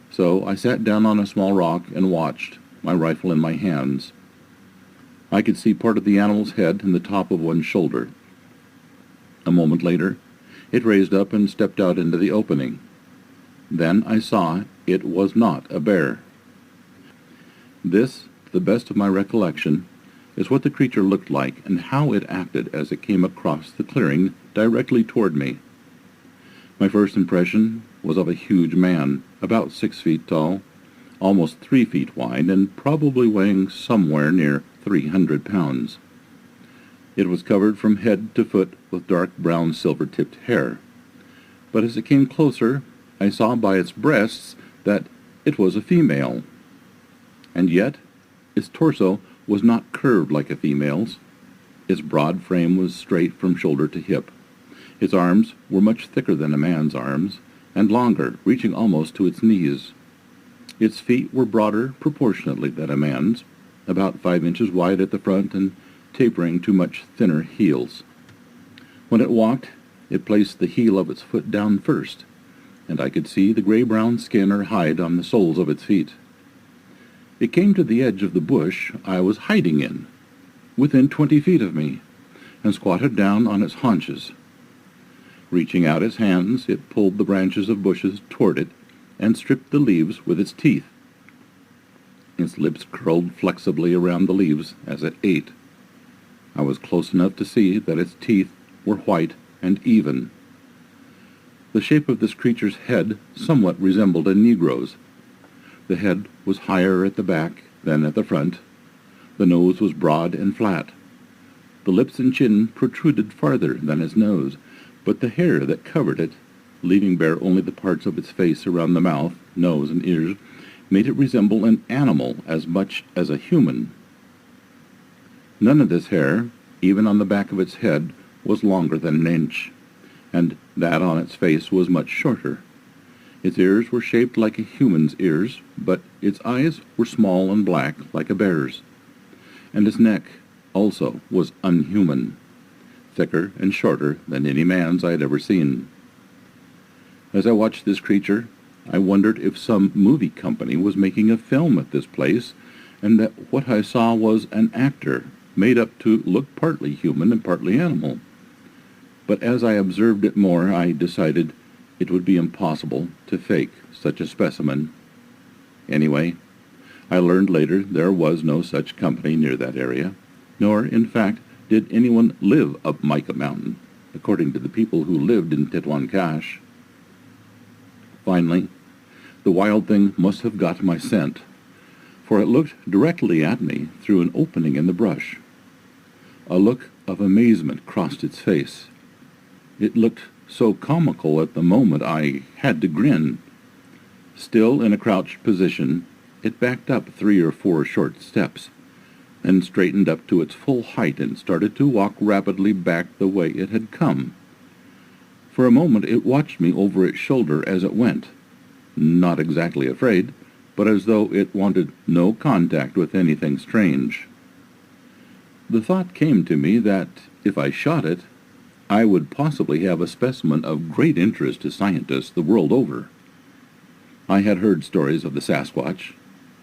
F: So I sat down on a small rock and watched, my rifle in my hands. I could see part of the animal's head and the top of one shoulder. A moment later, it raised up and stepped out into the opening. Then I saw it was not a bear. This, to the best of my recollection, is what the creature looked like and how it acted as it came across the clearing directly toward me. My first impression was of a huge man, about 6 feet tall, almost 3 feet wide, and probably weighing somewhere near 300 pounds. It was covered from head to foot with dark brown silver-tipped hair. But as it came closer, I saw by its breasts that it was a female. And yet, its torso was not curved like a female's. Its broad frame was straight from shoulder to hip. Its arms were much thicker than a man's arms, and longer, reaching almost to its knees. Its feet were broader proportionately than a man's, about 5 inches wide at the front and tapering to much thinner heels. When it walked, it placed the heel of its foot down first, and I could see the gray-brown skin or hide on the soles of its feet. It came to the edge of the bush I was hiding in, within 20 feet of me, and squatted down on its haunches. Reaching out its hands, it pulled the branches of bushes toward it and stripped the leaves with its teeth. Its lips curled flexibly around the leaves as it ate. I was close enough to see that its teeth were white and even. The shape of this creature's head somewhat resembled a Negro's. The head was higher at the back than at the front. The nose was broad and flat. The lips and chin protruded farther than its nose, but the hair that covered it, leaving bare only the parts of its face around the mouth, nose, and ears, made it resemble an animal as much as a human. None of this hair, even on the back of its head, was longer than an inch, and that on its face was much shorter. Its ears were shaped like a human's ears, but its eyes were small and black like a bear's, and its neck also was unhuman, thicker and shorter than any man's I had ever seen. As I watched this creature, I wondered if some movie company was making a film at this place, and that what I saw was an actor made up to look partly human and partly animal. But as I observed it more, I decided it would be impossible to fake such a specimen. Anyway, I learned later there was no such company near that area, nor, in fact, did anyone live up Mica Mountain, according to the people who lived in Tetwan-Cache. Finally, the wild thing must have got my scent, for it looked directly at me through an opening in the brush. A look of amazement crossed its face. It looked so comical at the moment I had to grin. Still in a crouched position, it backed up 3 or 4 short steps, then straightened up to its full height and started to walk rapidly back the way it had come. For a moment it watched me over its shoulder as it went, not exactly afraid, but as though it wanted no contact with anything strange. The thought came to me that if I shot it, I would possibly have a specimen of great interest to scientists the world over. I had heard stories of the Sasquatch,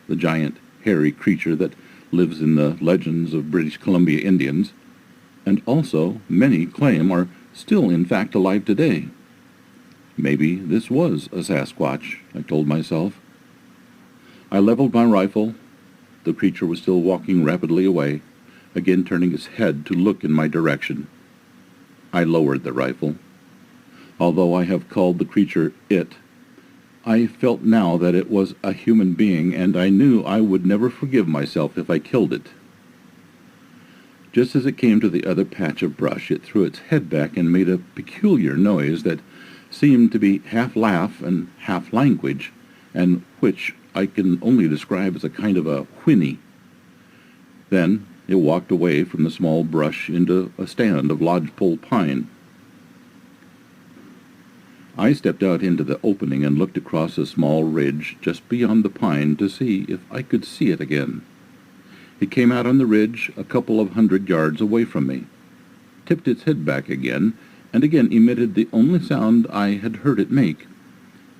F: the giant, hairy creature that lives in the legends of British Columbia Indians, and also many claim are still in fact alive today. Maybe this was a Sasquatch, I told myself. I leveled my rifle. The creature was still walking rapidly away, again turning his head to look in my direction. I lowered the rifle. Although I have called the creature it, I felt now that it was a human being, and I knew I would never forgive myself if I killed it. Just as it came to the other patch of brush, it threw its head back and made a peculiar noise that seemed to be half laugh and half language, and which I can only describe as a kind of a whinny. Then it walked away from the small brush into a stand of lodgepole pine. I stepped out into the opening and looked across a small ridge just beyond the pine to see if I could see it again. It came out on the ridge a couple of 100 yards away from me, tipped its head back again, and again emitted the only sound I had heard it make.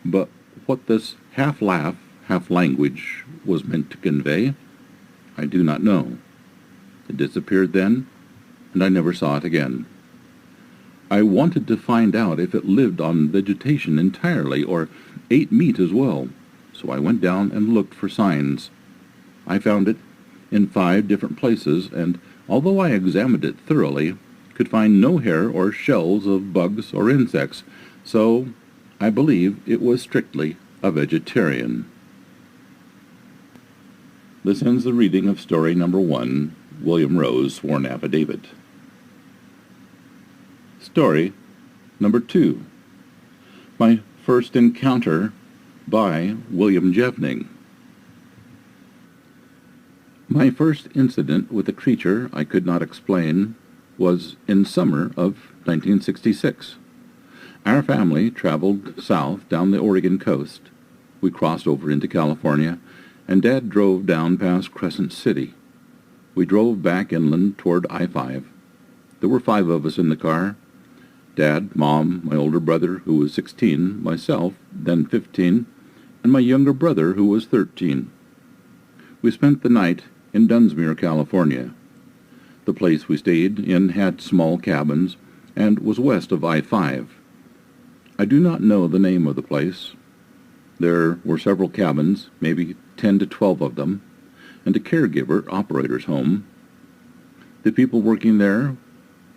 F: But what this half-laugh, half-language was meant to convey, I do not know. It disappeared then, and I never saw it again. I wanted to find out if it lived on vegetation entirely or ate meat as well, so I went down and looked for signs. I found it in 5 different places, and although I examined it thoroughly, could find no hair or shells of bugs or insects, so I believe it was strictly a vegetarian. This ends the reading of story number 1, William Rowe's Sworn Affidavit. Story number 2, My First Encounter by William Jevning. My first incident with a creature I could not explain was in summer of 1966. Our family traveled south down the Oregon coast. We crossed over into California, and Dad drove down past Crescent City. We drove back inland toward I-5. There were 5 of us in the car. Dad, Mom, my older brother, who was 16, myself, then 15, and my younger brother, who was 13. We spent the night in Dunsmuir, California. The place we stayed in had small cabins and was west of I-5. I do not know the name of the place. There were several cabins, maybe 10 to 12 of them, and a caregiver operator's home. The people working there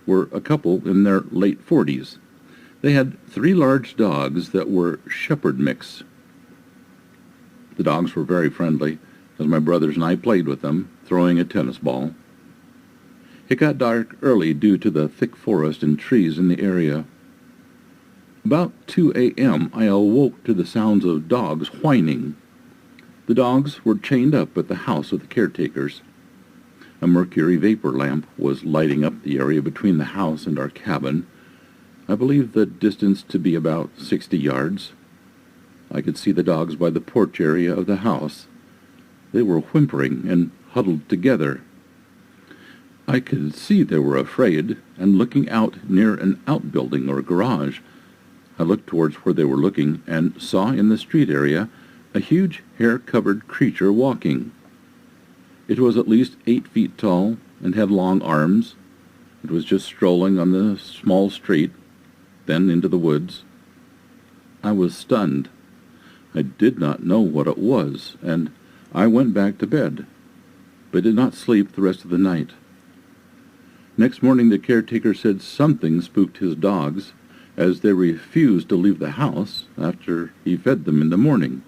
F: were a couple in their late 40s. They had 3 large dogs that were shepherd mix. The dogs were very friendly, as my brothers and I played with them, throwing a tennis ball. It got dark early due to the thick forest and trees in the area. About 2 a.m. I awoke to the sounds of dogs whining. The dogs were chained up at the house of the caretakers. A mercury vapor lamp was lighting up the area between the house and our cabin. I believe the distance to be about 60 yards. I could see the dogs by the porch area of the house. They were whimpering and huddled together. I could see they were afraid and looking out near an outbuilding or garage. I looked towards where they were looking and saw in the street area a huge hair-covered creature walking. It was at least 8 feet tall and had long arms. It was just strolling on the small street, then into the woods. I was stunned. I did not know what it was, and I went back to bed, but did not sleep the rest of the night. Next morning the caretaker said something spooked his dogs, as they refused to leave the house after he fed them in the morning.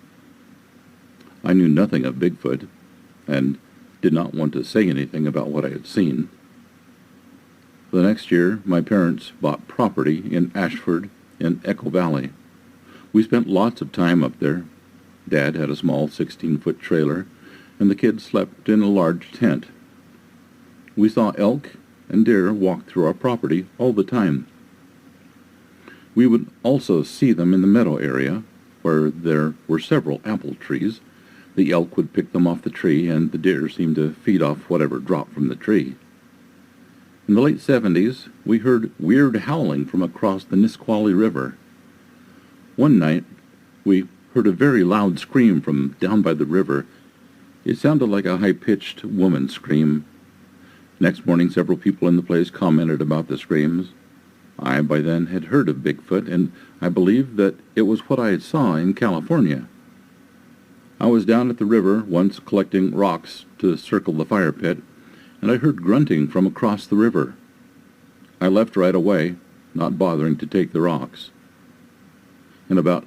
F: I knew nothing of Bigfoot, and did not want to say anything about what I had seen. The next year, my parents bought property in Ashford in Echo Valley. We spent lots of time up there. Dad had a small 16-foot trailer, and the kids slept in a large tent. We saw elk and deer walk through our property all the time. We would also see them in the meadow area, where there were several apple trees. The elk would pick them off the tree, and the deer seemed to feed off whatever dropped from the tree. In the late 70s, we heard weird howling from across the Nisqually River. One night, we heard a very loud scream from down by the river. It sounded like a high-pitched woman's scream. Next morning, several people in the place commented about the screams. I, by then, had heard of Bigfoot, and I believed that it was what I saw in California. I was down at the river once collecting rocks to circle the fire pit, and I heard grunting from across the river. I left right away, not bothering to take the rocks. In about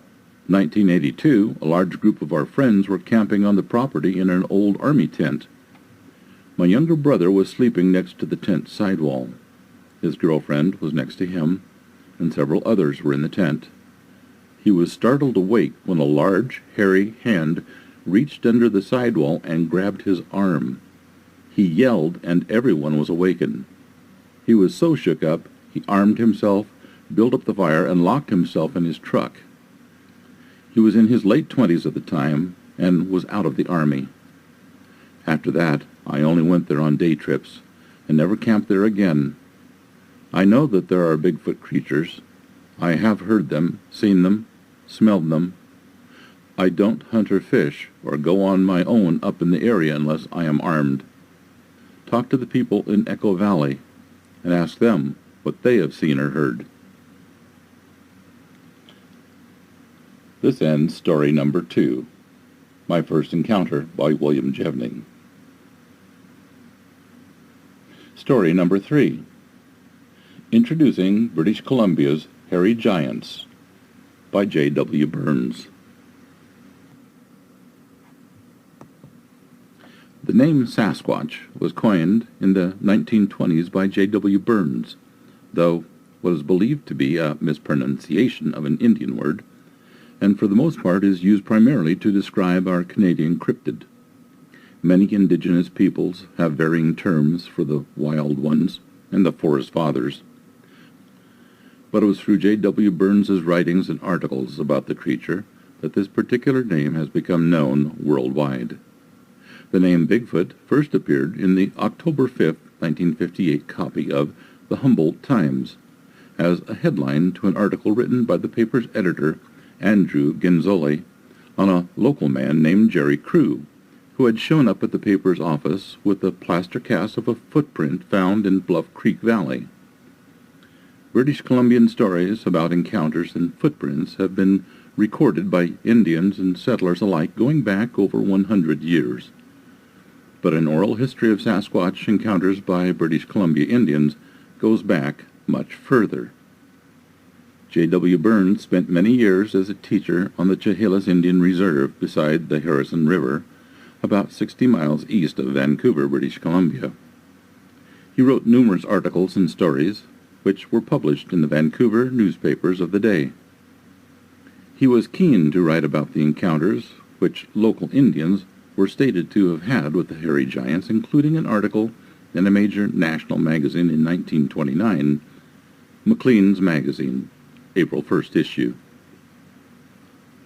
F: 1982, a large group of our friends were camping on the property in an old army tent. My younger brother was sleeping next to the tent sidewall. His girlfriend was next to him, and several others were in the tent. He was startled awake when a large, hairy hand reached under the sidewall and grabbed his arm. He yelled, and everyone was awakened. He was so shook up, he armed himself, built up the fire, and locked himself in his truck. He was in his late 20s at the time, and was out of the Army. After that, I only went there on day trips, and never camped there again. I know that there are Bigfoot creatures. I have heard them, seen them, smelled them. I don't hunt or fish, or go on my own up in the area unless I am armed. Talk to the people in Echo Valley, and ask them what they have seen or heard. This ends story number 2, My First Encounter by William Jevning. Story number 3, Introducing British Columbia's Hairy Giants by J.W. Burns. The name Sasquatch was coined in the 1920s by J.W. Burns, though what is believed to be a mispronunciation of an Indian word, and for the most part is used primarily to describe our Canadian cryptid. Many indigenous peoples have varying terms for the wild ones and the forest fathers, but it was through J.W. Burns's writings and articles about the creature that this particular name has become known worldwide. The name Bigfoot first appeared in the October 5, 1958 copy of the Humboldt Times as a headline to an article written by the paper's editor, Andrew Genzoli, on a local man named Jerry Crew, who had shown up at the paper's office with a plaster cast of a footprint found in Bluff Creek Valley. British Columbian stories about encounters and footprints have been recorded by Indians and settlers alike going back over 100 years. But an oral history of Sasquatch encounters by British Columbia Indians goes back much further. J.W. Burns spent many years as a teacher on the Chehalis Indian Reserve beside the Harrison River, about 60 miles east of Vancouver, British Columbia. He wrote numerous articles and stories, which were published in the Vancouver newspapers of the day. He was keen to write about the encounters which local Indians were stated to have had with the hairy giants, including an article in a major national magazine in 1929, Maclean's Magazine, April 1st issue.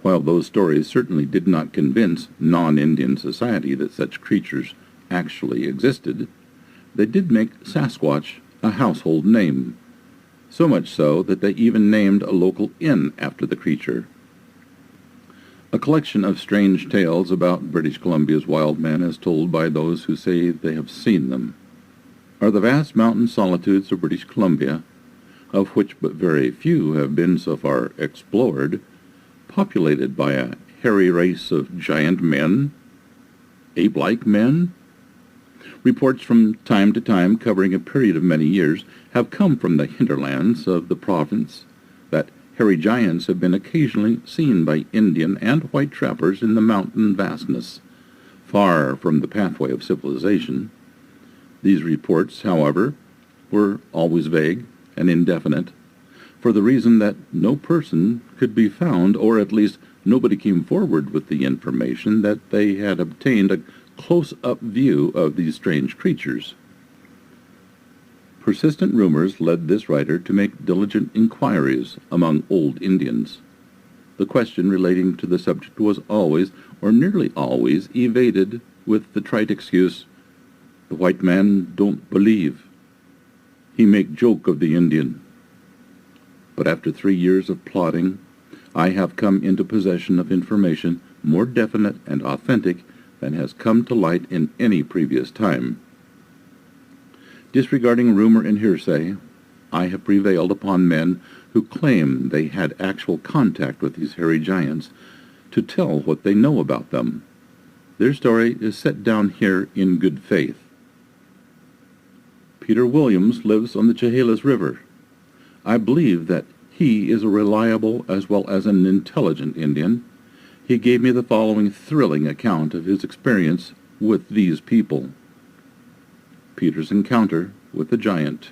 F: While those stories certainly did not convince non-Indian society that such creatures actually existed, they did make Sasquatch a household name, so much so that they even named a local inn after the creature. A collection of strange tales about British Columbia's wild men as told by those who say they have seen them are the vast mountain solitudes of British Columbia, of which but very few have been so far explored, populated by a hairy race of giant men, ape-like men. Reports from time to time covering a period of many years have come from the hinterlands of the province that hairy giants have been occasionally seen by Indian and white trappers in the mountain vastness, far from the pathway of civilization. These reports, however, were always vague and indefinite, for the reason that no person could be found, or at least nobody came forward with the information that they had obtained a close-up view of these strange creatures. Persistent rumors led this writer to make diligent inquiries among old Indians. The question relating to the subject was always, or nearly always, evaded with the trite excuse, "The white man don't believe." he make joke of the Indian. But after 3 years of plodding, I have come into possession of information more definite and authentic than has come to light in any previous time. Disregarding rumor and hearsay, I have prevailed upon men who claim they had actual contact with these hairy giants to tell what they know about them. Their story is set down here in good faith. Peter Williams lives on the Chehalis River. I believe that he is a reliable as well as an intelligent Indian. He gave me the following thrilling account of his experience with these people. Peter's encounter with the giant.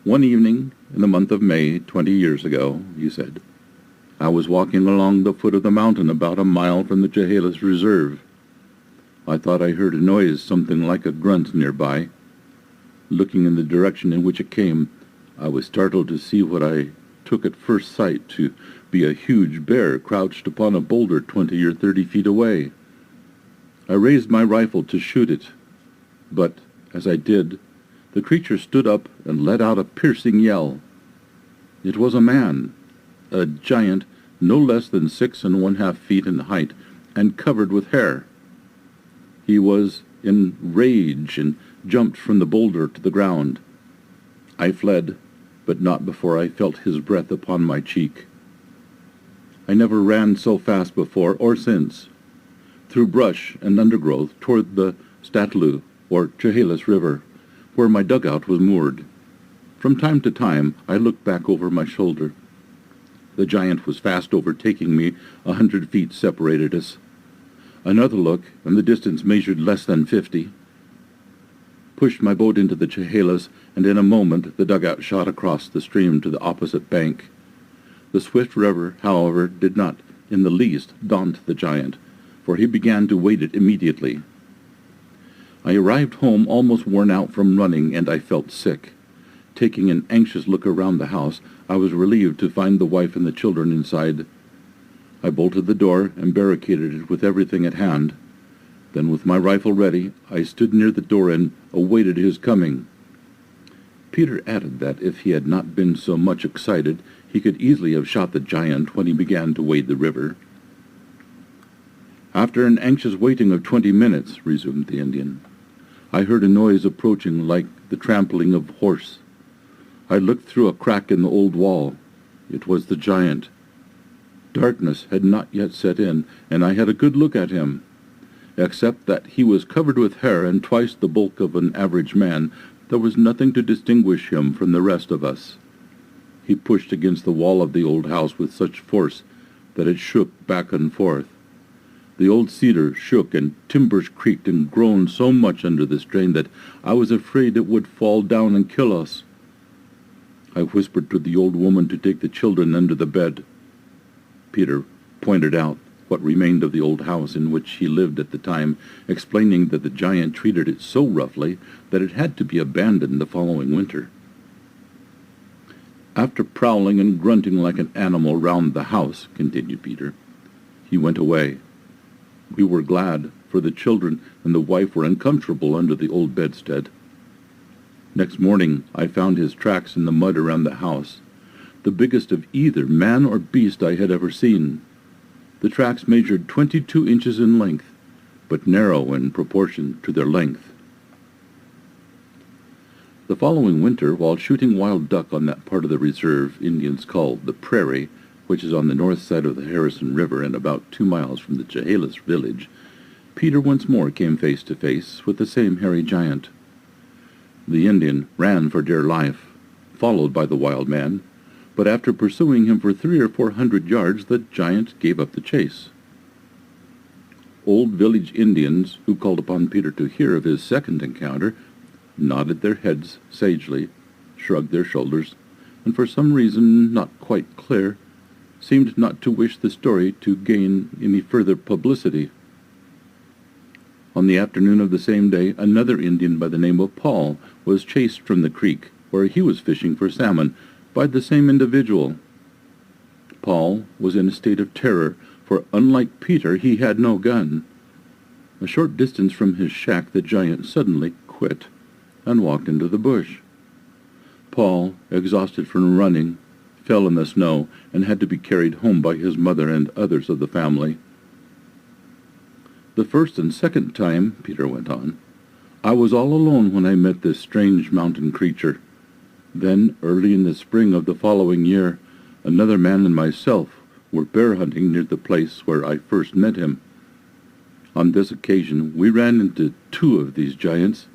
F: One evening in the month of May 20 years ago, he said, I was walking along the foot of the mountain about a mile from the Chehalis Reserve. I thought I heard a noise, something like a grunt nearby. Looking in the direction in which it came, I was startled to see what I took at first sight to be a huge bear crouched upon a boulder 20 or 30 feet away. I raised my rifle to shoot it, but as I did, the creature stood up and let out a piercing yell. It was a man, a giant no less than 6 1/2 feet in height and covered with hair. He was in rage and jumped from the boulder to the ground. I fled, but not before I felt his breath upon my cheek. I never ran so fast before or since, through brush and undergrowth toward the Statlu, or Chehalis River, where my dugout was moored. From time to time I looked back over my shoulder. The giant was fast overtaking me. 100 feet separated us. Another look, and the distance measured less than 50. Pushed my boat into the Chehalis, and in a moment the dugout shot across the stream to the opposite bank. The swift river, however, did not in the least daunt the giant, for he began to wade it immediately. I arrived home almost worn out from running, and I felt sick. Taking an anxious look around the house, I was relieved to find the wife and the children inside. I bolted the door and barricaded it with everything at hand. Then, with my rifle ready, I stood near the door and awaited his coming. Peter added that if he had not been so much excited, he could easily have shot the giant when he began to wade the river. After an anxious waiting of 20 minutes, resumed the Indian, I heard a noise approaching like the trampling of horse. I looked through a crack in the old wall. It was the giant. Darkness had not yet set in, and I had a good look at him. Except that he was covered with hair and twice the bulk of an average man, there was nothing to distinguish him from the rest of us. He pushed against the wall of the old house with such force that it shook back and forth. The old cedar shook and timbers creaked and groaned so much under the strain that I was afraid it would fall down and kill us. I whispered to the old woman to take the children under the bed. Peter pointed out what remained of the old house in which he lived at the time, explaining that the giant treated it so roughly that it had to be abandoned the following winter. After prowling and grunting like an animal round the house, continued Peter, he went away. We were glad, for the children and the wife were uncomfortable under the old bedstead. Next morning I found his tracks in the mud around the house, the biggest of either man or beast I had ever seen. The tracks measured 22 inches in length, but narrow in proportion to their length. The following winter, while shooting wild duck on that part of the reserve Indians call the Prairie, which is on the north side of the Harrison River and about 2 miles from the Chehalis village, Peter once more came face to face with the same hairy giant. The Indian ran for dear life, followed by the wild man, but after pursuing him for 300 or 400 yards, the giant gave up the chase. Old village Indians, who called upon Peter to hear of his second encounter, nodded their heads sagely, shrugged their shoulders, and for some reason not quite clear, seemed not to wish the story to gain any further publicity. On the afternoon of the same day, another Indian by the name of Paul was chased from the creek, where he was fishing for salmon, by the same individual. Paul was in a state of terror, for unlike Peter, he had no gun. A short distance from his shack, the giant suddenly quit, and walked into the bush. Paul, exhausted from running, fell in the snow and had to be carried home by his mother and others of the family. The first and second time, Peter went on, I was all alone when I met this strange mountain creature. Then, early in the spring of the following year, another man and myself were bear hunting near the place where I first met him. On this occasion, we ran into two of these giants.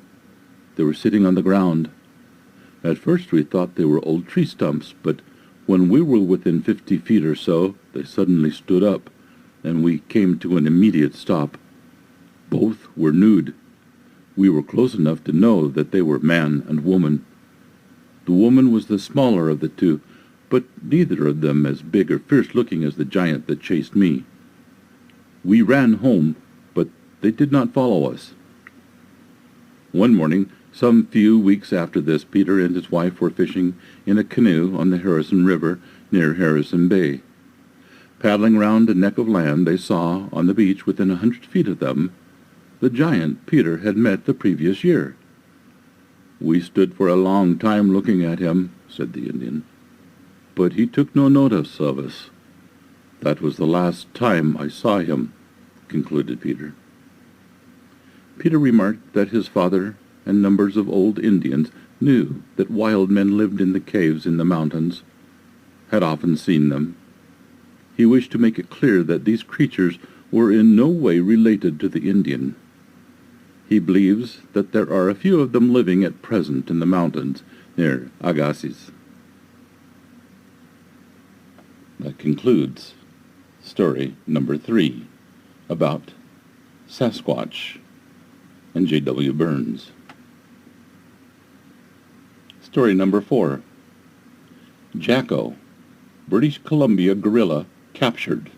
F: They were sitting on the ground. At first we thought they were old tree stumps, but when we were within 50 feet or so, they suddenly stood up, and we came to an immediate stop. Both were nude. We were close enough to know that they were man and woman. The woman was the smaller of the two, but neither of them as big or fierce-looking as the giant that chased me. We ran home, but they did not follow us. One morning, some few weeks after this, Peter and his wife were fishing in a canoe on the Harrison River near Harrison Bay. Paddling round a neck of land, they saw, on the beach within 100 feet of them, the giant Peter had met the previous year. We stood for a long time looking at him, said the Indian, but he took no notice of us. That was the last time I saw him, concluded Peter. Peter remarked that his father and numbers of old Indians knew that wild men lived in the caves in the mountains, had often seen them. He wished to make it clear that these creatures were in no way related to the Indian. He believes that there are a few of them living at present in the mountains near Agassiz. That concludes story number 3 about Sasquatch and J.W. Burns. Story number 4. Jacko, British Columbia gorilla captured.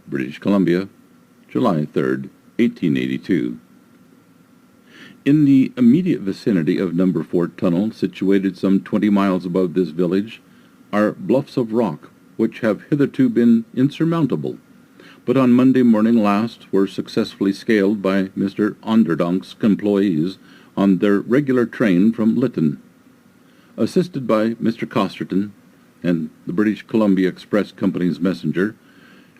F: British Columbia, July 3rd, 1882. In the immediate vicinity of No. 4 Tunnel, situated some 20 miles above this village, are bluffs of rock which have hitherto been insurmountable, but on Monday morning last were successfully scaled by Mr. Onderdonk's employees on their regular train from Lytton. Assisted by Mr. Costerton and the British Columbia Express Company's messenger,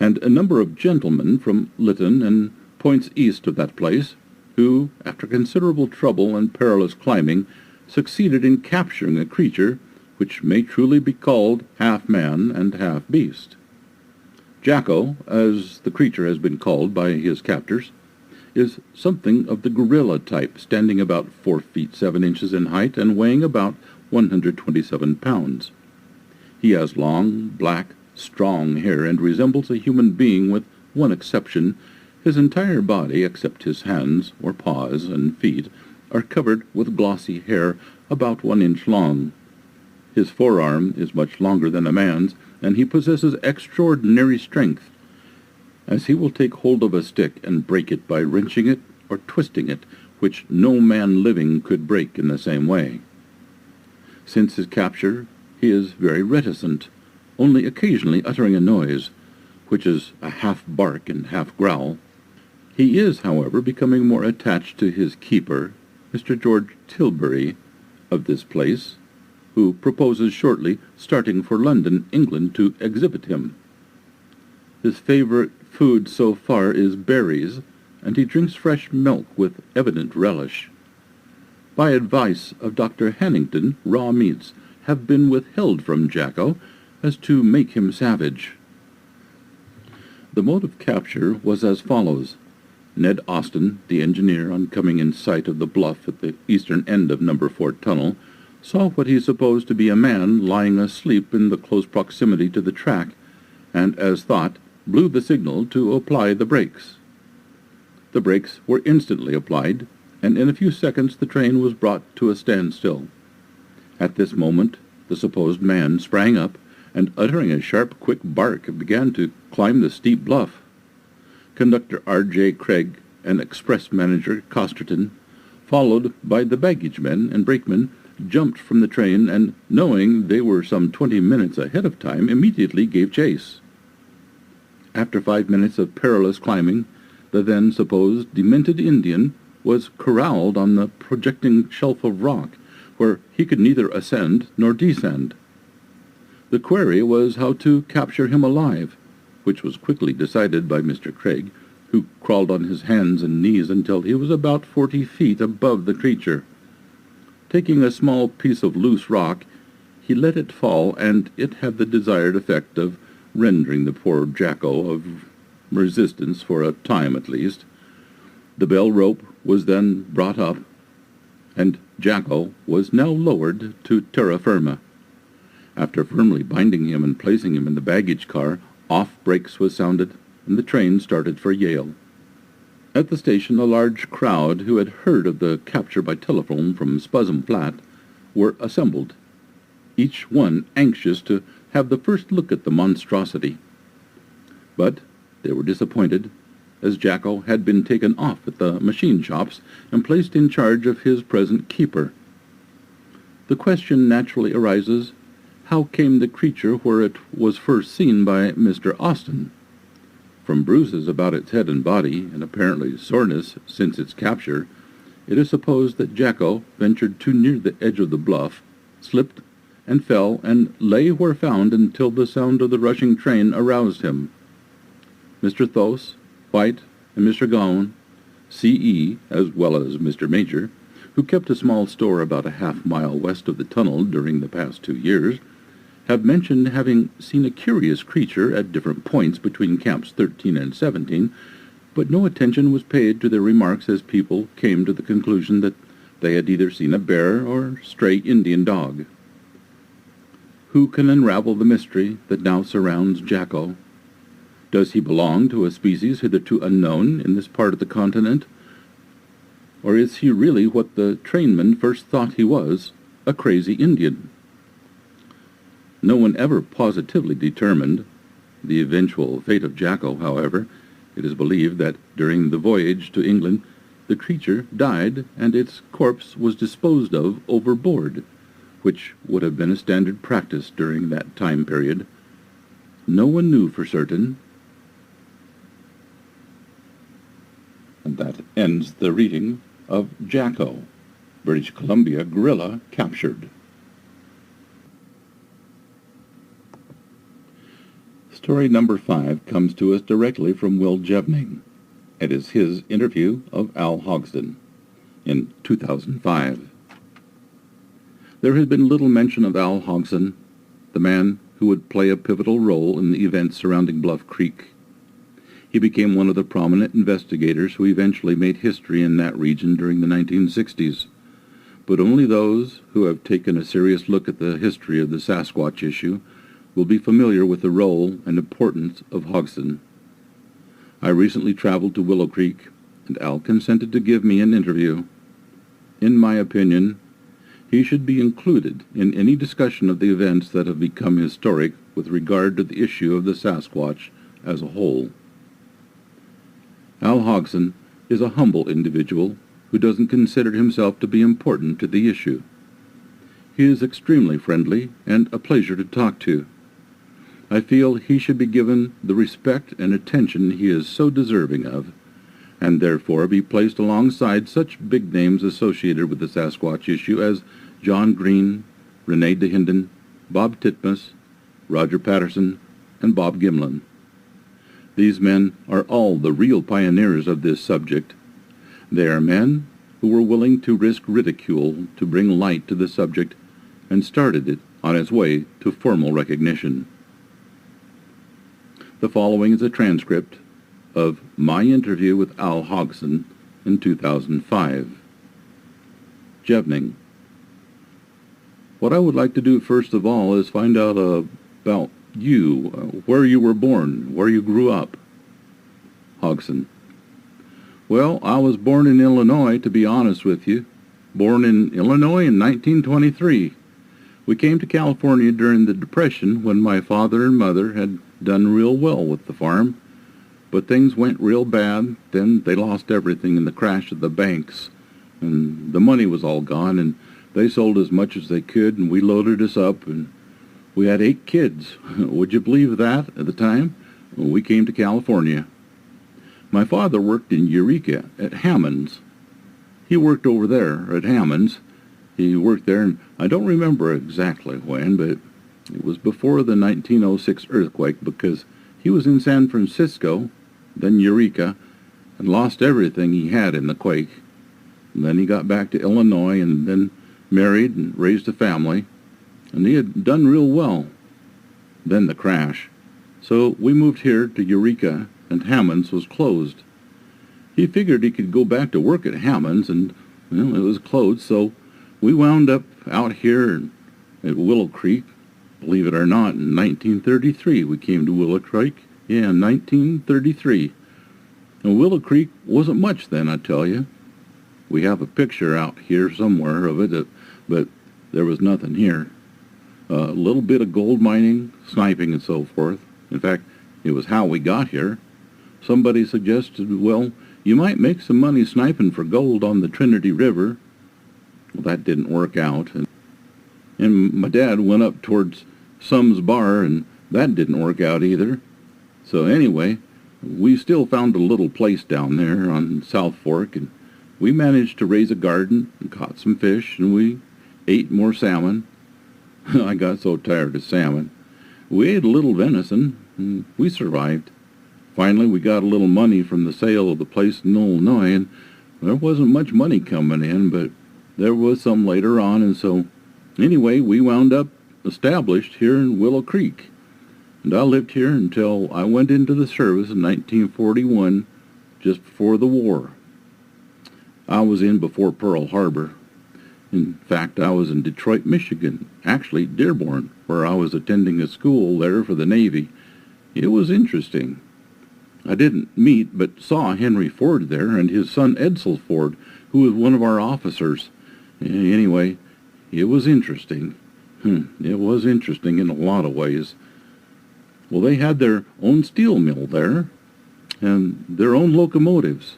F: and a number of gentlemen from Lytton and points east of that place, who, after considerable trouble and perilous climbing, succeeded in capturing a creature which may truly be called half man and half beast. Jacko, as the creature has been called by his captors, is something of the gorilla type, standing about 4 feet 7 inches in height and weighing about 127 pounds. He has long, black, strong hair and resembles a human being with one exception. His entire body, except his hands or paws and feet, are covered with glossy hair about 1 inch long. His forearm is much longer than a man's, and he possesses extraordinary strength, as he will take hold of a stick and break it by wrenching it or twisting it, which no man living could break in the same way. Since his capture, he is very reticent, only occasionally uttering a noise, which is a half bark and half growl. He is, however, becoming more attached to his keeper, Mr. George Tilbury, of this place, who proposes shortly starting for London, England, to exhibit him. His favorite food so far is berries, and he drinks fresh milk with evident relish. By advice of Dr. Hannington, raw meats have been withheld from Jacko as to make him savage. The mode of capture was as follows. Ned Austin, the engineer, on coming in sight of the bluff at the eastern end of No. 4 Tunnel, saw what he supposed to be a man lying asleep in the close proximity to the track, and, as thought, blew the signal to apply the brakes. The brakes were instantly applied, and in a few seconds the train was brought to a standstill. At this moment the supposed man sprang up, and uttering a sharp, quick bark, began to climb the steep bluff. Conductor R.J. Craig and express manager Costerton, followed by the baggage men and brakemen, jumped from the train, and, knowing they were some 20 minutes ahead of time, immediately gave chase. After 5 minutes of perilous climbing, the then supposed demented Indian was corralled on the projecting shelf of rock, where he could neither ascend nor descend. The query was how to capture him alive, which was quickly decided by Mr. Craig, who crawled on his hands and knees until he was about 40 feet above the creature. Taking a small piece of loose rock, he let it fall, and it had the desired effect of rendering the poor Jacko of resistance for a time at least. The bell rope was then brought up, and Jacko was now lowered to terra firma. After firmly binding him and placing him in the baggage car, off brakes was sounded, and the train started for Yale. At the station, a large crowd who had heard of the capture by telephone from Spuzzum Flat were assembled, each one anxious to have the first look at the monstrosity. But they were disappointed, as Jacko had been taken off at the machine shops and placed in charge of his present keeper. The question naturally arises, how came the creature where it was first seen by Mr. Austin? From bruises about its head and body, and apparently soreness since its capture, it is supposed that Jacko ventured too near the edge of the bluff, slipped and fell, and lay where found until the sound of the rushing train aroused him. Mr. Thos, White, and Mr. Gowan, C.E., as well as Mr. Major, who kept a small store about a half-mile west of the tunnel during the past 2 years, have mentioned having seen a curious creature at different points between camps 13 and 17, but no attention was paid to their remarks as people came to the conclusion that they had either seen a bear or stray Indian dog. Who can unravel the mystery that now surrounds Jacko? Does he belong to a species hitherto unknown in this part of the continent? Or is he really what the trainmen first thought he was, a crazy Indian? No one ever positively determined the eventual fate of Jacko. However, it is believed that during the voyage to England the creature died and its corpse was disposed of overboard, which would have been a standard practice during that time period. No one knew for certain. And that ends the reading of Jacko, British Columbia gorilla captured. Story number 5 comes to us directly from Will Jevning. It is his interview of Al Hogsden in 2005. There has been little mention of Al Hogsden, the man who would play a pivotal role in the events surrounding Bluff Creek. He became one of the prominent investigators who eventually made history in that region during the 1960s. But only those who have taken a serious look at the history of the Sasquatch issue will be familiar with the role and importance of Hogsden. I recently traveled to Willow Creek, and Al consented to give me an interview. In my opinion, he should be included in any discussion of the events that have become historic with regard to the issue of the Sasquatch as a whole. Al Hogsden is a humble individual who doesn't consider himself to be important to the issue. He is extremely friendly and a pleasure to talk to. I feel he should be given the respect and attention he is so deserving of, and therefore be placed alongside such big names associated with the Sasquatch issue as John Green, Rene DeHinden, Bob Titmus, Roger Patterson, and Bob Gimlin. These men are all the real pioneers of this subject. They are men who were willing to risk ridicule to bring light to the subject and started it on its way to formal recognition. The following is a transcript of my interview with Al Hogsden in 2005. Jevning. What I would like to do first of all is find out about you, where you were born, where you grew up. Hogsden. Well, I was born in Illinois, to be honest with you. Born in Illinois in 1923. We came to California during the Depression when my father and mother had done real well with the farm, but things went real bad. Then they lost everything in the crash of the banks, and the money was all gone, and they sold as much as they could, and we loaded us up, and we had 8 kids. Would you believe that at the time? We came to California. My father worked in Eureka at Hammond's. he worked over there at Hammond's. He worked there, and I don't remember exactly when, but it was before the 1906 earthquake, because he was in San Francisco, then Eureka, and lost everything he had in the quake. And then he got back to Illinois and then married and raised a family, and he had done real well. Then the crash. So we moved here to Eureka, and Hammond's was closed. He figured he could go back to work at Hammond's, and well, it was closed, so we wound up out here at Willow Creek. Believe it or not, in 1933 we came to Willow Creek. Yeah, 1933. And Willow Creek wasn't much then, I tell you. We have a picture out here somewhere of it, but there was nothing here. A little bit of gold mining, sniping, and so forth. In fact, it was how we got here. Somebody suggested, well, you might make some money sniping for gold on the Trinity River. Well, that didn't work out. And my dad went up towards Sum's Bar, and that didn't work out either. So anyway, we still found a little place down there on South Fork, and we managed to raise a garden and caught some fish, and we ate more salmon. I got so tired of salmon. We ate a little venison, and we survived. Finally, we got a little money from the sale of the place in Illinois, and there wasn't much money coming in, but there was some later on, and so anyway, we wound up established here in Willow Creek. And I lived here until I went into the service in 1941, just before the war. I was in before Pearl Harbor. In fact, I was in Detroit, Michigan, actually Dearborn, where I was attending a school there for the Navy. It was interesting. I didn't meet but saw Henry Ford there and his son Edsel Ford, who was one of our officers. Anyway, it was interesting. It was interesting in a lot of ways. Well, they had their own steel mill there and their own locomotives.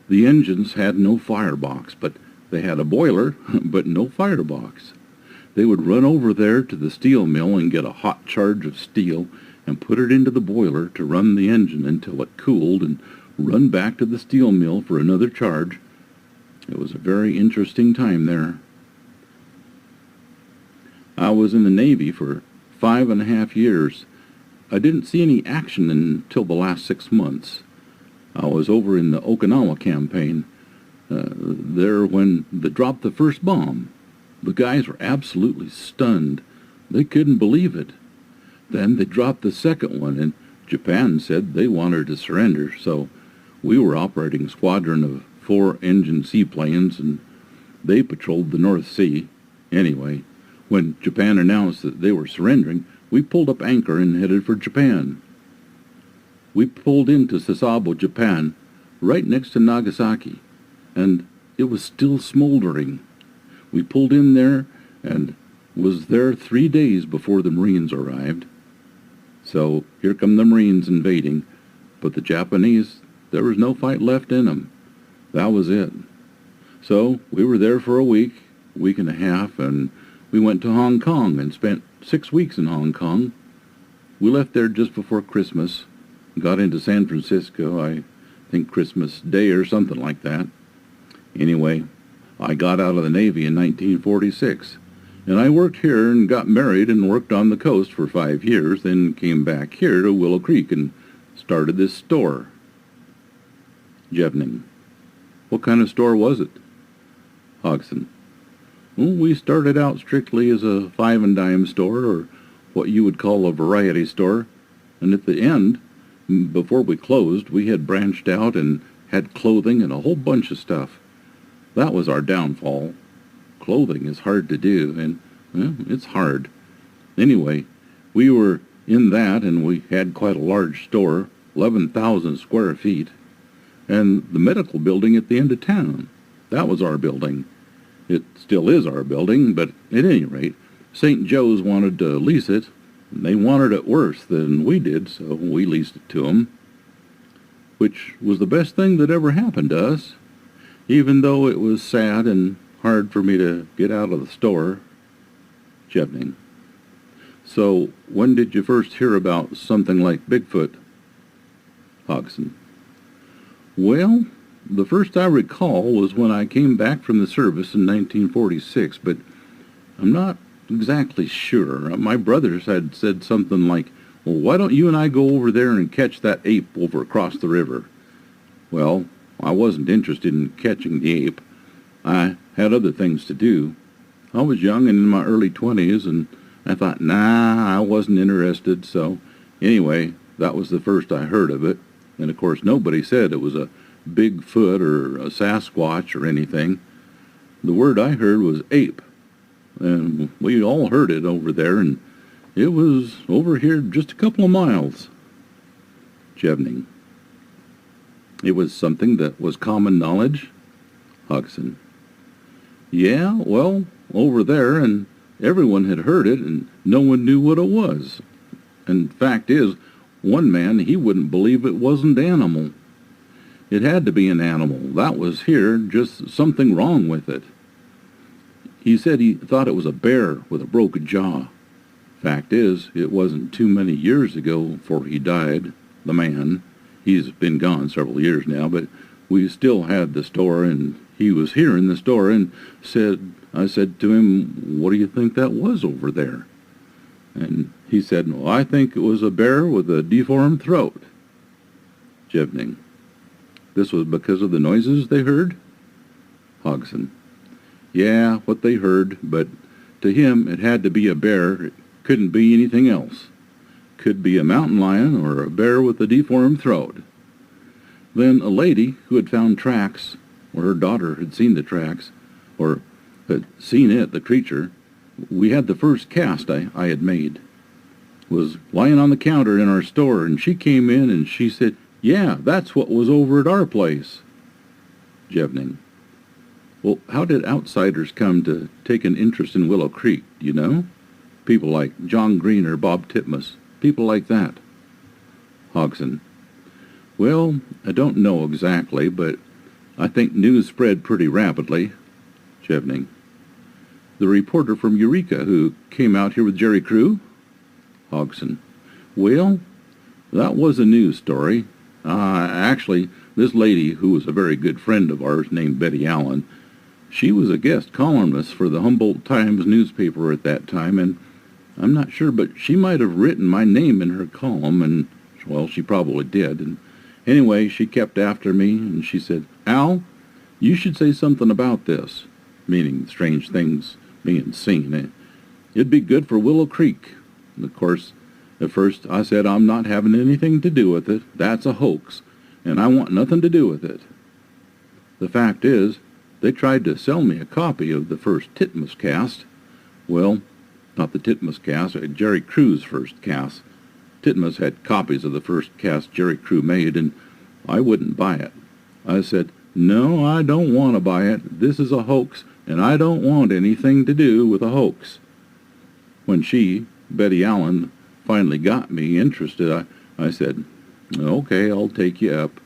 F: The engines had no firebox, but they had a boiler, but no firebox. They would run over there to the steel mill and get a hot charge of steel and put it into the boiler to run the engine until it cooled and run back to the steel mill for another charge. It was a very interesting time there. I was in the Navy for 5.5 years. I didn't see any action until the last 6 months. I was over in the Okinawa campaign, there when they dropped the first bomb. The guys were absolutely stunned. They couldn't believe it. Then they dropped the second one, and Japan said they wanted to surrender, so we were operating a squadron of 4-engine seaplanes, and they patrolled the North Sea. Anyway, when Japan announced that they were surrendering, we pulled up anchor and headed for Japan. We pulled into Sasebo, Japan, right next to Nagasaki, and it was still smoldering. We pulled in there and was there 3 days before the Marines arrived. So here come the Marines invading, but the Japanese, there was no fight left in them. That was it. So we were there for a week and a half, and we went to Hong Kong and spent 6 weeks in Hong Kong. We left there just before Christmas, got into San Francisco, I think Christmas Day or something like that. Anyway, I got out of the Navy in 1946, and I worked here and got married and worked on the coast for 5 years, then came back here to Willow Creek and started this store. Jevning. What kind of store was it? Hodgson. Well, we started out strictly as a 5 and dime store, or what you would call a variety store, and at the end, before we closed, we had branched out and had clothing and a whole bunch of stuff. That was our downfall. Clothing is hard to do, and well, it's hard. Anyway, we were in that, and we had quite a large store, 11,000 square feet, and the medical building at the end of town. That was our building. It still is our building, but at any rate, St. Joe's wanted to lease it, and they wanted it worse than we did, so we leased it to them, which was the best thing that ever happened to us, even though it was sad and hard for me to get out of the store. Jevning. So, when did you first hear about something like Bigfoot? Hodgson. Well, the first I recall was when I came back from the service in 1946, but I'm not exactly sure. My brothers had said something like, well, why don't you and I go over there and catch that ape over across the river? Well, I wasn't interested in catching the ape. I had other things to do. I was young and in my early 20s, and I thought, nah, I wasn't interested. So anyway, that was the first I heard of it. And of course, nobody said it was a Bigfoot or a Sasquatch or anything. The word I heard was ape. And we all heard it over there, and it was over here just a couple of miles. Jevning. It was something that was common knowledge? Hodgson. Yeah, well, over there, and everyone had heard it, and no one knew what it was. And fact is, one man, he wouldn't believe it wasn't animal. It had to be an animal. That was here, just something wrong with it. He said he thought it was a bear with a broken jaw. Fact is, it wasn't too many years ago before he died, the man. He's been gone several years now, but we still had the store, and he was here in the store, and I said to him, what do you think that was over there? And he said, well, I think it was a bear with a deformed throat. Jevning. This was because of the noises they heard? Hodgson. Yeah, what they heard, but to him it had to be a bear. It couldn't be anything else. Could be a mountain lion or a bear with a deformed throat. Then a lady who had found tracks, or her daughter had seen the tracks, or had seen it, the creature, we had the first cast I had made, was lying on the counter in our store, and she came in and she said, yeah, that's what was over at our place. Jevning. Well, how did outsiders come to take an interest in Willow Creek, do you know? People like John Green or Bob Titmus, people like that. Hodgson. Well, I don't know exactly, but I think news spread pretty rapidly. Jevning. The reporter from Eureka who came out here with Jerry Crew? Hodgson. Well, that was a news story. Actually, this lady, who was a very good friend of ours named Betty Allen, she was a guest columnist for the Humboldt Times newspaper at that time, and I'm not sure, but she might have written my name in her column, and, well, she probably did. And anyway, she kept after me, and she said, Al, you should say something about this, meaning strange things being seen. It'd be good for Willow Creek. And of course, at first I said I'm not having anything to do with it. That's a hoax, and I want nothing to do with it. The fact is, they tried to sell me a copy of the first Titmus cast. Well, not the Titmus cast, Jerry Crew's first cast. Titmus had copies of the first cast Jerry Crew made, and I wouldn't buy it. I said, no, I don't want to buy it. This is a hoax, and I don't want anything to do with a hoax. When she, Betty Allen, finally got me interested, I said, okay, I'll take you up.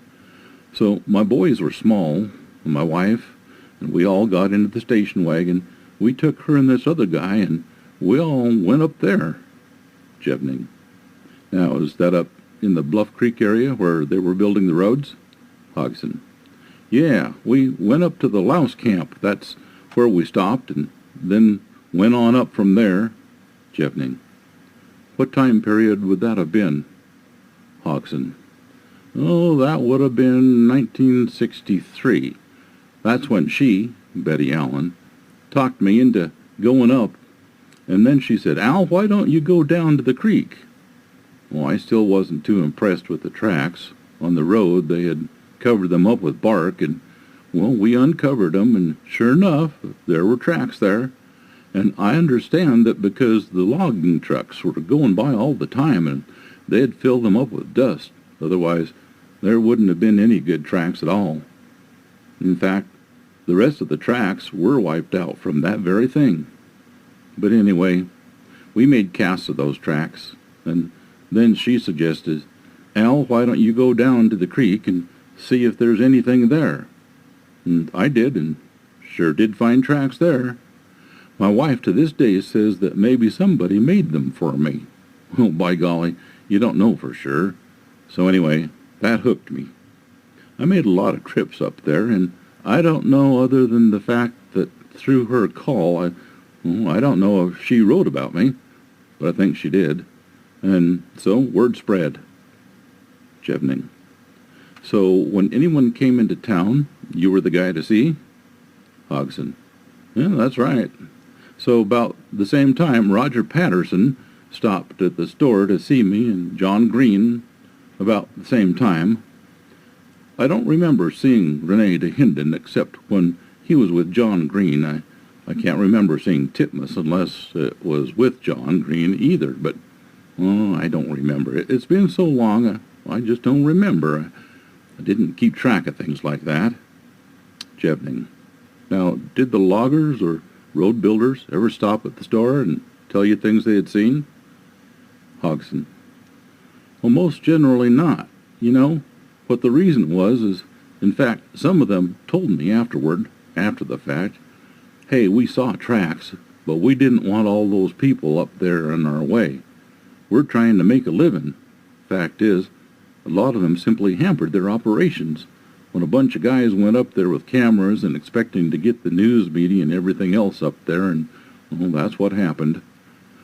F: So my boys were small, and my wife, and we all got into the station wagon. We took her and this other guy, and we all went up there. Jevning. Now, is that up in the Bluff Creek area where they were building the roads? Hodgson. Yeah, we went up to the Louse camp. That's where we stopped, and then went on up from there. Jevning. What time period would that have been? Hodgson. Oh, that would have been 1963. That's when she, Betty Allen, talked me into going up, and then she said, Al, why don't you go down to the creek? Well, I still wasn't too impressed with the tracks. On the road, they had covered them up with bark, and, well, we uncovered them, and sure enough, there were tracks there. And I understand that because the logging trucks were going by all the time, and they'd fill them up with dust. Otherwise, there wouldn't have been any good tracks at all. In fact, the rest of the tracks were wiped out from that very thing. But anyway, we made casts of those tracks, and then she suggested, Al, why don't you go down to the creek and see if there's anything there? And I did, and sure did find tracks there. My wife to this day says that maybe somebody made them for me. Well, by golly, you don't know for sure. So anyway, that hooked me. I made a lot of trips up there, and I don't know other than the fact that through her call, I don't know if she wrote about me, but I think she did. And so word spread. Jevning. So when anyone came into town, you were the guy to see? Hodgson. Yeah, that's right. So about the same time, Roger Patterson stopped at the store to see me, and John Green about the same time. I don't remember seeing Rene de Hinden except when he was with John Green. I can't remember seeing Titmus unless it was with John Green either, but I don't remember. It's been so long, I just don't remember. I didn't keep track of things like that. Jevning. Now, did the loggers or road builders ever stop at the store and tell you things they had seen? Hodgson. Well, most generally not. You know, what the reason was is, in fact, some of them told me afterward, after the fact, hey, we saw tracks, but we didn't want all those people up there in our way. We're trying to make a living. Fact is, a lot of them simply hampered their operations. When a bunch of guys went up there with cameras and expecting to get the news media and everything else up there, and well, that's what happened.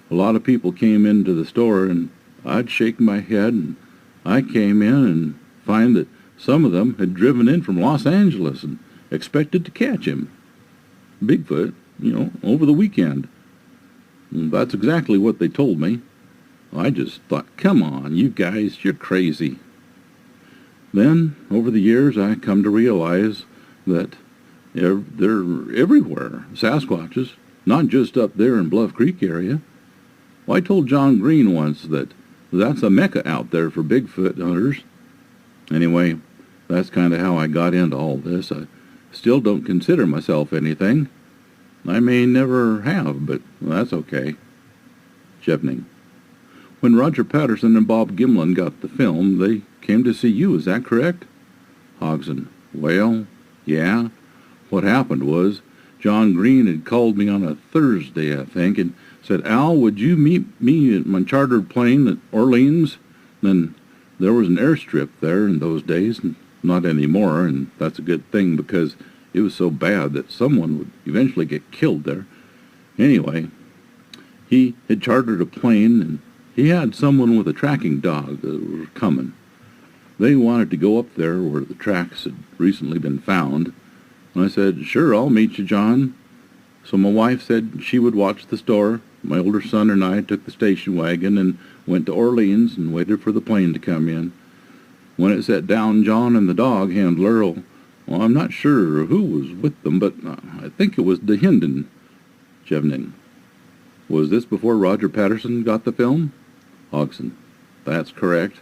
F: A lot of people came into the store, and I'd shake my head, and I came in and find that some of them had driven in from Los Angeles and expected to catch him. Bigfoot, over the weekend. And that's exactly what they told me. I just thought, come on, you guys, you're crazy. Then, over the years, I come to realize that they're everywhere, Sasquatches, not just up there in Bluff Creek area. Well, I told John Green once that that's a mecca out there for Bigfoot hunters. Anyway, that's kind of how I got into all this. I still don't consider myself anything. I may never have, but that's okay. Jevning. When Roger Patterson and Bob Gimlin got the film, they came to see you, is that correct? Hodgson. Well, yeah. What happened was, John Green had called me on a Thursday, I think, and said, Al, would you meet me at my chartered plane at Orleans? Then there was an airstrip there in those days, and not anymore, and that's a good thing because it was so bad that someone would eventually get killed there. Anyway, he had chartered a plane, and he had someone with a tracking dog that was coming. They wanted to go up there where the tracks had recently been found. And I said, sure, I'll meet you, John. So my wife said she would watch the store. My older son and I took the station wagon and went to Orleans and waited for the plane to come in. When it set down, John and the dog handler, well, I'm not sure who was with them, but I think it was de Hinden. Jevning. Was this before Roger Patterson got the film? Hodgson. That's correct.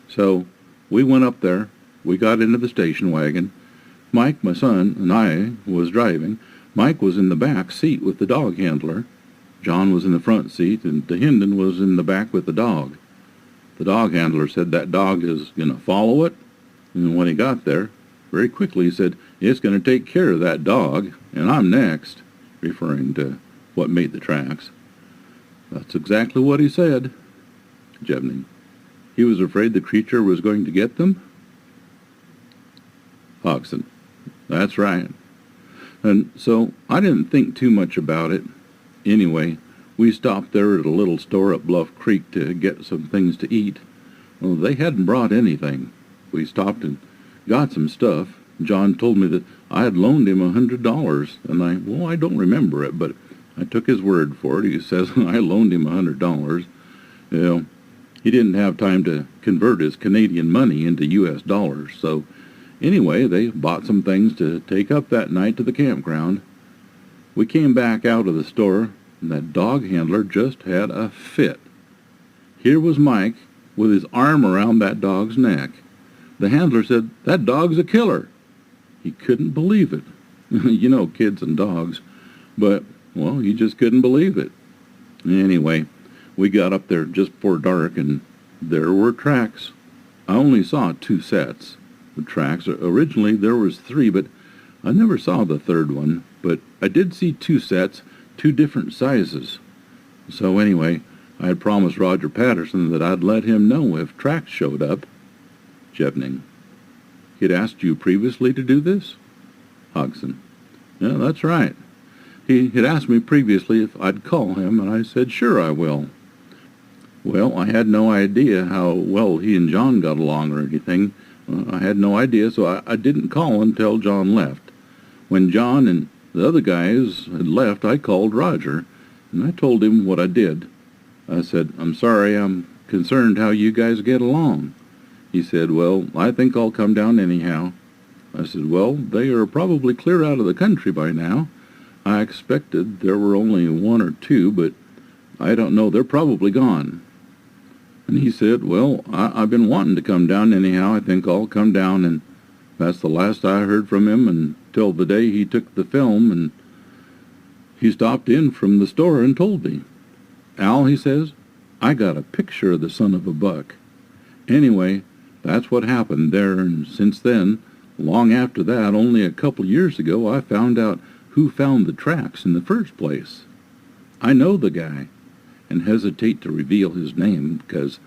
F: So we went up there. We got into the station wagon. Mike, my son, and I was driving. Mike was in the back seat with the dog handler. John was in the front seat, and de Hinden was in the back with the dog. The dog handler said that dog is going to follow it. And when he got there, very quickly he said, it's going to take care of that dog, and I'm next, referring to what made the tracks. That's exactly what he said. Jevning. He was afraid the creature was going to get them? Hodgson. That's right. And so I didn't think too much about it. Anyway, we stopped there at a little store at Bluff Creek to get some things to eat. Well, they hadn't brought anything. We stopped and got some stuff. John told me that I had loaned him $100, and I don't remember it, but I took his word for it. He says I loaned him $100. He didn't have time to convert his Canadian money into U.S. dollars, so anyway, they bought some things to take up that night to the campground. We came back out of the store, and that dog handler just had a fit. Here was Mike with his arm around that dog's neck. The handler said, that dog's a killer. He couldn't believe it. Kids and dogs. But, he just couldn't believe it. Anyway, we got up there just before dark, and there were tracks. I only saw 2 sets of tracks. Originally, there was 3, but I never saw the third one. But I did see 2 sets, 2 different sizes. So anyway, I had promised Roger Patterson that I'd let him know if tracks showed up. Jevning. he'd asked you previously to do this? Hodgson. Yeah, that's right. He had asked me previously if I'd call him, and I said, sure, I will. Well, I had no idea how well he and John got along or anything. I had no idea, so I didn't call until John left. When John and the other guys had left, I called Roger, and I told him what I did. I said, I'm sorry, I'm concerned how you guys get along. He said, well, I think I'll come down anyhow. I said, well, they are probably clear out of the country by now. I expected there were only one or two, but I don't know, they're probably gone. And he said, well, I've been wanting to come down anyhow. I think I'll come down, and that's the last I heard from him until the day he took the film, and he stopped in from the store and told me. Al, he says, I got a picture of the son of a buck. Anyway, that's what happened there, and since then, long after that, only a couple years ago, I found out who found the tracks in the first place. I know the guy, and hesitate to reveal his name because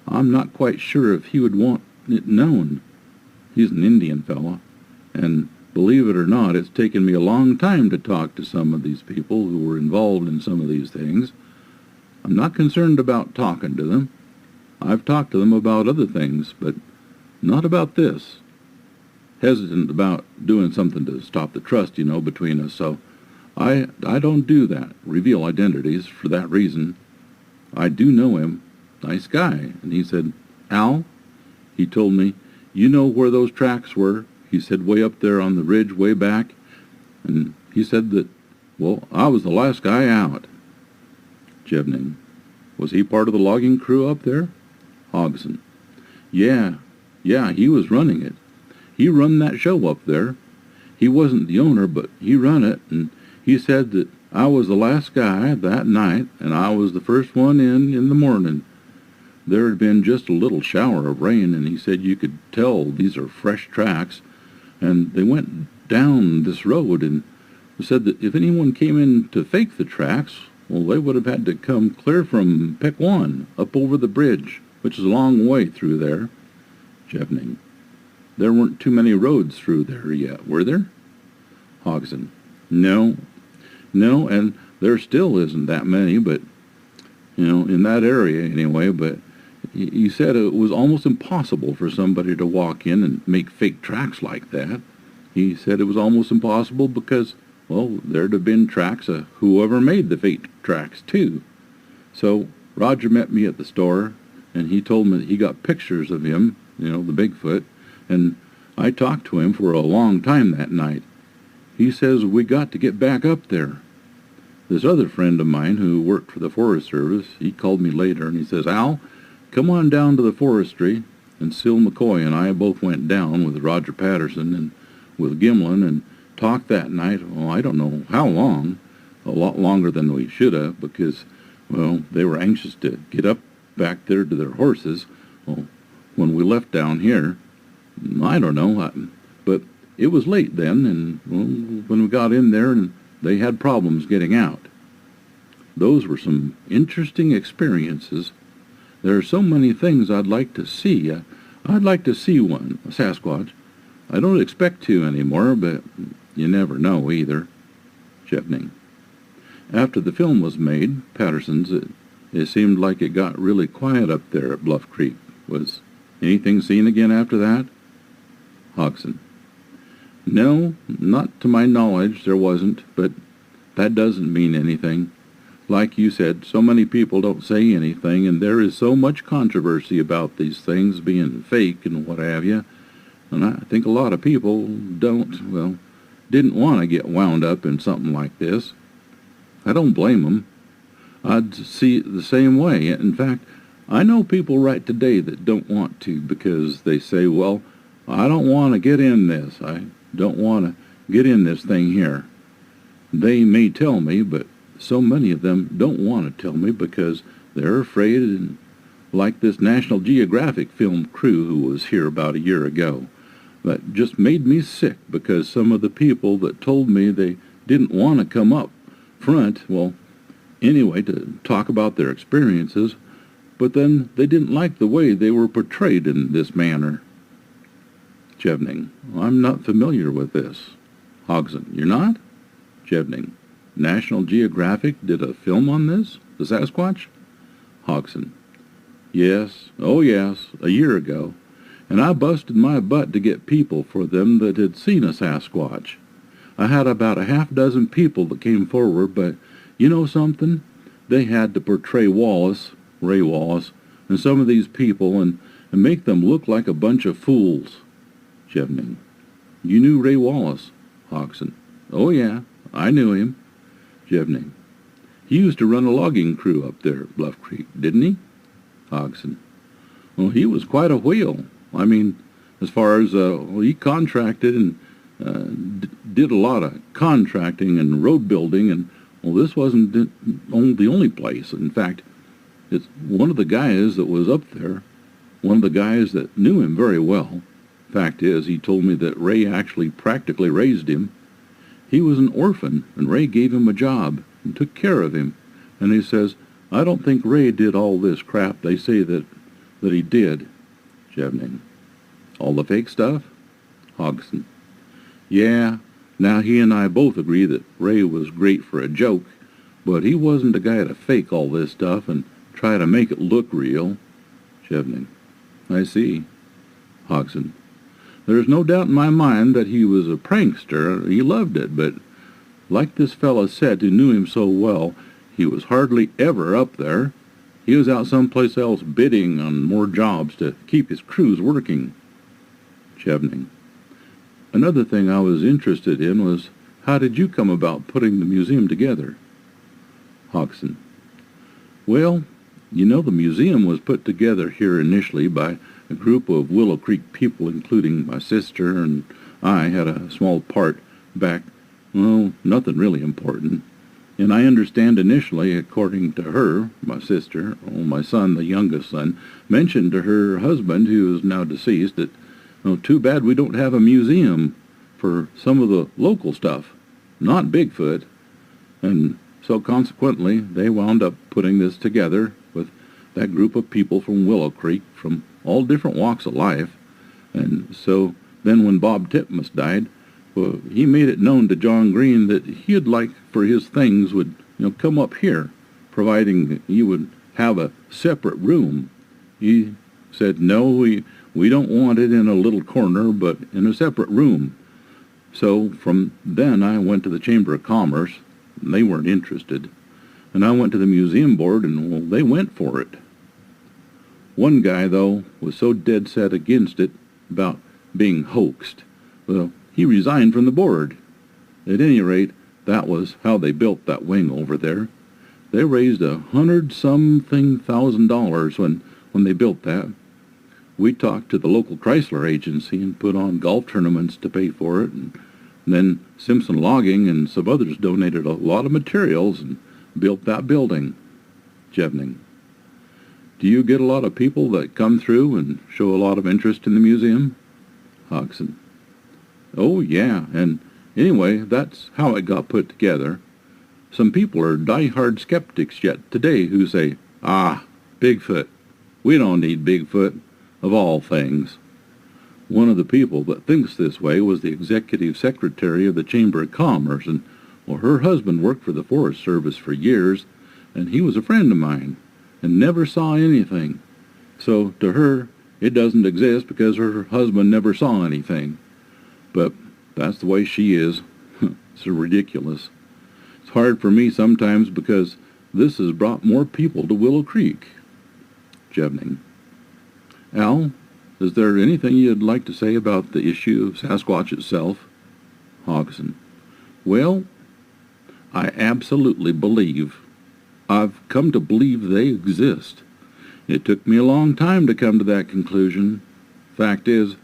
F: I'm not quite sure if he would want it known. He's an Indian fella, and believe it or not, it's taken me a long time to talk to some of these people who were involved in some of these things. I'm not concerned about talking to them. I've talked to them about other things, but not about this. Hesitant about doing something to stop the trust, between us, so I don't do that, reveal identities for that reason. I do know him, nice guy, and he said, Al, he told me, you know where those tracks were? He said, way up there on the ridge, way back, and he said that, well, I was the last guy out. Jevning. Was he part of the logging crew up there? Hodgson. Yeah, he was running it. He run that show up there. He wasn't the owner, but he run it, and he said that I was the last guy that night, and I was the first one in the morning. There had been just a little shower of rain, and he said you could tell these are fresh tracks, and they went down this road, and said that if anyone came in to fake the tracks, well, they would have had to come clear from Pick 1 up over the bridge, which is a long way through there. Jevning. There weren't too many roads through there yet, were there? Hodgson. No, and there still isn't that many, but, in that area anyway, but he said it was almost impossible for somebody to walk in and make fake tracks like that. He said it was almost impossible because, well, there'd have been tracks of whoever made the fake tracks, too. So Roger met me at the store, and he told me that he got pictures of him, the Bigfoot, and I talked to him for a long time that night. He says we got to get back up there. This other friend of mine who worked for the Forest Service, he called me later and he says, Al, come on down to the forestry. And Sil McCoy and I both went down with Roger Patterson and with Gimlin and talked that night. Well, I don't know how long, a lot longer than we should have because, well, they were anxious to get up back there to their horses. Well, when we left down here, I don't know, but it was late then, and when we got in there, and they had problems getting out. Those were some interesting experiences. There are so many things I'd like to see. I'd like to see one, a Sasquatch. I don't expect to anymore, but you never know either. Jevning. After the film was made, Patterson's, it seemed like it got really quiet up there at Bluff Creek. Was anything seen again after that? Hodgson. No, not to my knowledge there wasn't, but that doesn't mean anything. Like you said, so many people don't say anything, and there is so much controversy about these things being fake and what have you, and I think a lot of people didn't want to get wound up in something like this. I don't blame them. I'd see it the same way. In fact, I know people right today that don't want to because they say, well, I don't want to get in this. I don't want to get in this thing here. They may tell me, but so many of them don't want to tell me because they're afraid, and like this National Geographic film crew who was here about a year ago. That just made me sick because some of the people that told me they didn't want to come up front, well, anyway, to talk about their experiences, but then they didn't like the way they were portrayed in this manner. Jevning. I'm not familiar with this. Hodgson. You're not? Jevning. National Geographic did a film on this? The Sasquatch? Hodgson. Yes. Oh, yes. A year ago. And I busted my butt to get people for them that had seen a Sasquatch. I had about a half dozen people that came forward, but you know something? They had to portray Wallace, Ray Wallace, and some of these people and make them look like a bunch of fools. Jevning. You knew Ray Wallace? Hodgson. Oh, yeah. I knew him. Jevning. He used to run a logging crew up there at Bluff Creek, didn't he? Hodgson. Well, he was quite a wheel. I mean, as far as, he contracted and did a lot of contracting and road building, and, well, this wasn't the only place. In fact, it's one of the guys that was up there, one of the guys that knew him very well. Fact is, he told me that Ray actually practically raised him. He was an orphan, and Ray gave him a job and took care of him. And he says, I don't think Ray did all this crap they say that he did. Jevning. All the fake stuff? Hodgson. Yeah, now he and I both agree that Ray was great for a joke, but he wasn't the guy to fake all this stuff and try to make it look real. Jevning. I see. Hodgson. There's no doubt in my mind that he was a prankster. He loved it, but like this fellow said who knew him so well, he was hardly ever up there. He was out someplace else bidding on more jobs to keep his crews working. Jevning. Another thing I was interested in was, how did you come about putting the museum together? Hodgson. Well, you know, the museum was put together here initially by a group of Willow Creek people, including my sister, and I had a small part back, well, nothing really important. And I understand initially, according to her, my sister, my son, the youngest son, mentioned to her husband, who is now deceased, that, oh, too bad we don't have a museum for some of the local stuff, not Bigfoot. And so consequently, they wound up putting this together with that group of people from Willow Creek, from all different walks of life. And so then when Bob Titmus died, well, he made it known to John Green that he'd like for his things would, come up here, providing that he would have a separate room. He said, no, we don't want it in a little corner, but in a separate room. So from then I went to the Chamber of Commerce, and they weren't interested. And I went to the museum board, and, well, they went for it. One guy, though, was so dead set against it, about being hoaxed. Well, he resigned from the board. At any rate, that was how they built that wing over there. They raised $100,000 when they built that. We talked to the local Chrysler agency and put on golf tournaments to pay for it, and then Simpson Logging and some others donated a lot of materials and built that building. Jevning. Do you get a lot of people that come through and show a lot of interest in the museum? Hodgson. Oh, yeah, and anyway, that's how it got put together. Some people are die-hard skeptics yet today who say, Bigfoot. We don't need Bigfoot, of all things. One of the people that thinks this way was the executive secretary of the Chamber of Commerce, and, well, her husband worked for the Forest Service for years, and he was a friend of mine, and never saw anything. So to her, it doesn't exist because her husband never saw anything. But that's the way she is. It's ridiculous. It's hard for me sometimes because this has brought more people to Willow Creek. Jevning. Al, is there anything you'd like to say about the issue of Sasquatch itself? Hodgson. Well, I absolutely believe. I've come to believe they exist. It took me a long time to come to that conclusion. Fact is,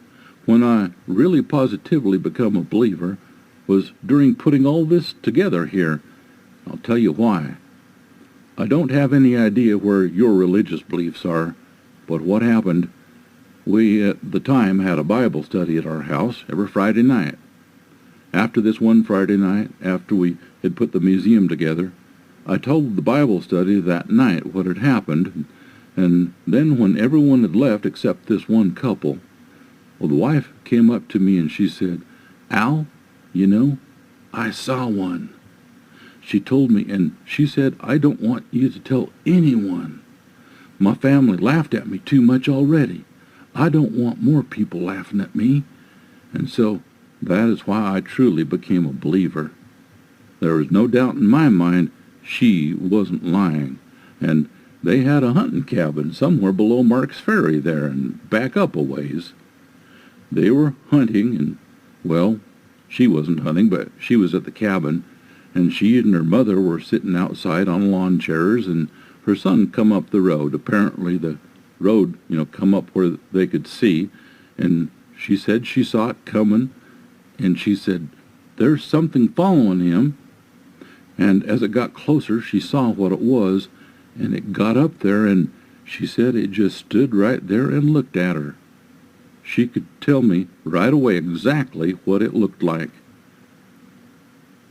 F: when I really positively become a believer was during putting all this together here. I'll tell you why. I don't have any idea where your religious beliefs are, but what happened, we at the time had a Bible study at our house every Friday night. After this one Friday night, after we had put the museum together, I told the Bible study that night what had happened, and then when everyone had left except this one couple, Well, the wife came up to me and she said, "Al, you know, I saw one." She told me, and she said, "I don't want you to tell anyone. My family laughed at me too much already. I don't want more people laughing at me." And so that is why I truly became a believer. There was no doubt in my mind she wasn't lying. And they had a hunting cabin somewhere below Mark's Ferry there and back up a ways. They were hunting and, well, she wasn't hunting, but she was at the cabin, and she and her mother were sitting outside on lawn chairs, and her son come up the road. Apparently the road, come up where they could see, and she said she saw it coming, and she said, "There's something following him." And as it got closer, she saw what it was, and it got up there, and she said it just stood right there and looked at her. She could tell me right away exactly what it looked like.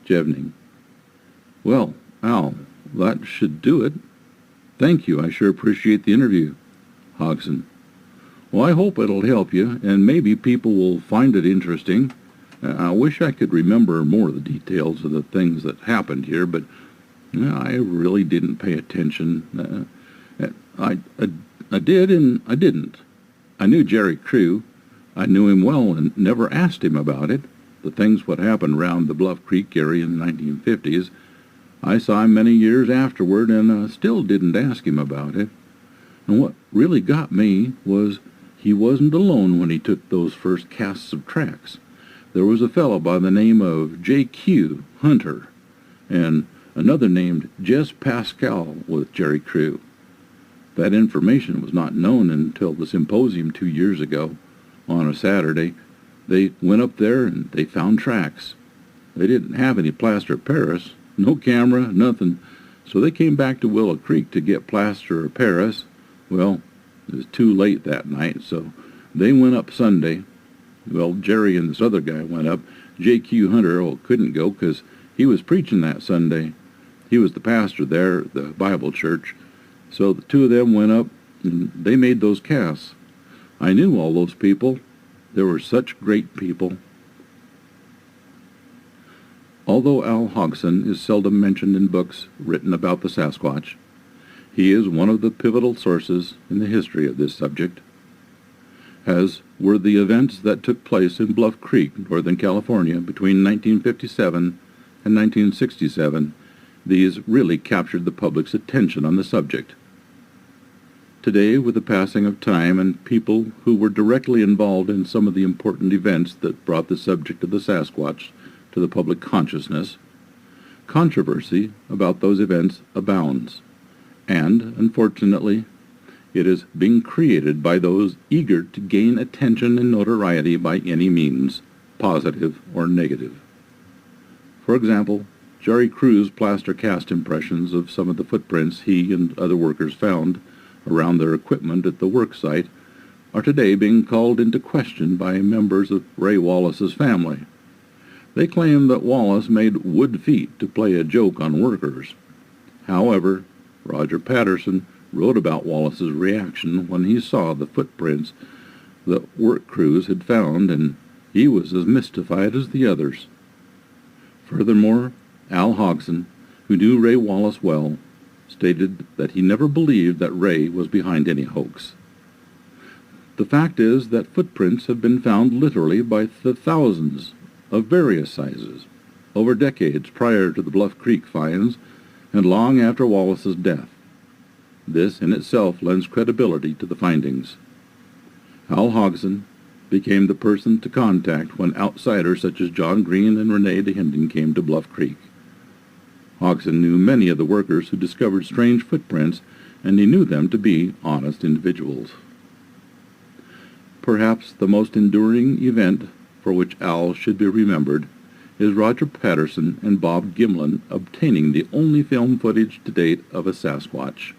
F: Jevning: "Well, Al, that should do it. Thank you. I sure appreciate the interview." Hodgson: "Well, I hope it'll help you, and maybe people will find it interesting. I wish I could remember more of the details of the things that happened here, but I really didn't pay attention. I did and I didn't. I knew Jerry Crew. I knew him well and never asked him about it. The things what happened around the Bluff Creek area in the 1950s, I saw him many years afterward and still didn't ask him about it. And what really got me was he wasn't alone when he took those first casts of tracks. There was a fellow by the name of J.Q. Hunter and another named Jess Pascal with Jerry Crew. That information was not known until the symposium 2 years ago. On a Saturday, they went up there and they found tracks. They didn't have any plaster of Paris, no camera, nothing. So they came back to Willow Creek to get plaster of Paris. Well, it was too late that night, so they went up Sunday. Well, Jerry and this other guy went up. J.Q. Hunter couldn't go because he was preaching that Sunday. He was the pastor there at the Bible church. So the two of them went up and they made those casts. I knew all those people. They were such great people. Although Al Hodgson is seldom mentioned in books written about the Sasquatch, he is one of the pivotal sources in the history of this subject, as were the events that took place in Bluff Creek, Northern California, between 1957 and 1967. These really captured the public's attention on the subject. Today, with the passing of time and people who were directly involved in some of the important events that brought the subject of the Sasquatch to the public consciousness, controversy about those events abounds, and, unfortunately, it is being created by those eager to gain attention and notoriety by any means, positive or negative. For example, Jerry Crew's plaster cast impressions of some of the footprints he and other workers found around their equipment at the work site are today being called into question by members of Ray Wallace's family. They claim that Wallace made wood feet to play a joke on workers. However, Roger Patterson wrote about Wallace's reaction when he saw the footprints that work crews had found, and he was as mystified as the others. Furthermore, Al Hodgson, who knew Ray Wallace well, stated that he never believed that Ray was behind any hoax. The fact is that footprints have been found literally by the thousands of various sizes over decades prior to the Bluff Creek finds and long after Wallace's death. This in itself lends credibility to the findings. Al Hodgson became the person to contact when outsiders such as John Green and Rene DeHinden came to Bluff Creek. Hodgson knew many of the workers who discovered strange footprints, and he knew them to be honest individuals. Perhaps the most enduring event for which Al should be remembered is Roger Patterson and Bob Gimlin obtaining the only film footage to date of a Sasquatch.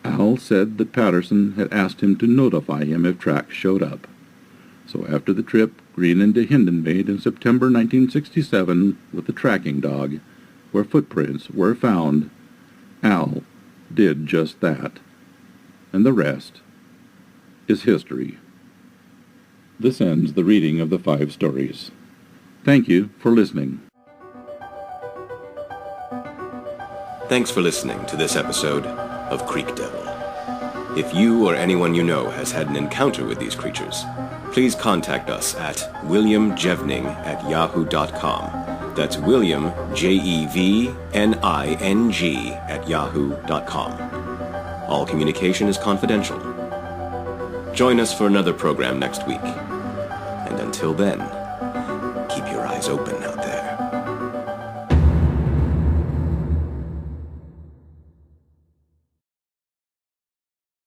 F: Al said that Patterson had asked him to notify him if tracks showed up. So after the trip Green and DeHinden made in September 1967 with the tracking dog, where footprints were found, Al did just that. And the rest is history. this ends the reading of the 5 stories. Thank you for listening.
A: Thanks for listening to this episode of Creek Devil. If you or anyone you know has had an encounter with these creatures, please contact us at williamjevning@yahoo.com. That's William, Jevning, @yahoo.com. All communication is confidential. Join us for another program next week. And until then, keep your eyes open out